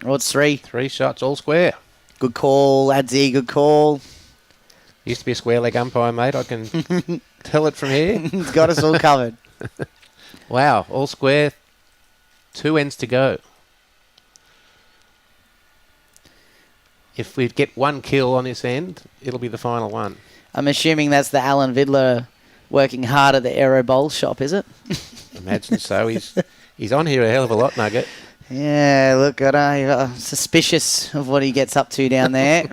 Oh, it's 3. 3 shots, all square. Good call, Adzi, good call. Used to be a square leg umpire, mate. I can tell it from here. He's got us all covered. Wow, all square. 2 ends to go. If we get 1 kill on this end, it'll be the final one. I'm assuming that's the Alan Vidler working hard at the Aero Bowl shop, is it? Imagine so. He's on here a hell of a lot, Nugget. Yeah, look, I'm suspicious of what he gets up to down there.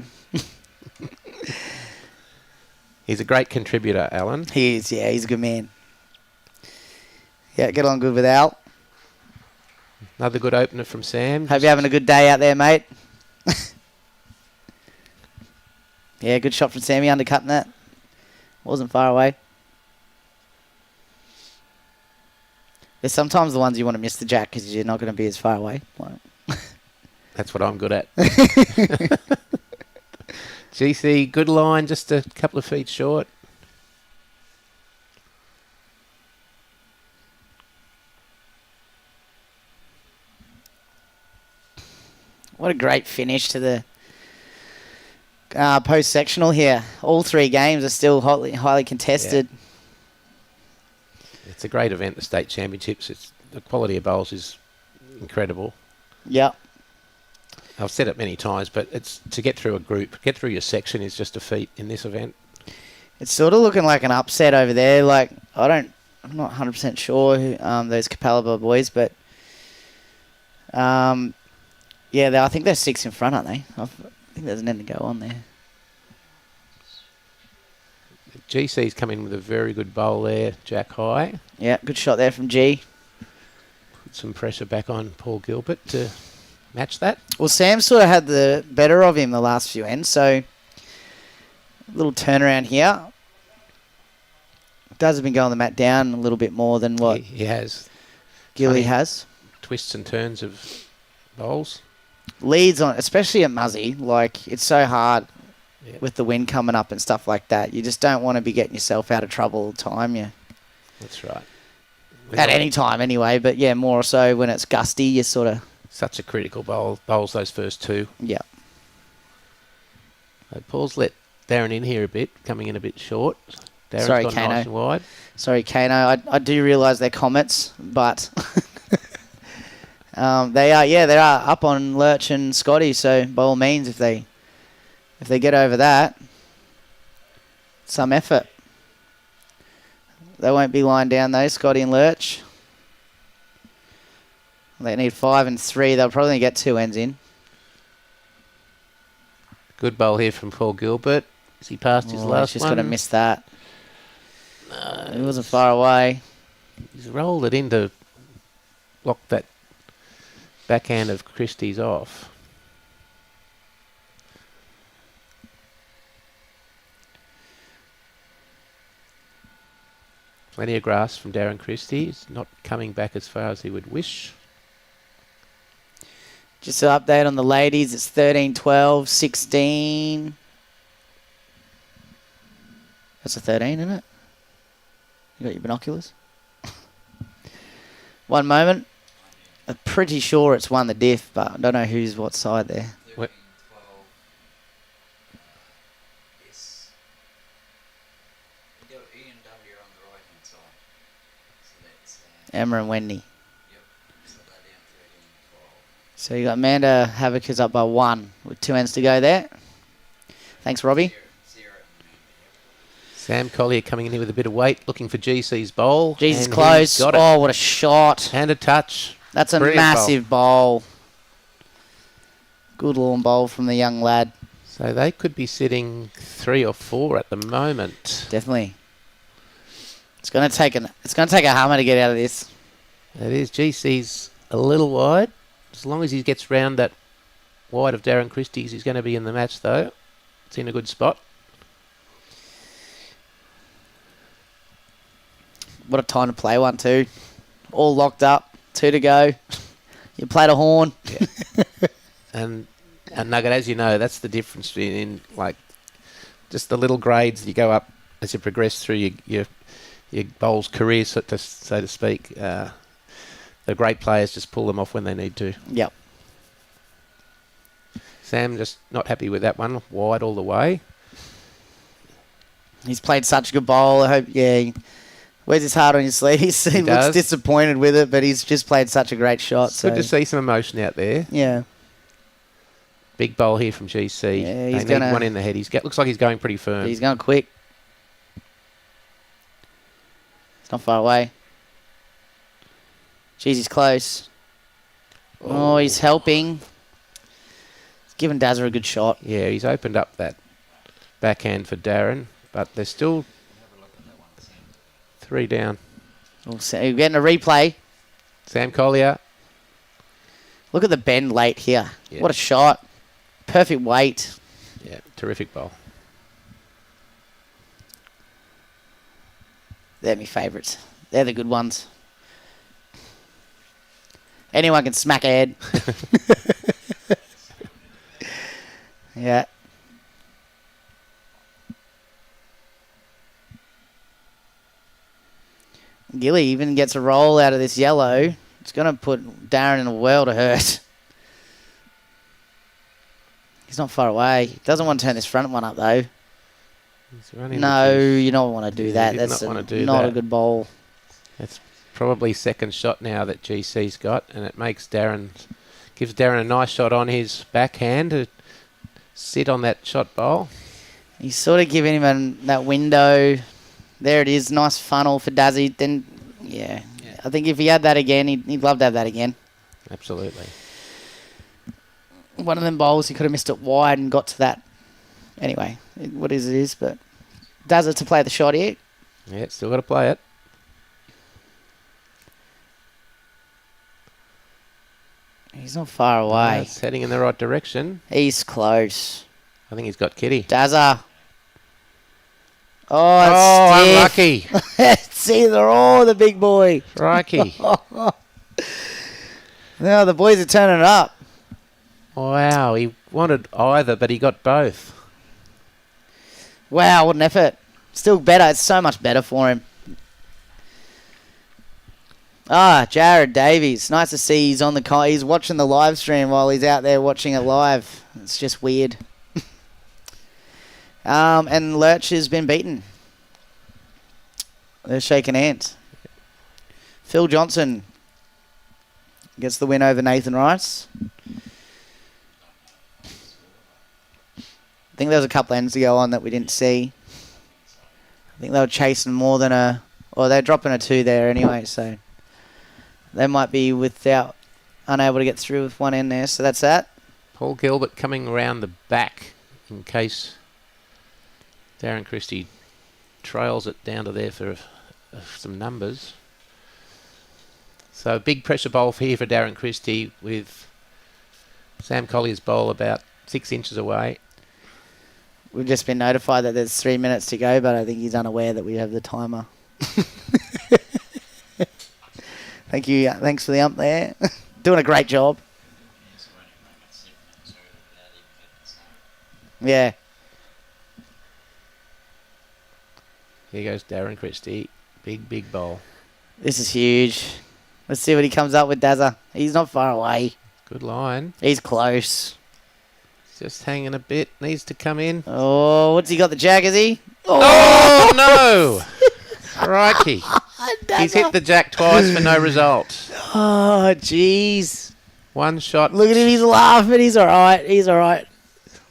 He's a great contributor, Alan. He is, yeah, he's a good man. Yeah, get on good with Al. Another good opener from Sam. Hope you're having a good day out there, mate. Yeah, good shot from Sammy, undercutting that. Wasn't far away. There's sometimes the ones you want to miss the jack because you're not going to be as far away. That's what I'm good at. GC, good line, just a couple of feet short. What a great finish to the post-sectional here. All 3 games are still highly contested. Yeah. It's a great event, the state championships. The quality of bowls is incredible. Yep. I've said it many times, but it's to get through a group, get through your section is just a feat in this event. It's sort of looking like an upset over there. Like I'm not 100% sure who, those Capalaba boys, but yeah, I think they're 6 in front, aren't they? I think there's an end to go on there. GC's come in with a very good bowl there, Jack High. Yeah, good shot there from G. Put some pressure back on Paul Gilbert to match that. Well, Sam sort of had the better of him the last few ends, so a little turnaround here. Does have been going the mat down a little bit more than what he has. Gilly has. Twists and turns of bowls. Leads on, especially at Muzzy, like it's so hard with the wind coming up and stuff like that. You just don't want to be getting yourself out of trouble all the time. Yeah, that's right. At any time, anyway. But yeah, more so when it's gusty, you sort of such a critical bowls those first 2. Yeah. So Paul's let Darren in here a bit, coming in a bit short. Darren's Sorry, gone Kano. Nice and wide. Sorry, Kano. I do realise they're comets, but they are up on Lurch and Scotty. So by all means, if they get over that, some effort. They won't be lying down though, Scotty and Lurch. They need 5 and 3. They'll probably get 2 ends in. Good bowl here from Paul Gilbert. Is he past his last he's just one? going to miss that. No, he wasn't far away. He's rolled it in to block that backhand of Christie's off. Plenty of grass from Darren Christie. He's not coming back as far as he would wish. Just an update on the ladies. It's 13, 12, 16. That's a 13, isn't it? You got your binoculars? One moment. I'm pretty sure it's won the diff, but I don't know who's what side there. What? Emma and Wendy. So you got Amanda Havoc is up by 1 with 2 ends to go there. Thanks, Robbie. Sam Collier coming in here with a bit of weight, looking for GC's bowl. Jesus, and close. he's got it. Oh, what a shot. And a touch. That's a Brilliant massive bowl. Good lawn bowl from the young lad. So they could be sitting 3 or 4 at the moment. Definitely. It's going to take a hammer to get out of this. It is. GC's a little wide. As long as he gets round that wide of Darren Christie's, he's going to be in the match, though. It's in a good spot. What a time to play one, too. All locked up. 2 to go. You played a horn. Yeah. and Nugget, as you know, that's the difference in like just the little grades you go up as you progress through your bowl's career, so to speak. The great players just pull them off when they need to. Yep. Sam just not happy with that one. Wide all the way. He's played such a good bowl. I hope, he wears his heart on his sleeve. He looks disappointed with it, but he's just played such a great shot. It's good to see some emotion out there. Yeah. Big bowl here from GC. Yeah, they need one in the head. Looks like he's going pretty firm. He's going quick. It's not far away. Jeez, he's close. Oh, he's helping. He's giving Dazza a good shot. Yeah, he's opened up that backhand for Darren, but there's still 3 down. We're getting a replay. Sam Collier. Look at the bend late here. Yeah. What a shot. Perfect weight. Yeah, terrific bowl. They're my favourites. They're the good ones. Anyone can smack a head. Yeah. Gilly even gets a roll out of this yellow. It's going to put Darren in a world of hurt. He's not far away. Doesn't want to turn this front one up, though. No, you don't want to do that. That's not a good bowl. That's probably second shot now that GC's got, and it gives Darren a nice shot on his backhand to sit on that shot bowl. He's sort of giving him that window. There it is. Nice funnel for Dazzy. Then, yeah. I think if he had that again, he'd love to have that again. Absolutely. One of them bowls, he could have missed it wide and got to that. Anyway, what is it is, but does it to play the shot here? Yeah, still got to play it. He's not far away. It's heading in the right direction. He's close. I think he's got Kitty. Dazza. Oh, unlucky. See, they're all the big boy. Crikey. Now the boys are turning it up. Wow, he wanted either, but he got both. Wow, what an effort. Still better. It's so much better for him. Jared Davies. Nice to see he's on the he's watching the live stream while he's out there watching it live. It's just weird. And Lurch has been beaten. They're shaking hands. Phil Johnson gets the win over Nathan Rice. I think there was a couple ends to go on that we didn't see. I think they were chasing more than they're dropping a 2 there anyway, so they might be unable to get through with one end there, so that's that. Paul Gilbert coming around the back in case Darren Christie trails it down to there for some numbers. So a big pressure bowl here for Darren Christie with Sam Collier's bowl about 6 inches away. We've just been notified that there's 3 minutes to go, but I think he's unaware that we have the timer. Thank you. Thanks for the ump there. Doing a great job. Yeah. Here goes Darren Christie. Big bowl. This is huge. Let's see what he comes up with, Dazza. He's not far away. Good line. He's close. Just hanging a bit. Needs to come in. Oh, what's he got? The jack, is he? Oh, no! Crikey. He's hit the jack twice for no result. Oh, jeez. One shot. Look at him. He's laughing. He's all right. He's all right.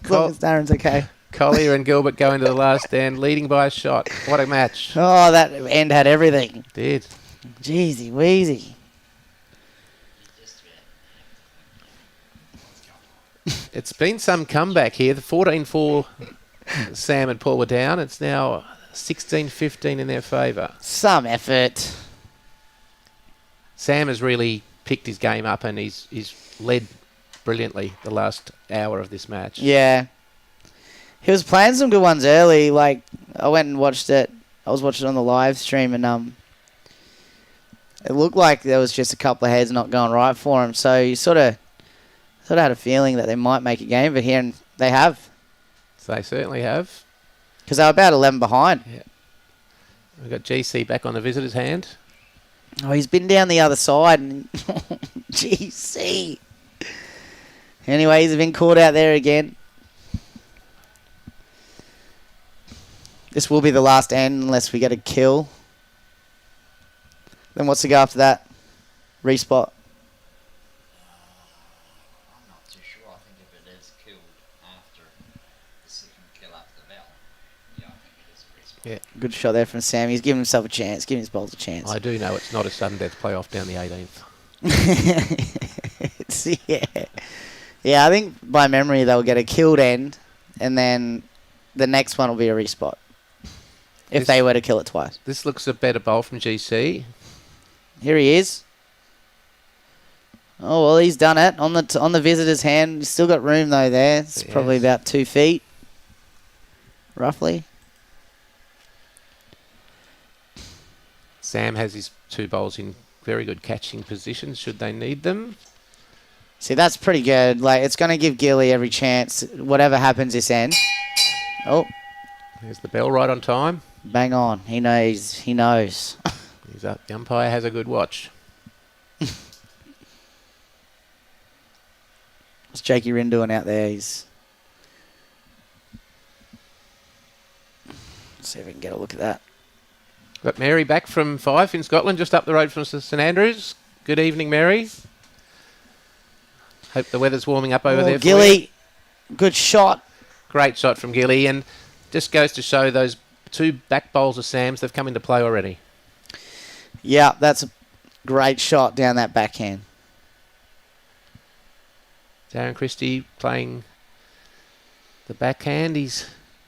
As long as Darren's okay. Collier and Gilbert go into the last stand, leading by a shot. What a match. Oh, that end had everything. Did. Jeezy Weezy. It's been some comeback here. The 14-4 Sam and Paul were down. It's now 16-15 in their favour. Some effort. Sam has really picked his game up and he's led brilliantly the last hour of this match. Yeah. He was playing some good ones early. Like, I went and watched it. I was watching it on the live stream and it looked like there was just a couple of heads not going right for him. So you sort of had a feeling that they might make a game, but here they have. So they certainly have. Because they were about 11 behind. Yeah. We've got GC back on the visitor's hand. Oh, he's been down the other side. And GC. Anyway, he's been caught out there again. This will be the last end unless we get a kill. Then what's to go after that? Respot. I'm not too sure. I think if it is killed after the second kill after the bell, yeah, I think it is a respawn. Yeah. Good shot there from Sam. He's giving himself a chance, giving his bowls a chance. I do know it's not a sudden death playoff down the 18th. Yeah, I think by memory they'll get a killed end, and then the next one will be a respot. If they were to kill it twice. This looks a better bowl from GC. Here he is. Oh, well, he's done it. On the visitor's hand. He's still got room, though, there. It's probably about 2 feet. Roughly. Sam has his 2 bowls in very good catching positions should they need them. See, that's pretty good. Like, it's going to give Gilly every chance. Whatever happens this end. Oh. There's the bell right on time. Bang on. He knows. He knows. He's up. The umpire has a good watch. What's Jakey Rin doing out there? Let's see if we can get a look at that. Got Mary back from Fife in Scotland, just up the road from St Andrews. Good evening, Mary. Hope the weather's warming up over there for Gilly, good shot. Great shot from Gilly, and just goes to show those 2 back bowls of Sam's, they've come into play already. Yeah, that's a great shot down that backhand. Darren Christie playing the backhand. He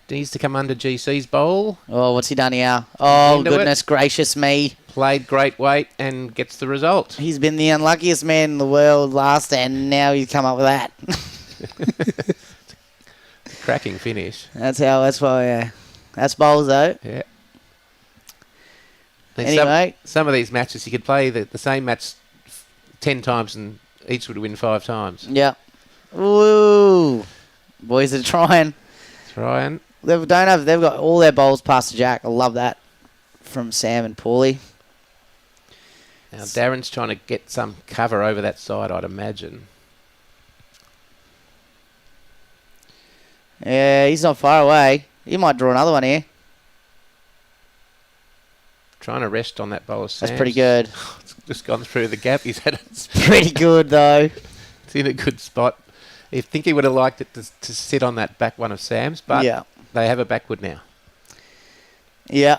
needs to come under GC's bowl. Oh, what's he done here? Oh, Into goodness gracious me. Played great weight and gets the result. He's been the unluckiest man in the world last, and now he's come up with that. Cracking finish. That's why, that's bowls, though. Yeah. And Anyway. Some of these matches, you could play the same match 10 times and each would win 5 times. Yeah. Ooh. Boys are trying. Trying. They've got all their bowls past the jack. I love that from Sam and Paulie. Now Darren's trying to get some cover over that side, I'd imagine. Yeah, he's not far away. He might draw another one here. Trying to rest on that bowl of Sam's. That's pretty good. It's just gone through the gap. He's had It's pretty good, though. It's in a good spot. I think he would have liked it to sit on that back one of Sam's, but Yeah. they have a backward now. Yeah.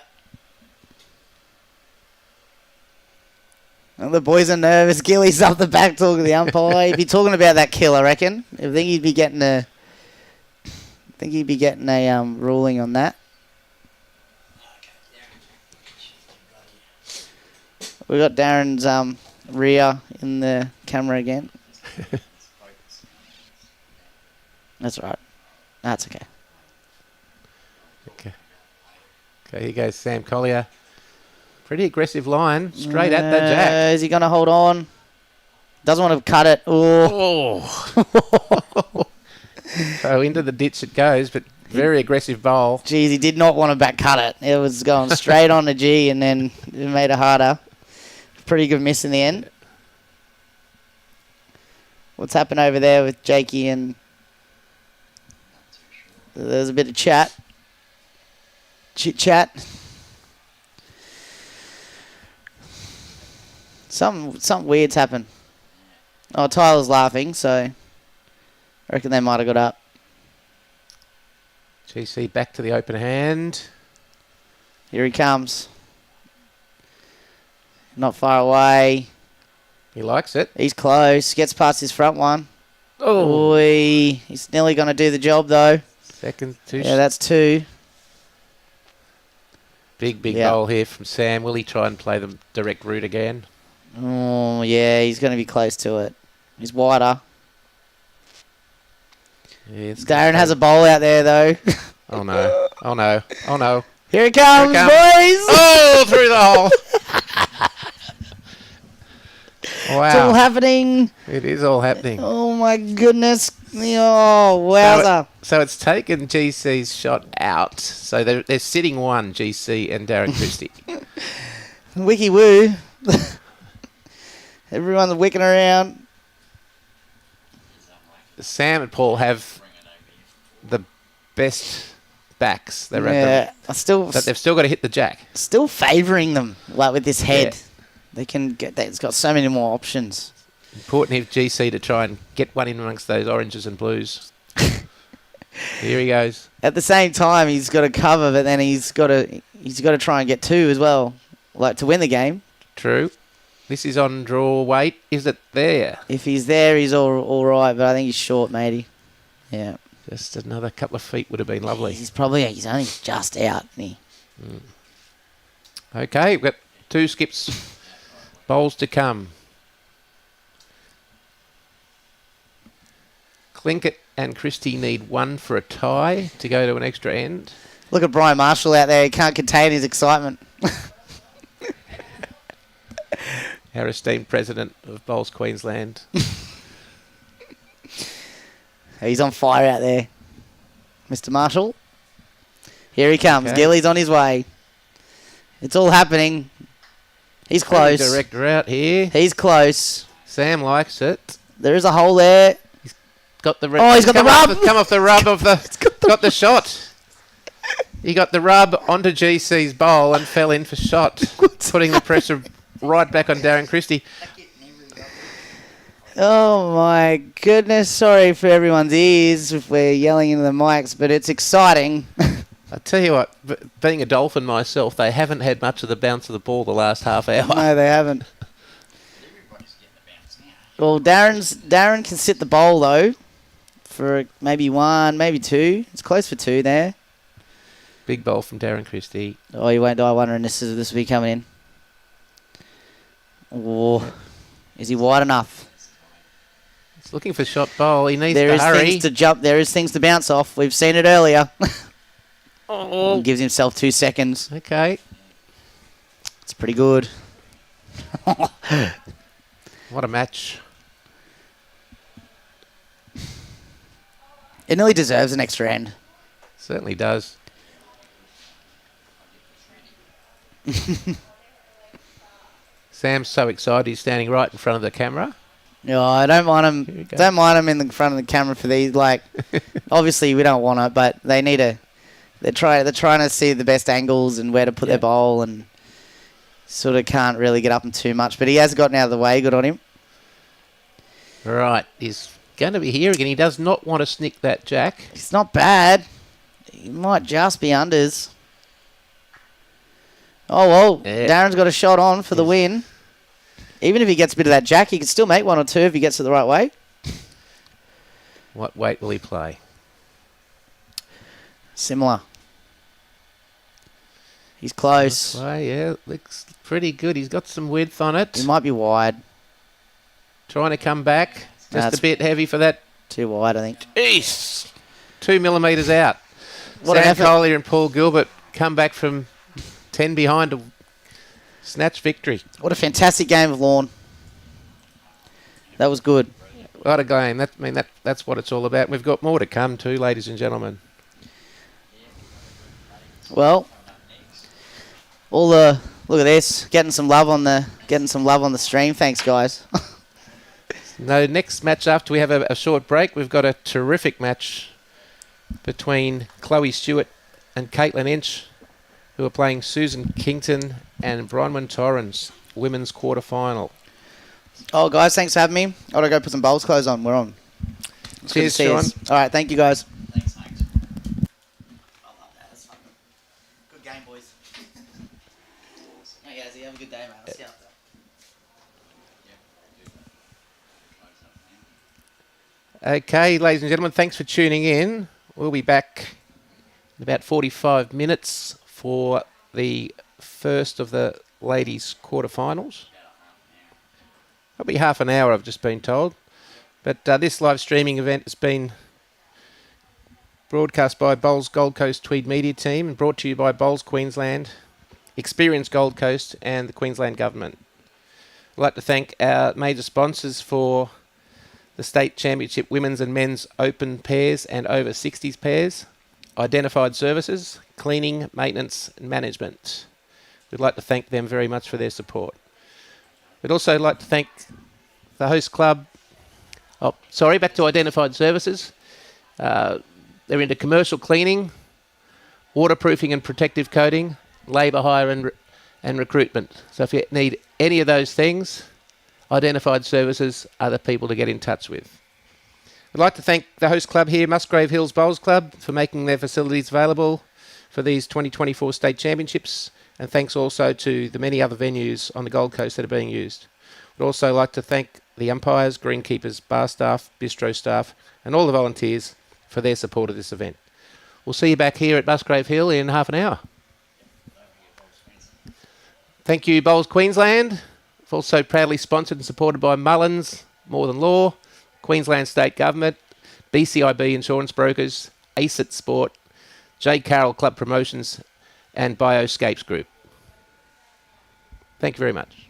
Well, the boys are nervous. Gilly's up the back talking to the umpire. He'd be talking about that kill, I reckon. I think he'd be getting a ruling on that. We got Darren's rear in the camera again. That's all right. That's okay. Okay, here goes Sam Collier Pretty aggressive line. Straight at that jack. Is he going to hold on? Doesn't want to cut it. Oh. So into the ditch it goes, but very aggressive bowl. Geez, he did not want to back cut it. It was going straight on the G and then it made it harder. Pretty good miss in the end. What's happened over there with Jakey and... There's a bit of chat. Chit-chat. Something weird's happened. Oh, Tyler's laughing, so I reckon they might have got up. GC back to the open hand. Here he comes. Not far away. He likes it. He's close. Gets past his front one. Oh. Oy. He's nearly going to do the job, though. Second, two. Yeah, that's 2. Big bowl here from Sam. Will he try and play the direct route again? Oh, yeah, he's going to be close to it. He's wider. Yeah, Darren has a bowl out there, though. Oh, no. Oh, no. Oh, no. Here it comes, boys! Oh, through the hole. Wow. It's all happening. It is all happening. Oh, my goodness. Oh, wowza. So it's taken GC's shot out. So they're sitting 1, GC and Darren Christie. Wiki woo. Everyone's wicking around. Sam and Paul have the best backs. They're Yeah, but they've still got to hit the jack. still favouring them, like with this head. Yeah. They can get that. It's got so many more options. Important if GC to try and get one in amongst those oranges and blues. Here he goes. At the same time, he's got to cover, but then he's got to try and get 2 as well, like to win the game. True. This is on draw weight. Is it there? If he's there, he's all right, but I think he's short, matey. Yeah. Just another couple of feet would have been lovely. He's only just out, isn't he? Okay, we've got 2 skips. Bowls to come. Clinkett and Christie need 1 for a tie to go to an extra end. Look at Brian Marshall out there. He can't contain his excitement. Our esteemed president of Bowls Queensland. He's on fire out there. Mr. Marshall. Here he comes. Okay. Gilly's on his way. It's all happening. He's close. Direct route here. He's close. Sam likes it. There is a hole there. Got the he's got the rub. Come off the rub of the. got the shot. He got the rub onto GC's bowl and fell in for shot, putting the pressure right back on Darren Christie. Oh my goodness. Sorry for everyone's ears if we're yelling into the mics, but it's exciting. I tell you what, being a Dolphin myself, they haven't had much of the bounce of the ball the last half hour. No, they haven't. Everybody's getting the bounce now. Well, Darren can sit the bowl though for maybe 1, maybe 2. It's close for 2 there. Big bowl from Darren Christie. Oh, you won't die wondering this will be coming in. Oh, is he wide enough? He's looking for shot bowl. He needs There to is hurry. things to jump. There is things to bounce off. We've seen it earlier. Oh. Gives himself 2 seconds. Okay. It's pretty good. What a match. It nearly deserves an extra end. Certainly does. Sam's so excited he's standing right in front of the camera. No, I don't mind Here we him. go. Don't mind him in the front of the camera for these. Like, obviously we don't want it, but they need to. They're trying to see the best angles and where to put their bowl, and sort of can't really get up him too much. But he has gotten out of the way. Good on him. Right, he's going to be here again. He does not want to snick that jack. It's not bad. He might just be unders. Oh, well, Yeah. Darren's got a shot on for the win. Even if he gets a bit of that jack, he can still make 1 or 2 if he gets it the right way. What weight will he play? Similar. He's close. Yeah, looks pretty good. He's got some width on it. He might be wide. Trying to come back. Just a bit heavy for that. Too wide, I think. Jeez. 2 millimetres out. What an Sam effort. Collier and Paul Gilbert come back from 10 behind to Snatch victory. What a fantastic game of lawn. That was good. What a game. That's what it's all about. We've got more to come too, ladies and gentlemen. Well, look at this, getting some love on the stream. Thanks, guys. No, next match after we have a short break, we've got a terrific match between Chloe Stewart and Caitlin Inch, who are playing Susan Kington and Bronwyn Torrens, women's quarter-final. Oh, guys, thanks for having me. I gotta go put some bowls clothes on. We're on. It's Cheers, good to see Sean. us. All right, thank you, guys. Thanks, mate. I love that. That's fun. Good game, boys. Hey, guys, you have a good day, mate. I'll see you after. Okay, ladies and gentlemen, thanks for tuning in. We'll be back in about 45 minutes for the first of the ladies' quarterfinals. It'll be half an hour, I've just been told. But this live streaming event has been broadcast by Bowls Gold Coast Tweed Media Team and brought to you by Bowls Queensland, Experience Gold Coast and the Queensland Government. I'd like to thank our major sponsors for the State Championship Women's and Men's Open Pairs and Over 60s Pairs, Identified Services, Cleaning, Maintenance and Management. We'd like to thank them very much for their support. We'd also like to thank the host club. Back to Identified Services. They're into commercial cleaning, waterproofing and protective coating, labour hire and recruitment. So if you need any of those things, Identified Services are the people to get in touch with. I'd like to thank the host club here, Musgrave Hills Bowls Club, for making their facilities available for these 2024 state championships, and thanks also to the many other venues on the Gold Coast that are being used. I'd also like to thank the umpires, greenkeepers, bar staff, bistro staff, and all the volunteers for their support of this event. We'll see you back here at Musgrave Hill in half an hour. Thank you, Bowls Queensland. Also proudly sponsored and supported by Mullins, More Than Law, Queensland State Government, BCIB Insurance Brokers, ACIT Sport, J. Carroll Club Promotions, and Bioscapes Group. Thank you very much.